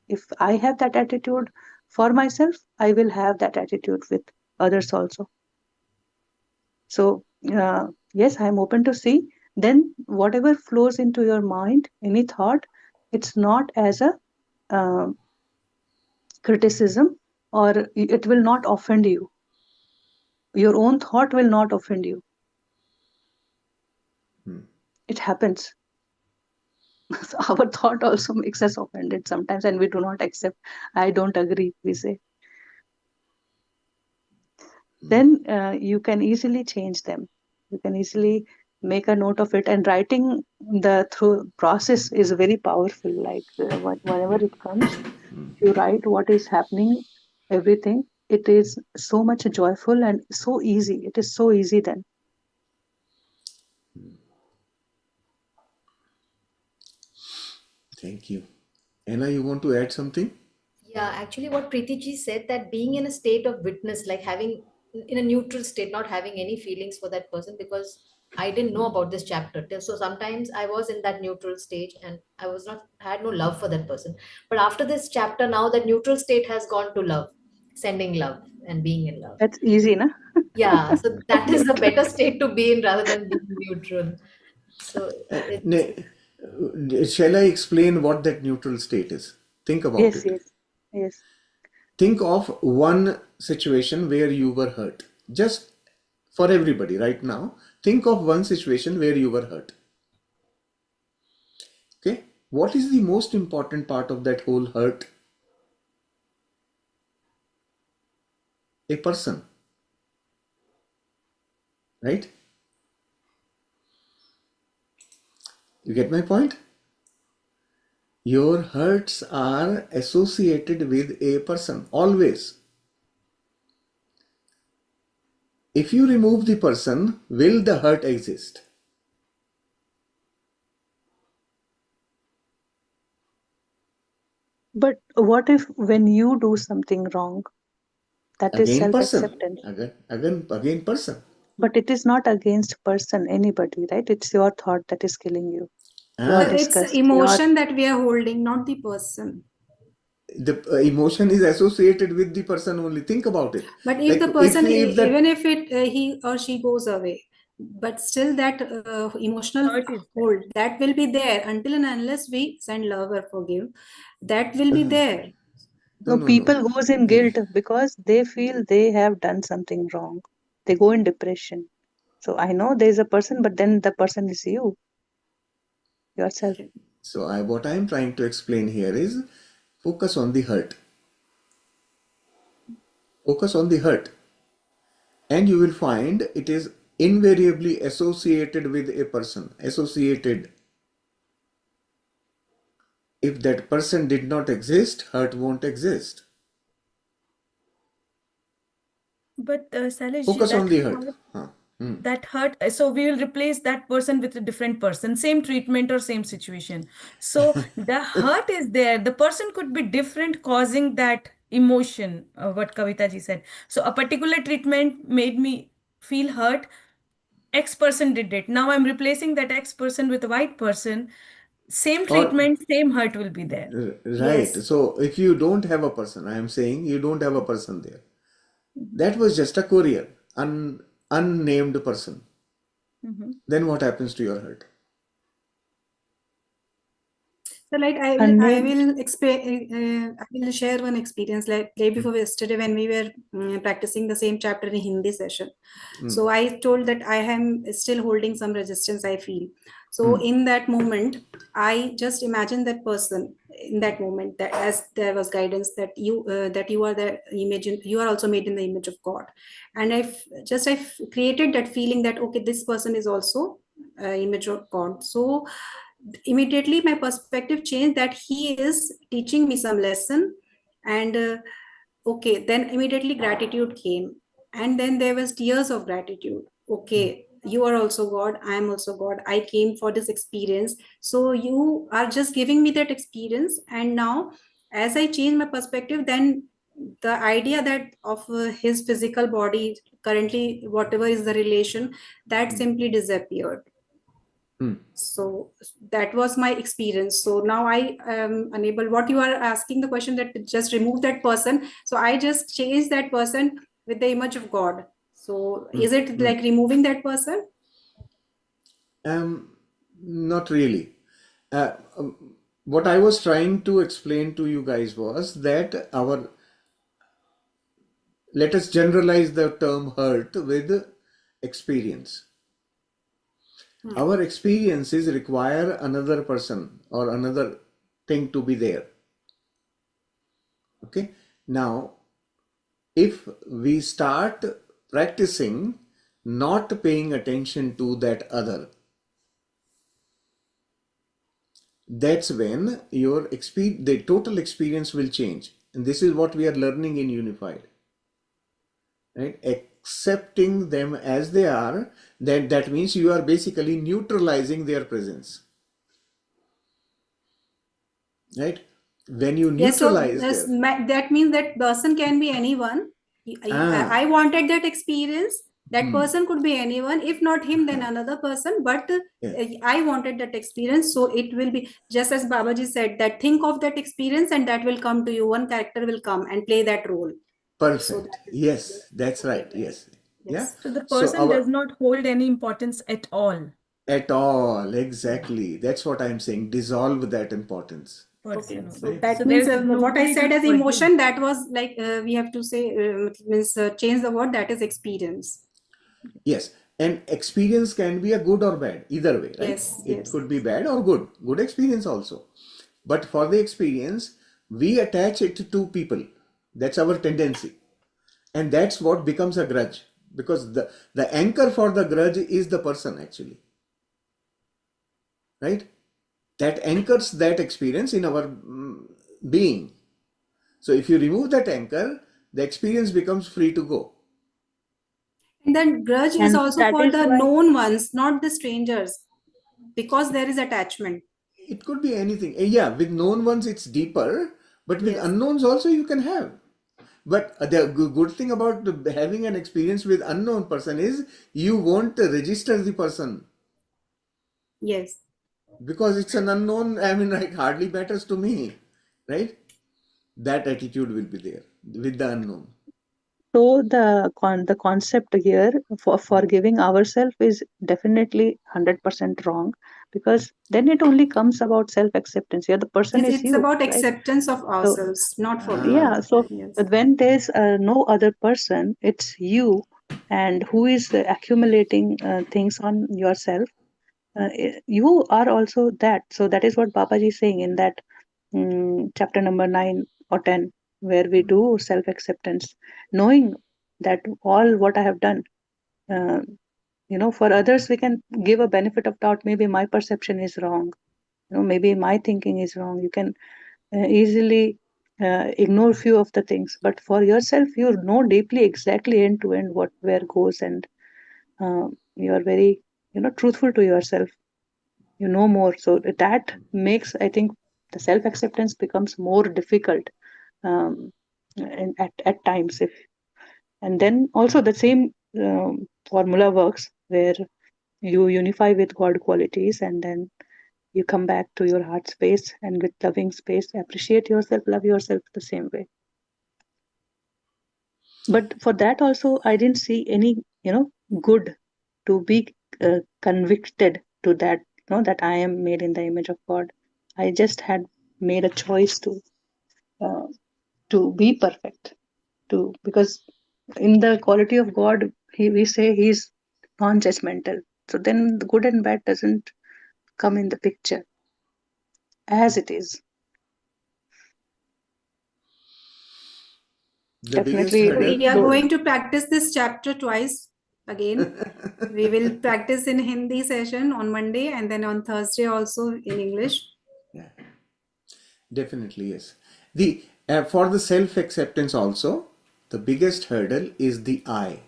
If I have that attitude for myself, I will have that attitude with others also. So yes, I am open to see. Then whatever flows into your mind, any thought, it's not as a criticism, or it will not offend you. Your own thought will not offend you. It happens. So our thought also makes us offended sometimes, and we do not accept. I don't agree, we say. then you can easily change them. You can easily make a note of it, and writing the through process is very powerful. Like whenever it comes, you write what is happening, everything. It is so much joyful and so easy. It is so easy then. Thank you. Anna, you want to add something? Yeah, actually, what Preeti ji said, that being in a state of witness, like having in a neutral state, not having any feelings for that person, because I didn't know about this chapter. So sometimes I was in that neutral stage and I was not, had no love for that person. But after this chapter, now that neutral state has gone to love, sending love and being in love. That's easy, na? Yeah, so that is a better state to be in rather than being neutral. So it's Shall I explain what that neutral state is? Think about Yes, it. yes, yes. Think of one situation where you were hurt. Just for everybody right now, think of one situation where you were hurt. Okay? What is the most important part of that whole hurt? A person. Right? You get my point? Your hurts are associated with a person, always. If you remove the person, will the hurt exist? But what if when you do something wrong, that is Again, person. self-acceptance? Again, person. But it is not against person, anybody, right? It's your thought that is killing you. Your Ah, It's disgust, your emotion that we are holding, not the person. the emotion is associated with the person only. Think about it. But if Like the person, if that even if it he or she goes away, but still that emotional Hurt is there. hold that will be there until and unless we send love or forgive, that will be there. no no no no. people goes in guilt because they feel they have done something wrong. They go in depression. So I know there is a person, but then the person is you, yourself. So what I am trying to explain here is focus on the hurt. Focus on the hurt, and you will find it is invariably associated with a person. Associated. If that person did not exist, hurt won't exist. But Sailesh, Focus on the hurt. Huh. that hurt, so we will replace that person with a different person, same treatment or same situation. So the hurt is there. The person could be different, causing that emotion, what Kavita ji said. So a particular treatment made me feel hurt. X person did it. Now I'm replacing that X person with a white person. Same Or treatment, same hurt will be there. right. Yes. So if you don't have a person, I am saying you don't have a person there. That was just a courier, unnamed person. Mhm. Then what happens to your hurt? So like Unnamed. I will share one experience like day before yesterday when we were practicing the same chapter in Hindi session. So I told that I am still holding some resistance I feel. So in that moment, I just imagined that person in that moment, that as there was guidance that you are the image, you are also made in the image of God, and I created that feeling that okay, this person is also image of God. So immediately my perspective changed that he is teaching me some lesson, and okay, then immediately gratitude came, and then there was tears of gratitude. Okay, you are also God, I am also God, I came for this experience, so you are just giving me that experience, and now as I change my perspective, then the idea that of his physical body currently whatever is the relation, that simply disappeared. So that was my experience. So now I am unable, what you are asking the question that just remove that person, so I just changed that person with the image of God. So is it like removing that person? Not really. What I was trying to explain to you guys was that let us generalize the term hurt with experience. Our experiences require another person or another thing to be there. Okay. Now, if we start practicing not paying attention to that other, that's when your the total experience will change. And this is what we are learning in Unified, right? Accepting them as they are, that means you are basically neutralizing their presence, right? When you Yes, so neutralize their that means that person can be anyone. I wanted that experience. That person could be anyone. If not him, then another person. But yeah, I wanted that experience. So it will be just as Babaji said, that think of that experience and that will come to you. One character will come and play that role. So perfect. that is, Yes, yes, that's right. okay. Yes. Yeah. Yes. So the So person our does not hold any importance at all. at all, exactly. That's what I'm saying. Dissolve that importance. Okay, Person so only. Right? that So means there's what I nobody said to as forgive. emotion, that was like we have to say means change the word, that is experience. Yes. And experience can be a good or bad, either way, right? Yes, It yes. could be bad or good. Good experience also. But for the experience, we attach it to people. That's our tendency. And that's what becomes a grudge. Because the anchor for the grudge is the person actually. Right? That anchors that experience in our being. So if you remove that anchor, the experience becomes free to go. And then grudge is And also that for is the why, known ones, not the strangers, because there is attachment. It could be anything. Yeah, with known ones it's deeper, but with Yes, unknowns also you can have. But the good thing about having an experience with unknown person is you won't register the person yes. because it's an unknown. I mean, like hardly matters to me, right? That attitude will be there with the unknown. so the concept here for forgiving ourselves is definitely 100% wrong, because then it only comes about self acceptance. Here the person Yes, is it's you, about right? acceptance of So ourselves, not Ah, yeah, forgiving. so Yes. when there's no other person, it's you, and who is accumulating things on yourself. You are also that. So that is what Babaji is saying in that chapter number 9 or 10, where we do self acceptance, knowing that all what I have done. Uh, for others, we can give a benefit of doubt. Maybe my perception is wrong. Maybe my thinking is wrong. You can easily ignore few of the things, but for yourself, you know deeply exactly end to end what where goes, and you are very truthful to yourself. You know more, so that makes, I think, the self acceptance becomes more difficult, and at times. If And then also the same formula works where you unify with God qualities, and then you come back to your heart space, and with loving space appreciate yourself, love yourself the same way. But for that also, I didn't see any good to be convicted to that, that I am made in the image of God. I just had made a choice uh, to be perfect, because in the quality of God, we say he's non-judgmental. So then the good and bad doesn't come in the picture as it is. the biggest Definitely, So hurdle. we are going to practice this chapter twice again. We will practice in Hindi session on Monday and then on Thursday also in English. Yeah, definitely yes. The For the self acceptance also, the biggest hurdle is the I.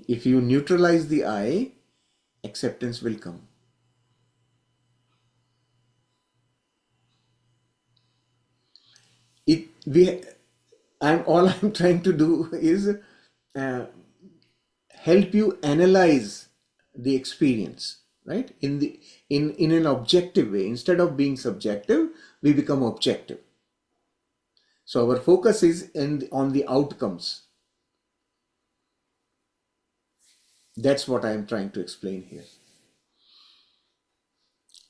If you neutralize the I, acceptance will come. It we I'm all I'm trying to do is uh, help you analyze the experience, right? In an objective way. Instead of being subjective, we become objective. So our focus is on the outcomes. That's what I'm trying to explain here.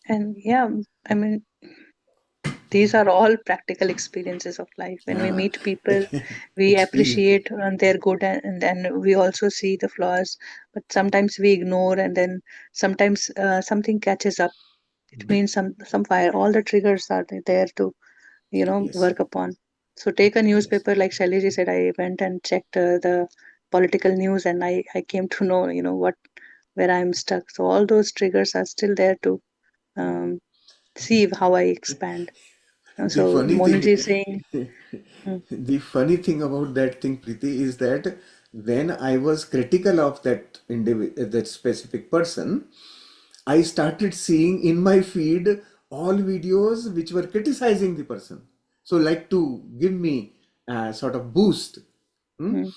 and yeah, I mean, these are all practical experiences of life. When we Ah, meet people, we experience. appreciate their good, and then we also see the flaws, but sometimes we ignore, and then sometimes something catches up. It means some fire. All the triggers are there to Yes. work upon. So take a newspaper, like Shaileji said, I went and checked the political news, and I came to know, where I'm stuck. So all those triggers are still there to see how I expand. The So funny Monaji thing, is saying, mm, the funny thing about that thing, Preeti, is that when I was critical of that specific person, I started seeing in my feed all videos which were criticizing the person. So, like to give me a sort of boost. mm,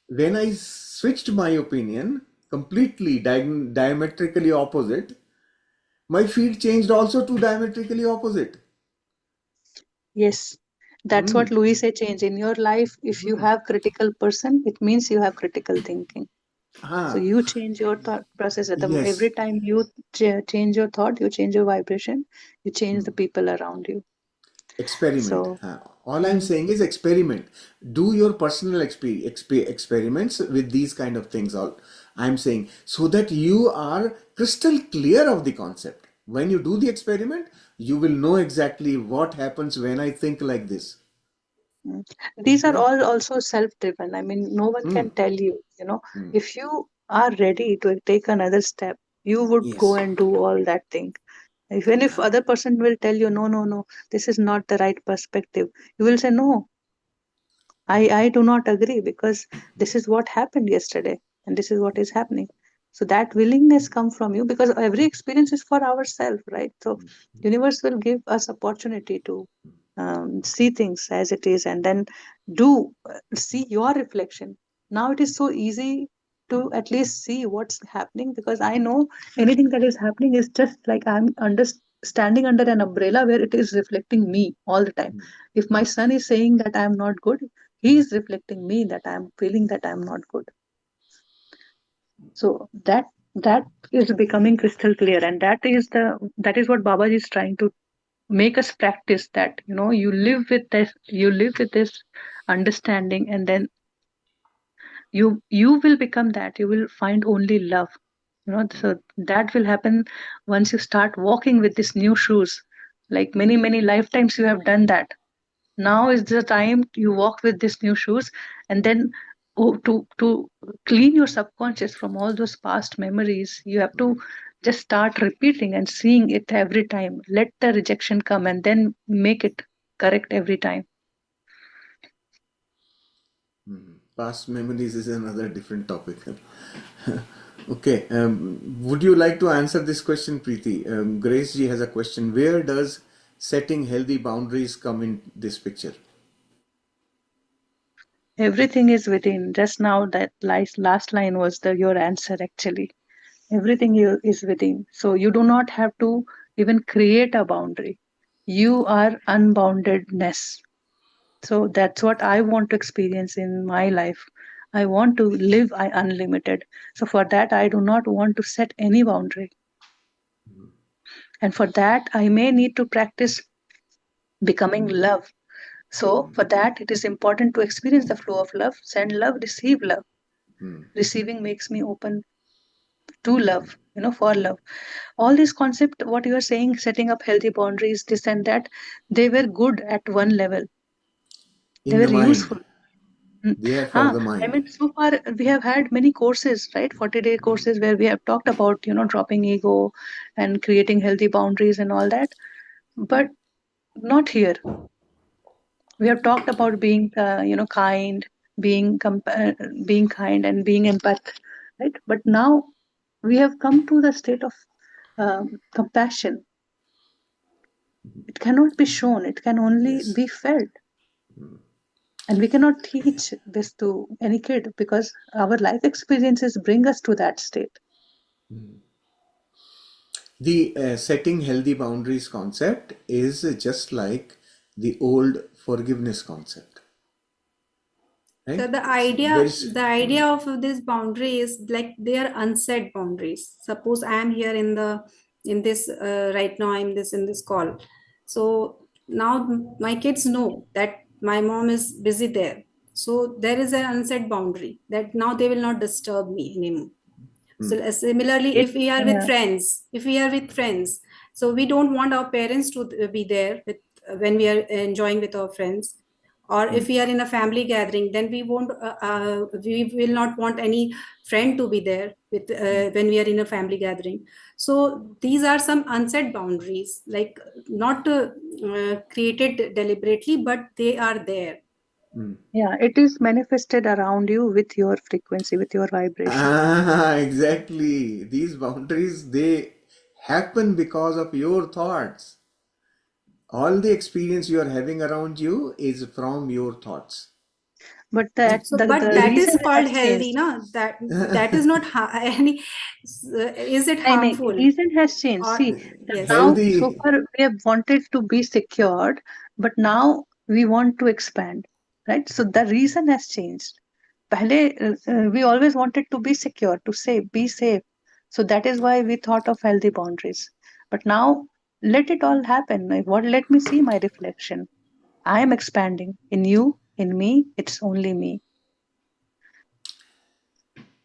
When I switched my opinion completely diametrically opposite, my feed changed also to diametrically opposite. yes, that's what Hmm. Louis said, change in your life. If you Hmm. have critical person, it means you have critical thinking. So Ah, you change your thought process at every yes. time you change your thought, you change your vibration, you change the people around you. Experiment. So, All I'm mm, saying is experiment. Do your personal experiments with these kind of things. All I'm saying, so that you are crystal clear of the concept. When you do the experiment, you will know exactly what happens when I think like this. mm. These are Yeah. all also self-driven. I mean, no one Hmm. can tell you, Hmm. if you are ready to take another step, you would go Yes. and do all that thing. Even if Ah. other person will tell you, no, no, no, this is not the right perspective, you will say, no, I do not agree, because this is what happened yesterday and this is what is happening. So that willingness come from you, because every experience is for ourselves, right? So universe will give us opportunity to see things as it is, and then do see your reflection. Now it is so easy to at least see what's happening, because I know anything that is happening is just like I'm standing under an umbrella where it is reflecting me all the time. If my son is saying that I am not good, he is reflecting me that I am feeling that I am not good. So that is becoming crystal clear, and that is what Babaji is trying to make us practice. That you live with this understanding, and then you will become that. You will find only love. So that will happen once you start walking with these new shoes. Like many lifetimes you have done that. Now is the time you walk with these new shoes, and then to clean your subconscious from all those past memories, you have to just start repeating and seeing it every time. Let the rejection come and then make it correct every time. Past memories is another different topic. Okay. Would you like to answer this question, Preeti? Grace ji has a question. Where does setting healthy boundaries come in this picture? Everything is within. Just now that last line was your answer actually. Everything is within. So you do not have to even create a boundary. You are unboundedness. So that's what I want to experience in my life. I want to live unlimited. So for that, I do not want to set any boundary. And for that, I may need to practice becoming love. So for that, it is important to experience the flow of love, send love, receive love. Receiving makes me open to love, for love. All these concept, what you are saying, setting up healthy boundaries, this and that, they were good at one level. They In were the useful. mind. They are for Ah, the I mind. mean, so far we have had many courses, right? 40-day courses where we have talked about, dropping ego and creating healthy boundaries and all that. But not here. We have talked about being, kind, being kind and being empath, right? But now we have come to the state of compassion. It cannot be shown. It can only Yes. be felt. And we cannot teach this to any kid, because our life experiences bring us to that state. The setting healthy boundaries concept is just like the old forgiveness concept, So right? the It's idea, very. the idea of this boundary is like they are unsaid boundaries. Suppose I am here in this right now. I'm this in this call. So now my kids know that my mom is busy there. So there is an unsaid boundary that now they will not disturb me anymore. So similarly, It, if we are with friends, so we don't want our parents to be there with when we are enjoying with our friends, Or if we are in a family gathering, then we will not want any friend to be there with when we are in a family gathering. So these are some unset boundaries, like not created deliberately, but they are there. Yeah, it is manifested around you with your frequency, with your vibration. Exactly. These boundaries, they happen because of your thoughts. All the experience you are having around you is from your thoughts. But that So, but the that is reason called has healthy, changed. no? That is not any. Is it No, harmful? reason has changed. Or See, yes. now so Healthy. far we have wanted to be secured, but now we want to expand, right? So the reason has changed. पहले we always wanted to be secure, to save, be safe. So that is why we thought of healthy boundaries. But now let it all happen. Like, what? Let me see my reflection. I am expanding in you, in me. It's only me.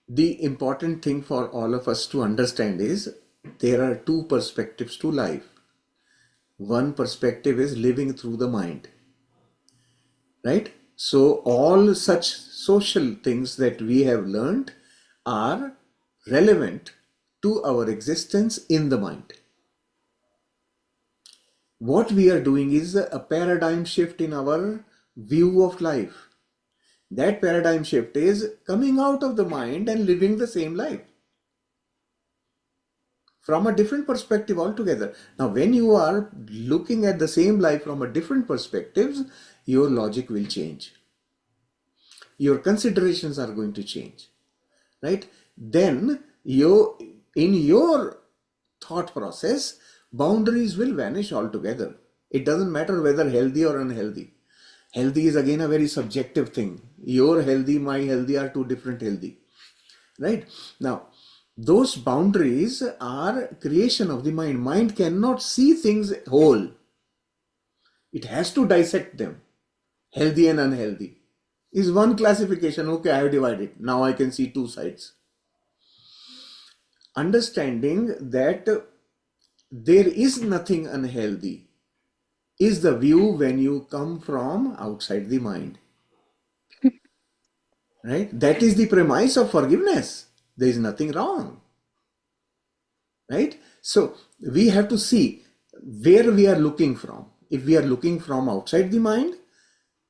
The important thing for all of us to understand is there are two perspectives to life. One perspective is living through the mind, right? So, all such social things that we have learned are relevant to our existence in the mind. What we are doing is a paradigm shift in our view of life. That paradigm shift is coming out of the mind and living the same life from a different perspective altogether. Now, when you are looking at the same life from a different perspectives, your logic will change. Your considerations are going to change, right? Then in your thought process, boundaries will vanish altogether. It doesn't matter whether healthy or unhealthy. Healthy is again a very subjective thing. Your healthy, my healthy are two different healthy, right? Now, those boundaries are creation of the mind. Mind cannot see things whole. It has to dissect them. Healthy and unhealthy is one classification. Okay, I have divided. Now I can see two sides. Understanding that there is nothing unhealthy is the view when you come from outside the mind, right? That is the premise of forgiveness. There is nothing wrong, right? So we have to see where we are looking from. If we are looking from outside the mind,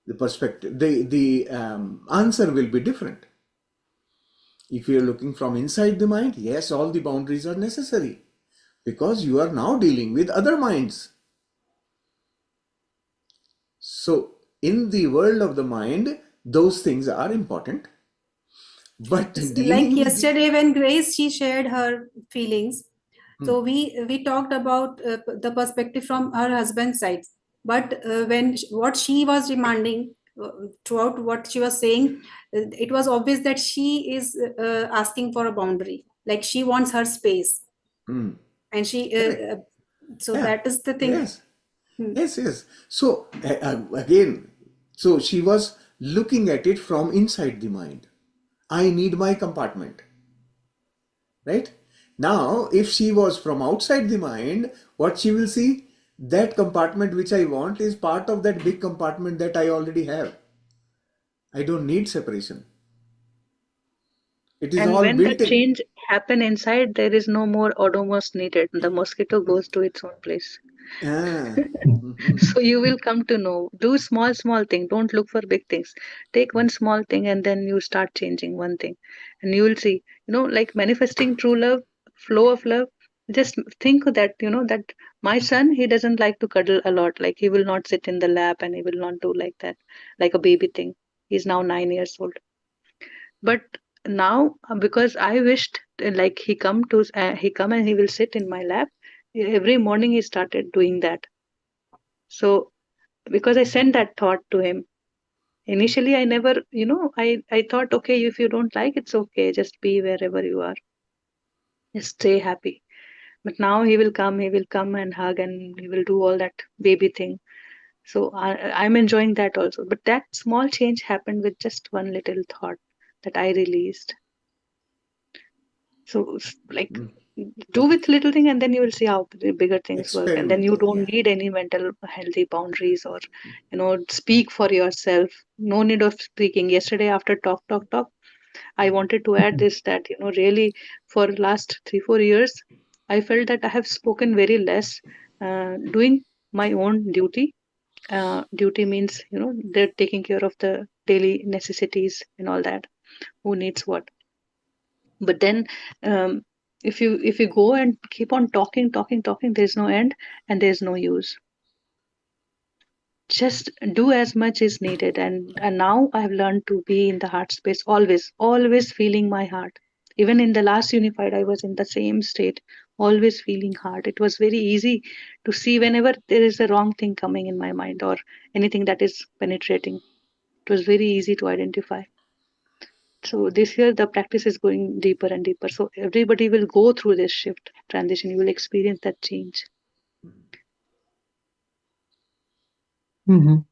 the perspective, the answer will be different. If you are looking from inside the mind, yes, all the boundaries are necessary because you are now dealing with other minds. So in the world of the mind, those things are important. But Like dealing with the yesterday when Grace, she shared her feelings. So we talked about the perspective from her husband's side. But what she was demanding throughout what she was saying, it was obvious that she is asking for a boundary. Like she wants her space, Hmm, and she. correct. So Yeah. that is the thing. Yes. Yes. Yes. So again, so she was looking at it from inside the mind. I need my compartment, right? Now, if she was from outside the mind, what she will see, that compartment which I want is part of that big compartment that I already have. I don't need separation. It is And all when built that in. change happen inside, there is no more odomos needed. The mosquito goes to its own place. Ah. So you will come to know. Do small thing. Don't look for big things. Take one small thing and then you start changing one thing. And you will see, like manifesting true love, flow of love. Just think that, that my son, he doesn't like to cuddle a lot. Like he will not sit in the lap and he will not do like that, like a baby thing. He's now 9 years old. But now, because I wished like he come and he will sit in my lap. Every morning he started doing that. So because I sent that thought to him. Initially, I never, I thought, okay, if you don't like, it's okay. Just be wherever you are. Just stay happy. But now he will come and hug and he will do all that baby thing. So I'm enjoying that also. But that small change happened with just one little thought that I released. So like do with little thing, and then you will see how the bigger things work, and then you Experimental, don't yeah. need any mental healthy boundaries, or speak for yourself. No need of speaking. Yesterday after talk, I wanted to add this, that really for last 3-4 years I felt that I have spoken very less, doing my own duty. Duty means they're taking care of the daily necessities and all that, who needs what. But then um, if you go and keep on talking, there's no end and there's no use. Just do as much is needed, and now I've learned to be in the heart space, always feeling my heart. Even in the last unified, I was in the same state, always feeling heart. It was very easy to see whenever there is a wrong thing coming in my mind, or anything that is penetrating. It was very easy to identify. So this year the practice is going deeper and deeper. So everybody will go through this shift transition. You will experience that change. Mhm.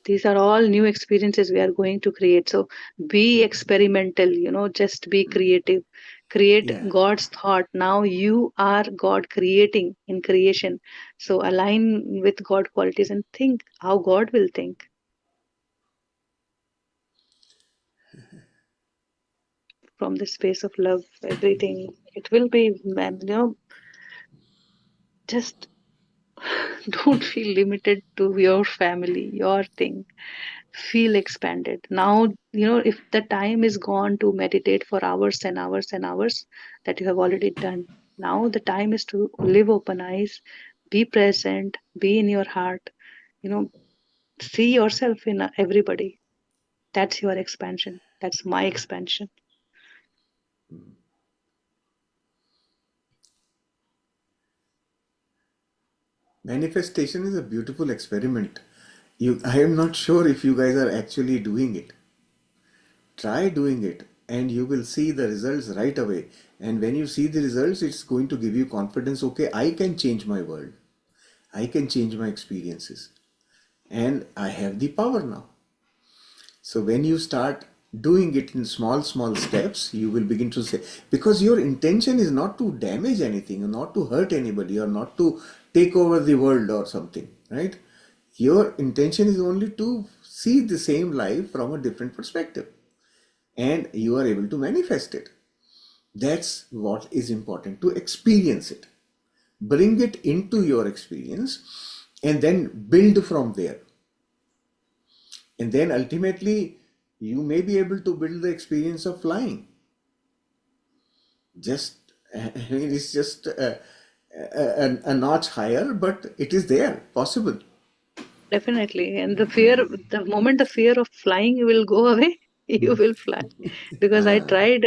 These are all new experiences we are going to create. So be experimental, just be creative. Create Yeah. God's thought. Now you are God creating in creation. So align with God qualities and think how God will think from the space of love. Everything. It will be, man, just don't feel limited to your family, your thing. Feel expanded. Now, if the time is gone to meditate for hours and hours and hours, that you have already done. Now the time is to live open eyes, be present, be in your heart, see yourself in everybody. That's your expansion. That's my expansion. Manifestation is a beautiful experiment. I am not sure if you guys are actually doing it. Try doing it and you will see the results right away. And when you see the results, it's going to give you confidence. Okay, I can change my world. I can change my experiences. And I have the power now. So when you start doing it in small steps, you will begin to say, because your intention is not to damage anything, or not to hurt anybody, or not to take over the world or something, right? Your intention is only to see the same life from a different perspective, and you are able to manifest it. That's what is important, to experience it. Bring it into your experience and then build from there. And then ultimately, you may be able to build the experience of flying. It's just a notch higher, but it is there, possible. Definitely. And the moment the fear of flying will go away, you will fly. Because I tried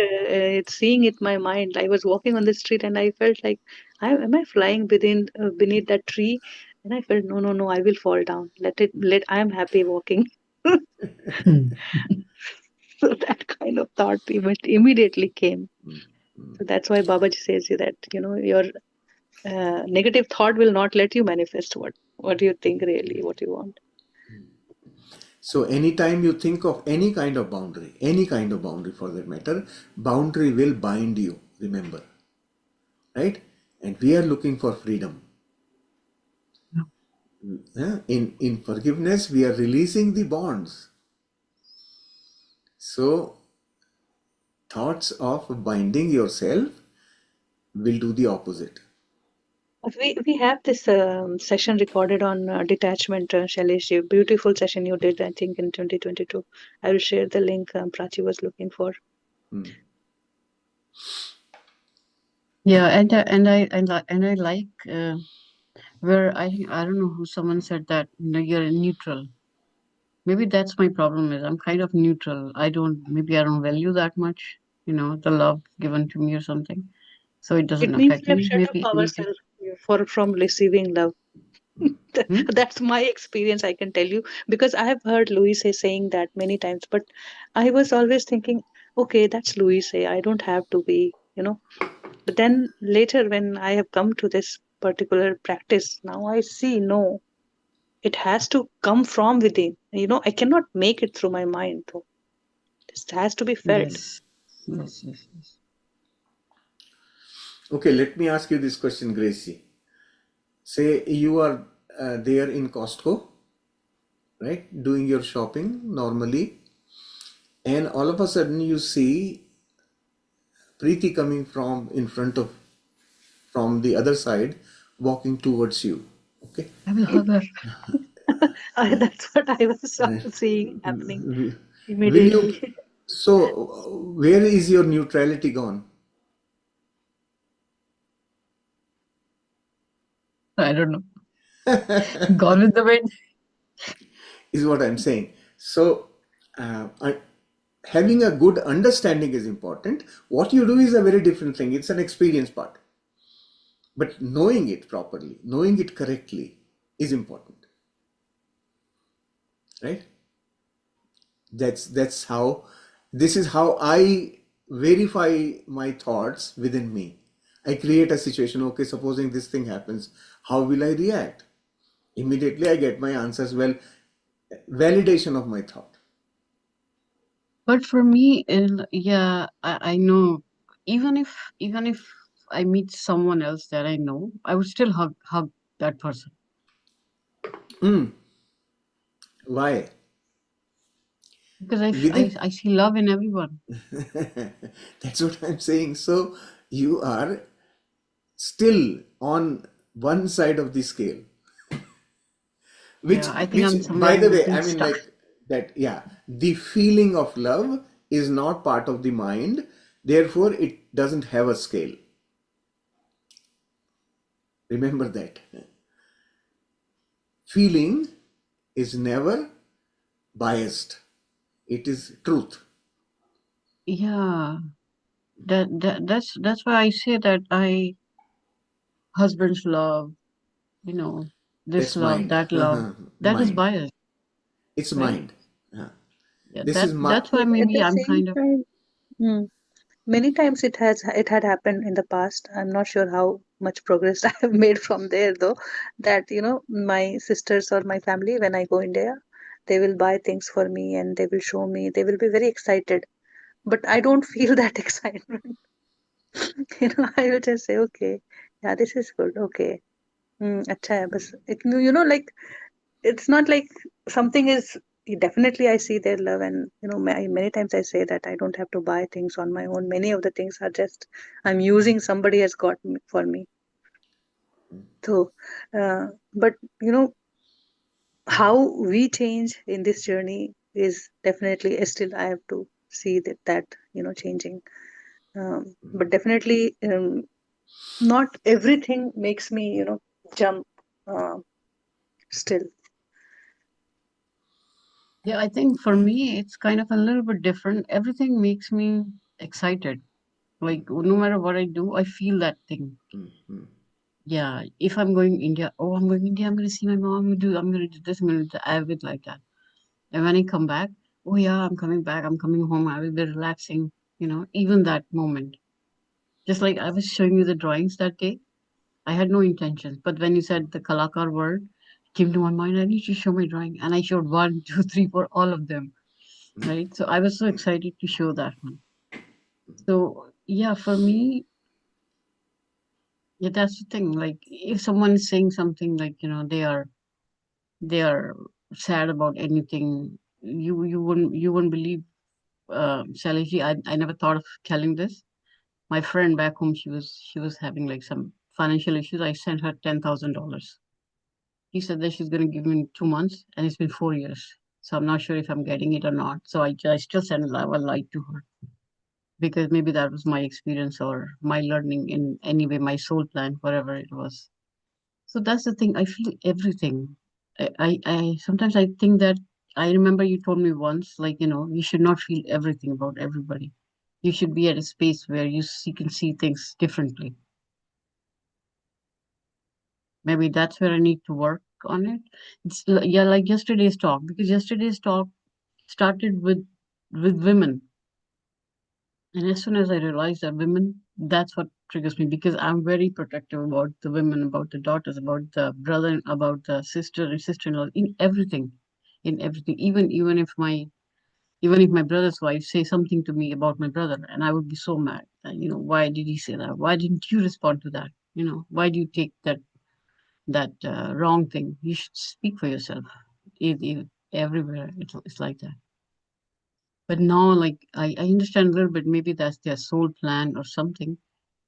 seeing it in my mind. I was walking on the street and I felt like, am I flying beneath that tree? And I felt, no, no, no, I will fall down. I am happy walking. So that kind of thought immediately came. So that's why Babaji says that, your negative thought will not let you manifest what you think really, what you want. So anytime you think of any kind of boundary for that matter, boundary will bind you, remember. Right? And we are looking for freedom. In forgiveness, we are releasing the bonds. So thoughts of binding yourself will do the opposite. We have this session recorded on detachment, Shailesh. Beautiful session you did, I think, in 2022. I will share the link Prachi was looking for. Yeah, and I like where I don't know who someone said that you're neutral. Maybe that's my problem is I'm kind of neutral. I don't value that much, the love given to me or something. So it doesn't It means affect we have me. shut Maybe off I need to. ourselves from receiving love. Hmm? That's my experience, I can tell you, because I have heard Louise saying that many times, but I was always thinking, okay, that's Louise. I don't have to be, But then later, when I have come to this particular practice, now I see no, it has to come from within. I cannot make it through my mind, though. This has to be felt. Yes. Yes. Yes. Yes. Okay, let me ask you this question, Gracie. Say you are there in Costco, right, doing your shopping normally, and all of a sudden you see Preeti coming from in front of, from the other side, walking towards you. Okay. I will hug her. That's what I was Uh, seeing happening will you, immediately. so where is your neutrality gone? I don't know. Gone with the wind. Is what I'm saying. So having a good understanding is important. What you do is a very different thing. It's an experience part. But knowing it properly, knowing it correctly is important, right? That's how, this is how I verify my thoughts within me. I create a situation. Okay, supposing this thing happens, how will I react? Immediately I get my answers. Well, validation of my thought. But for me, yeah, I know. Even if I meet someone else that I know, I would still hug that person Why? because Within I see love in everyone. that's what I'm saying. So you are still on one side of the scale, which Yeah, I think which I'm somewhere by in the way, I between mean, stuck. like that, yeah, the feeling of love is not part of the mind, therefore it doesn't have a scale. Remember that. Feeling is never biased, it is truth. Yeah, that's why I say that I husband's love, you know, this That's love, mind. that love, that is Mind. biased, It's right? mind. Uh, Yeah, this that is my, that's why But at maybe the I'm same kind of, time, many times it had happened in the past. I'm not sure how much progress I have made from there though. That my sisters or my family, when I go India, they will buy things for me and they will show me. They will be very excited, but I don't feel that excitement. I will just say, okay, yeah, this is good. Okay, अच्छा है बस इतनी like it's not like something is definitely I see their love and many times I say that I don't have to buy things on my own. Many of the things are just I'm using somebody has got for me. So but how we change in this journey is definitely still I have to see that changing. But definitely not everything makes me jump uh, still. yeah, I think for me it's kind of a little bit different. Everything makes me excited. Like no matter what I do, I feel that thing. Yeah, if I'm going India, oh, I'm going India, I'm going to see my mom, I'm going to do this, I'm going to do that. I have it like that. And when I come back, oh yeah, I'm coming back, I'm coming home, I will be relaxing, even that moment. Just like I was showing you the drawings that day, I had no intentions. But when you said the Kalakar word, it came to my mind, I need to show my drawing. And I showed one, two, three, four, all of them, right? So I was so excited to show that one. So yeah, for me, yeah, that's the thing. Like if someone is saying something like, they are sad about anything, you wouldn't believe, Shailaji, I never thought of telling this. My friend back home, she was having like some financial issues. I sent her $10,000. He said that she's going to give me in 2 months, and it's been 4 years. So I'm not sure if I'm getting it or not. So I still sent a light to her because maybe that was my experience or my learning in any way, my soul plan, whatever it was. So that's the thing. I feel everything. I sometimes I think that I remember you told me once, like, you should not feel everything about everybody. You should be at a space where can see things differently. Maybe that's where I need to work on it. Yeah, like yesterday's talk, because yesterday's talk started with women. And as soon as I realized that women, that's what triggers me because I'm very protective about the women, about the daughters, about the brother, about the sister and sister-in-law, in everything, in everything. Even if my Even if my brother's wife say something to me about my brother, and I would be so mad. And, why did he say that? Why didn't you respond to that? Why do you take that wrong thing? You should speak for yourself. Everywhere it's like that. But now, like I understand a little bit. Maybe that's their soul plan or something.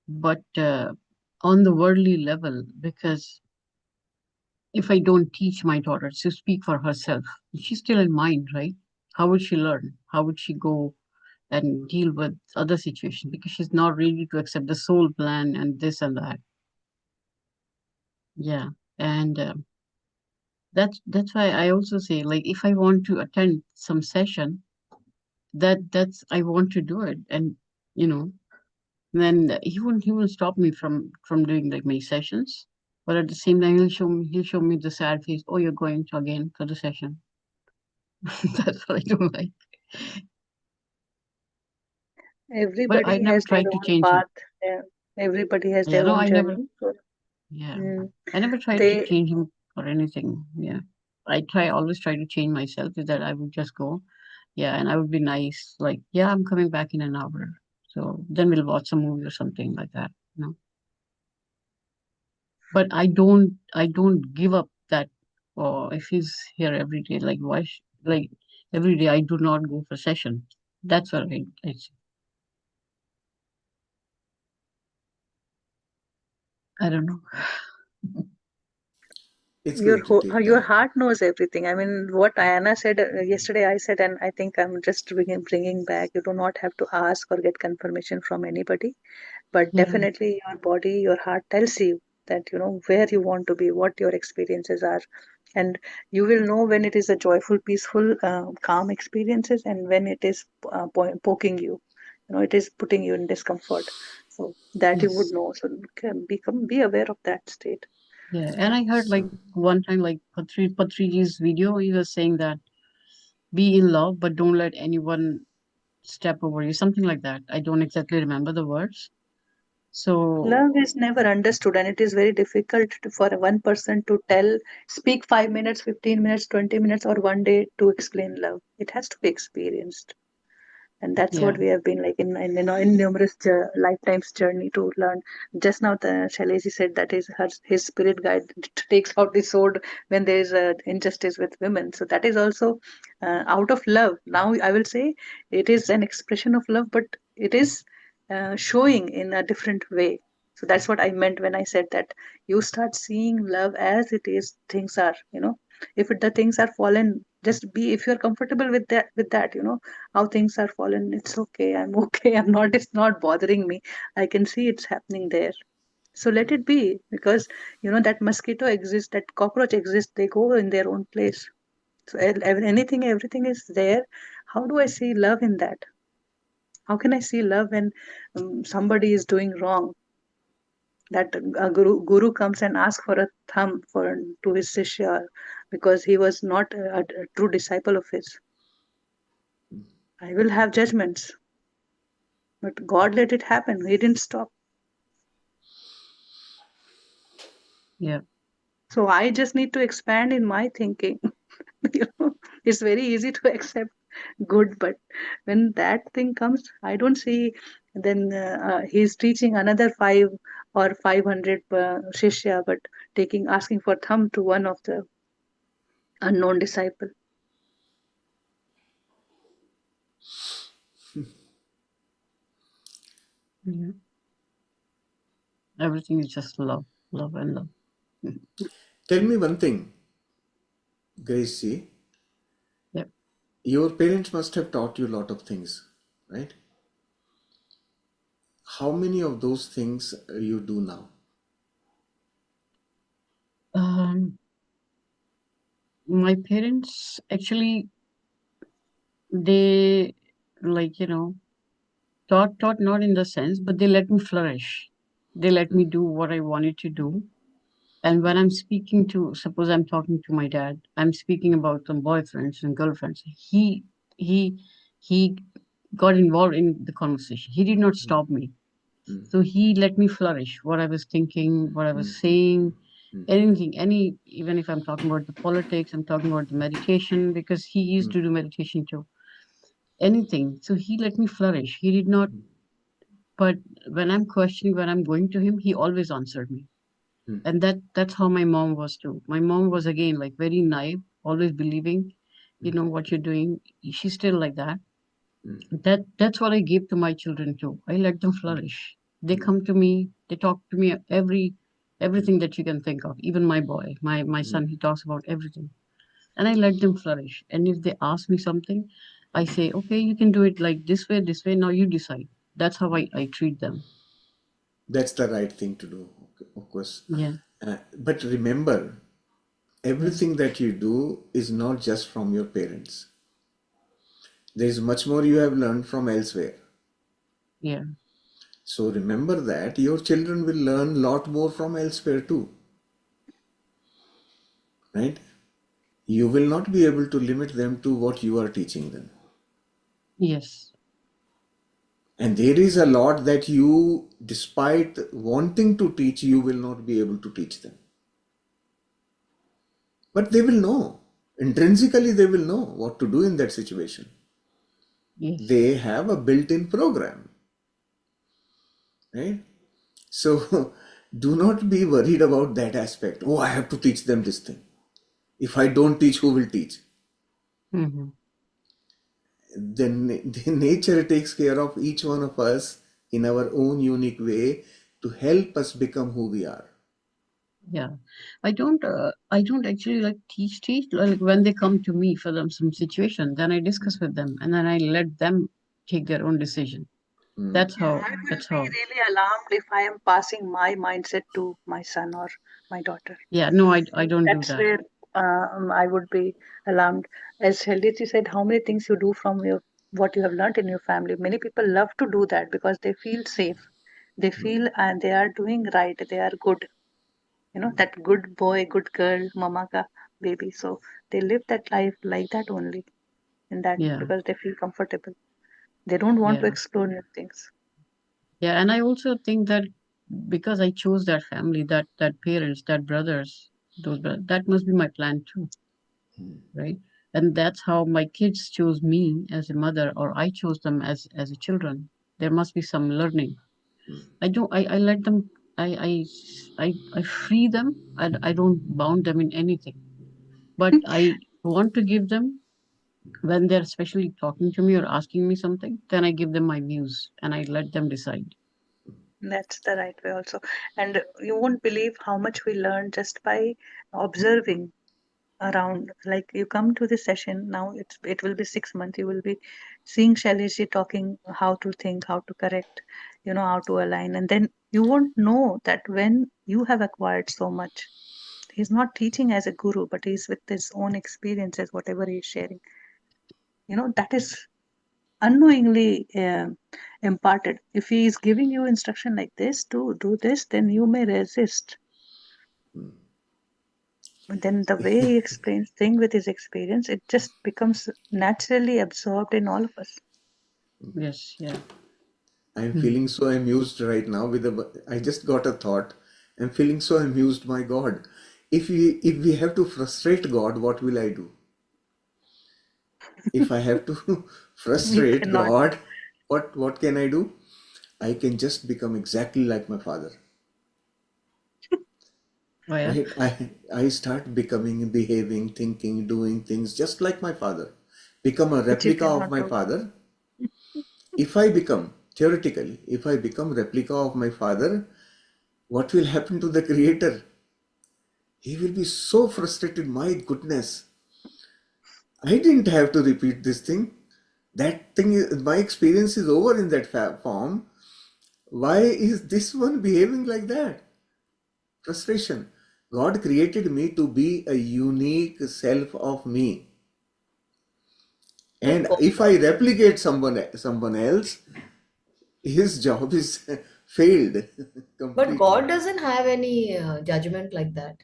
But on the worldly level, because if I don't teach my daughter to speak for herself, she's still in mind, right? How would she learn? How would she go and deal with other situations? Because she's not ready to accept the soul plan and this and that. Yeah, and that's why I also say, like, if I want to attend some session, that's I want to do it, and you know, then he won't stop me from doing like many sessions. But at the same time, he'll show me the sad face. Oh, you're going to again for the session. That's what I don't like. But I Everybody never has their tried to own change him. path. Yeah. Everybody has Yeah, their no, own I never. journey. So, Yeah, mm, I never tried to they change him or anything. Yeah, always try to change myself. Is that I would just go, yeah, and I would be nice. Like, yeah, I'm coming back in an hour. So then we'll watch a movie or something like that. But I don't give up that. Or if he's here every day, like why? Like every day, I do not go for session. That's what I don't know. It's going to take your time. heart knows everything. I mean, what Ayana said yesterday, I said, and I think I'm just bringing back. You do not have to ask or get confirmation from anybody, but Yeah. definitely your body, your heart tells you that where you want to be, what your experiences are, and you will know when it is a joyful, peaceful, calm experiences, and when it is poking you. It is putting you in discomfort. So that you would Yes. know. So be aware of that state. Yeah. And I heard like So one time, like Patriji's video, he was saying that be in love, but don't let anyone step over you, something like that. I don't exactly remember the words. So Love is never understood, and it is very difficult for one person to speak 5 minutes, 15 minutes, 20 minutes, or one day to explain love. It has to be experienced. And that's yeah, what we have been like in numerous lifetimes journey to learn. Just now the Shaileji said that his spirit guide takes out the sword when there is injustice with women, so that is also out of love. Now I will say it is an expression of love, but it is showing in a different way. So that's what I meant when I said that you start seeing love as it is. Things are, if the things are fallen, just be, if you're comfortable with that, how things are fallen, it's okay, I'm okay, it's not bothering me. I can see it's happening there. So let it be, because that mosquito exists, that cockroach exists, they go in their own place. So everything is there. How do I see love in that? How can I see love when somebody is doing wrong? That a guru comes and asks for a thumb to his shishya because he was not a true disciple of his. I will have judgments, but God let it happen. He didn't stop. yeah, So I just need to expand in my thinking. It's very easy to accept good, but when that thing comes, I don't see. Then he's teaching another 5 or 500 shishya, but asking for thumb to one of the unknown disciple. yeah. Everything is just love, love and love. tell me one thing, Gracie. Yeah. Your parents must have taught you a lot of things, right? How many of those things you do now? My parents actually, they, like, taught not in the sense, but they let me flourish. They let me do what I wanted to do. And when I'm speaking to, suppose I'm talking to my dad, I'm speaking about some boyfriends and girlfriends. He he got involved in the conversation. He did not stop me. So he let me flourish what I was thinking, what I was saying, anything, even if I'm talking about the politics, I'm talking about the meditation, because he used to do meditation too. anything. So he let me flourish. He did not, but when I'm questioning, when I'm going to him, he always answered me. And that's how my mom was too. My mom was again like very naive, always believing, what you're doing. She's still like that. That's what I give to my children too. I let them flourish. They come to me, they talk to me everything that you can think of. Even my boy, my son, he talks about everything. And I let them flourish. And if they ask me something, I say, okay, you can do it like this way, now you decide. That's how I treat them. That's the right thing to do, of course. Yeah. But remember, everything that you do is not just from your parents. There is much more you have learned from elsewhere. Yeah. So remember that your children will learn a lot more from elsewhere too. Right? You will not be able to limit them to what you are teaching them. Yes. And there is a lot that you, despite wanting to teach, you will not be able to teach them. But they will know. Intrinsically, they will know what to do in that situation. Yes. They have a built-in program. Right? So do not be worried about that aspect. Oh, I have to teach them this thing. If I don't teach, who will teach? Mm-hmm. Then the nature takes care of each one of us in our own unique way to help us become who we are. Yeah, I don't actually like teach. Like when they come to me for some situation, then I discuss with them, and then I let them take their own decision. That's Yeah, how. I will That's be how. really alarmed if I am passing my mindset to my son or my daughter. Yeah. No, I don't do That's that. where I would be alarmed. As Heldiji said, how many things you do from your what you have learned in your family. Many people love to do that because they feel safe. They feel and they are doing right. They are good. That good boy, good girl, mama ka baby. So they live that life like that only. In that Yeah. because they feel comfortable. They don't want to Yeah. explore new things. Yeah. And I also think that because I chose that family, that parents, that brothers, that must be my plan too, right? And that's how my kids chose me as a mother, or I chose them as a children. There must be some learning. I let them. I free them. I don't bound them in anything. But I want to give them when they're especially talking to me or asking me something. Then I give them my views and I let them decide. That's the right way also. And you won't believe how much we learn just by observing around. Like you come to this session now, it will be 6 months. You will be seeing Shailesh talking how to think, how to correct, how to align, and then you won't know that when you have acquired so much, he's not teaching as a guru, but he's with his own experiences, whatever he's sharing. That is unknowingly imparted. If he is giving you instruction like this to do this, then you may resist. But then the way he explains things with his experience, it just becomes naturally absorbed in all of us. Yes, yeah. I'm feeling so amused right now I just got a thought. I'm feeling so amused, my God. If we have to frustrate God, what will I do? If I have to You frustrate cannot. God, what can I do? I can just become exactly like my father. Oh yeah. Right? I start becoming, behaving, thinking, doing things just like my father. Become a Which you replica of cannot my do. father. If I become, theoretically, if I become replica of my father, what will happen to the creator? He will be so frustrated. My goodness, I didn't have to repeat this thing. That thing is, my experience is over in that form. Why is this one behaving like that? Frustration. God created me to be a unique self of me. But And if I replicate someone else, his job is failed but completely. God doesn't have any judgment like that.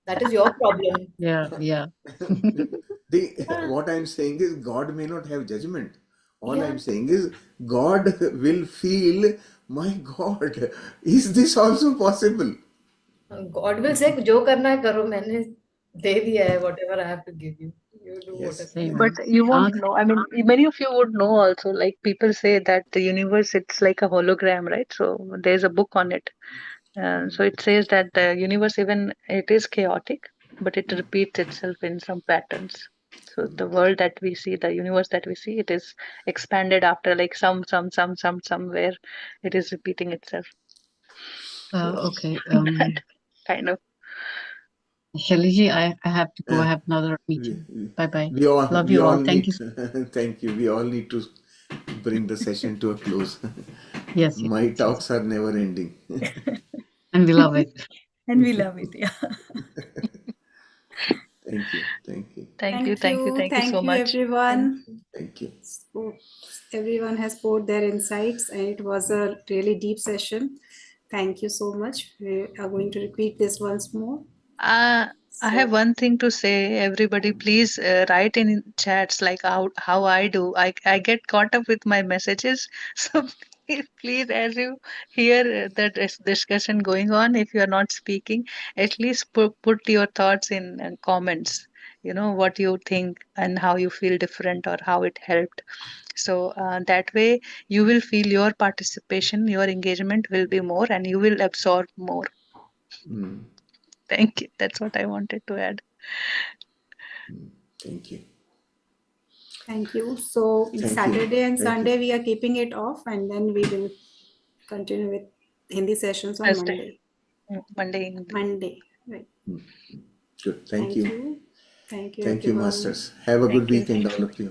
That is your problem. Yeah, yeah. What I'm saying is God may not have judgment. All Yeah. I'm saying is God will feel, my God, is this also possible? God will say, जो करना है करो मैंने दे दिया है whatever I have to give you. Yes. Same. But you won't Ask, know. I mean, many of you would know also. Like people say that the universe, it's like a hologram, right? So there's a book on it. So it says that the universe, even it is chaotic, but it repeats itself in some patterns. So the world that we see, the universe that we see, it is expanded after like somewhere it is repeating itself. okay. That kind of. Shaliji, I have to go. Uh, I have another we, meeting. we, Bye bye. we all Love we you all all. Thank need you. thank you. We all need to bring the session to a close. Yes, yes, My yes, yes. talks are never ending. And we love it. And we love it. Yeah. Thank you. Thank you. Thank you, Thank thank you, you. thank you so Thank you, much. everyone. Thank you. So everyone has poured their insights, and it was a really deep session. Thank you so much. We are going to repeat this once more. I have So, one thing to say. Everybody, please write in chats like how I do. I get caught up with my messages. So please, as you hear the discussion going on, if you are not speaking, at least put your thoughts in comments. You know what you think and how you feel different or how it helped. So that way you will feel your participation, your engagement will be more, and you will absorb more. Mm, Thank you. That's what I wanted to add. thank you. thank you. So, Thank you. Saturday and Thank you. Sunday, we are keeping it off, and then we will continue with Hindi sessions on Thursday, Monday. Monday evening. Monday, right. Good. Thank Thank you. you. Thank you, Thank you, everyone. masters. Have a good Thank you. weekend, all of you.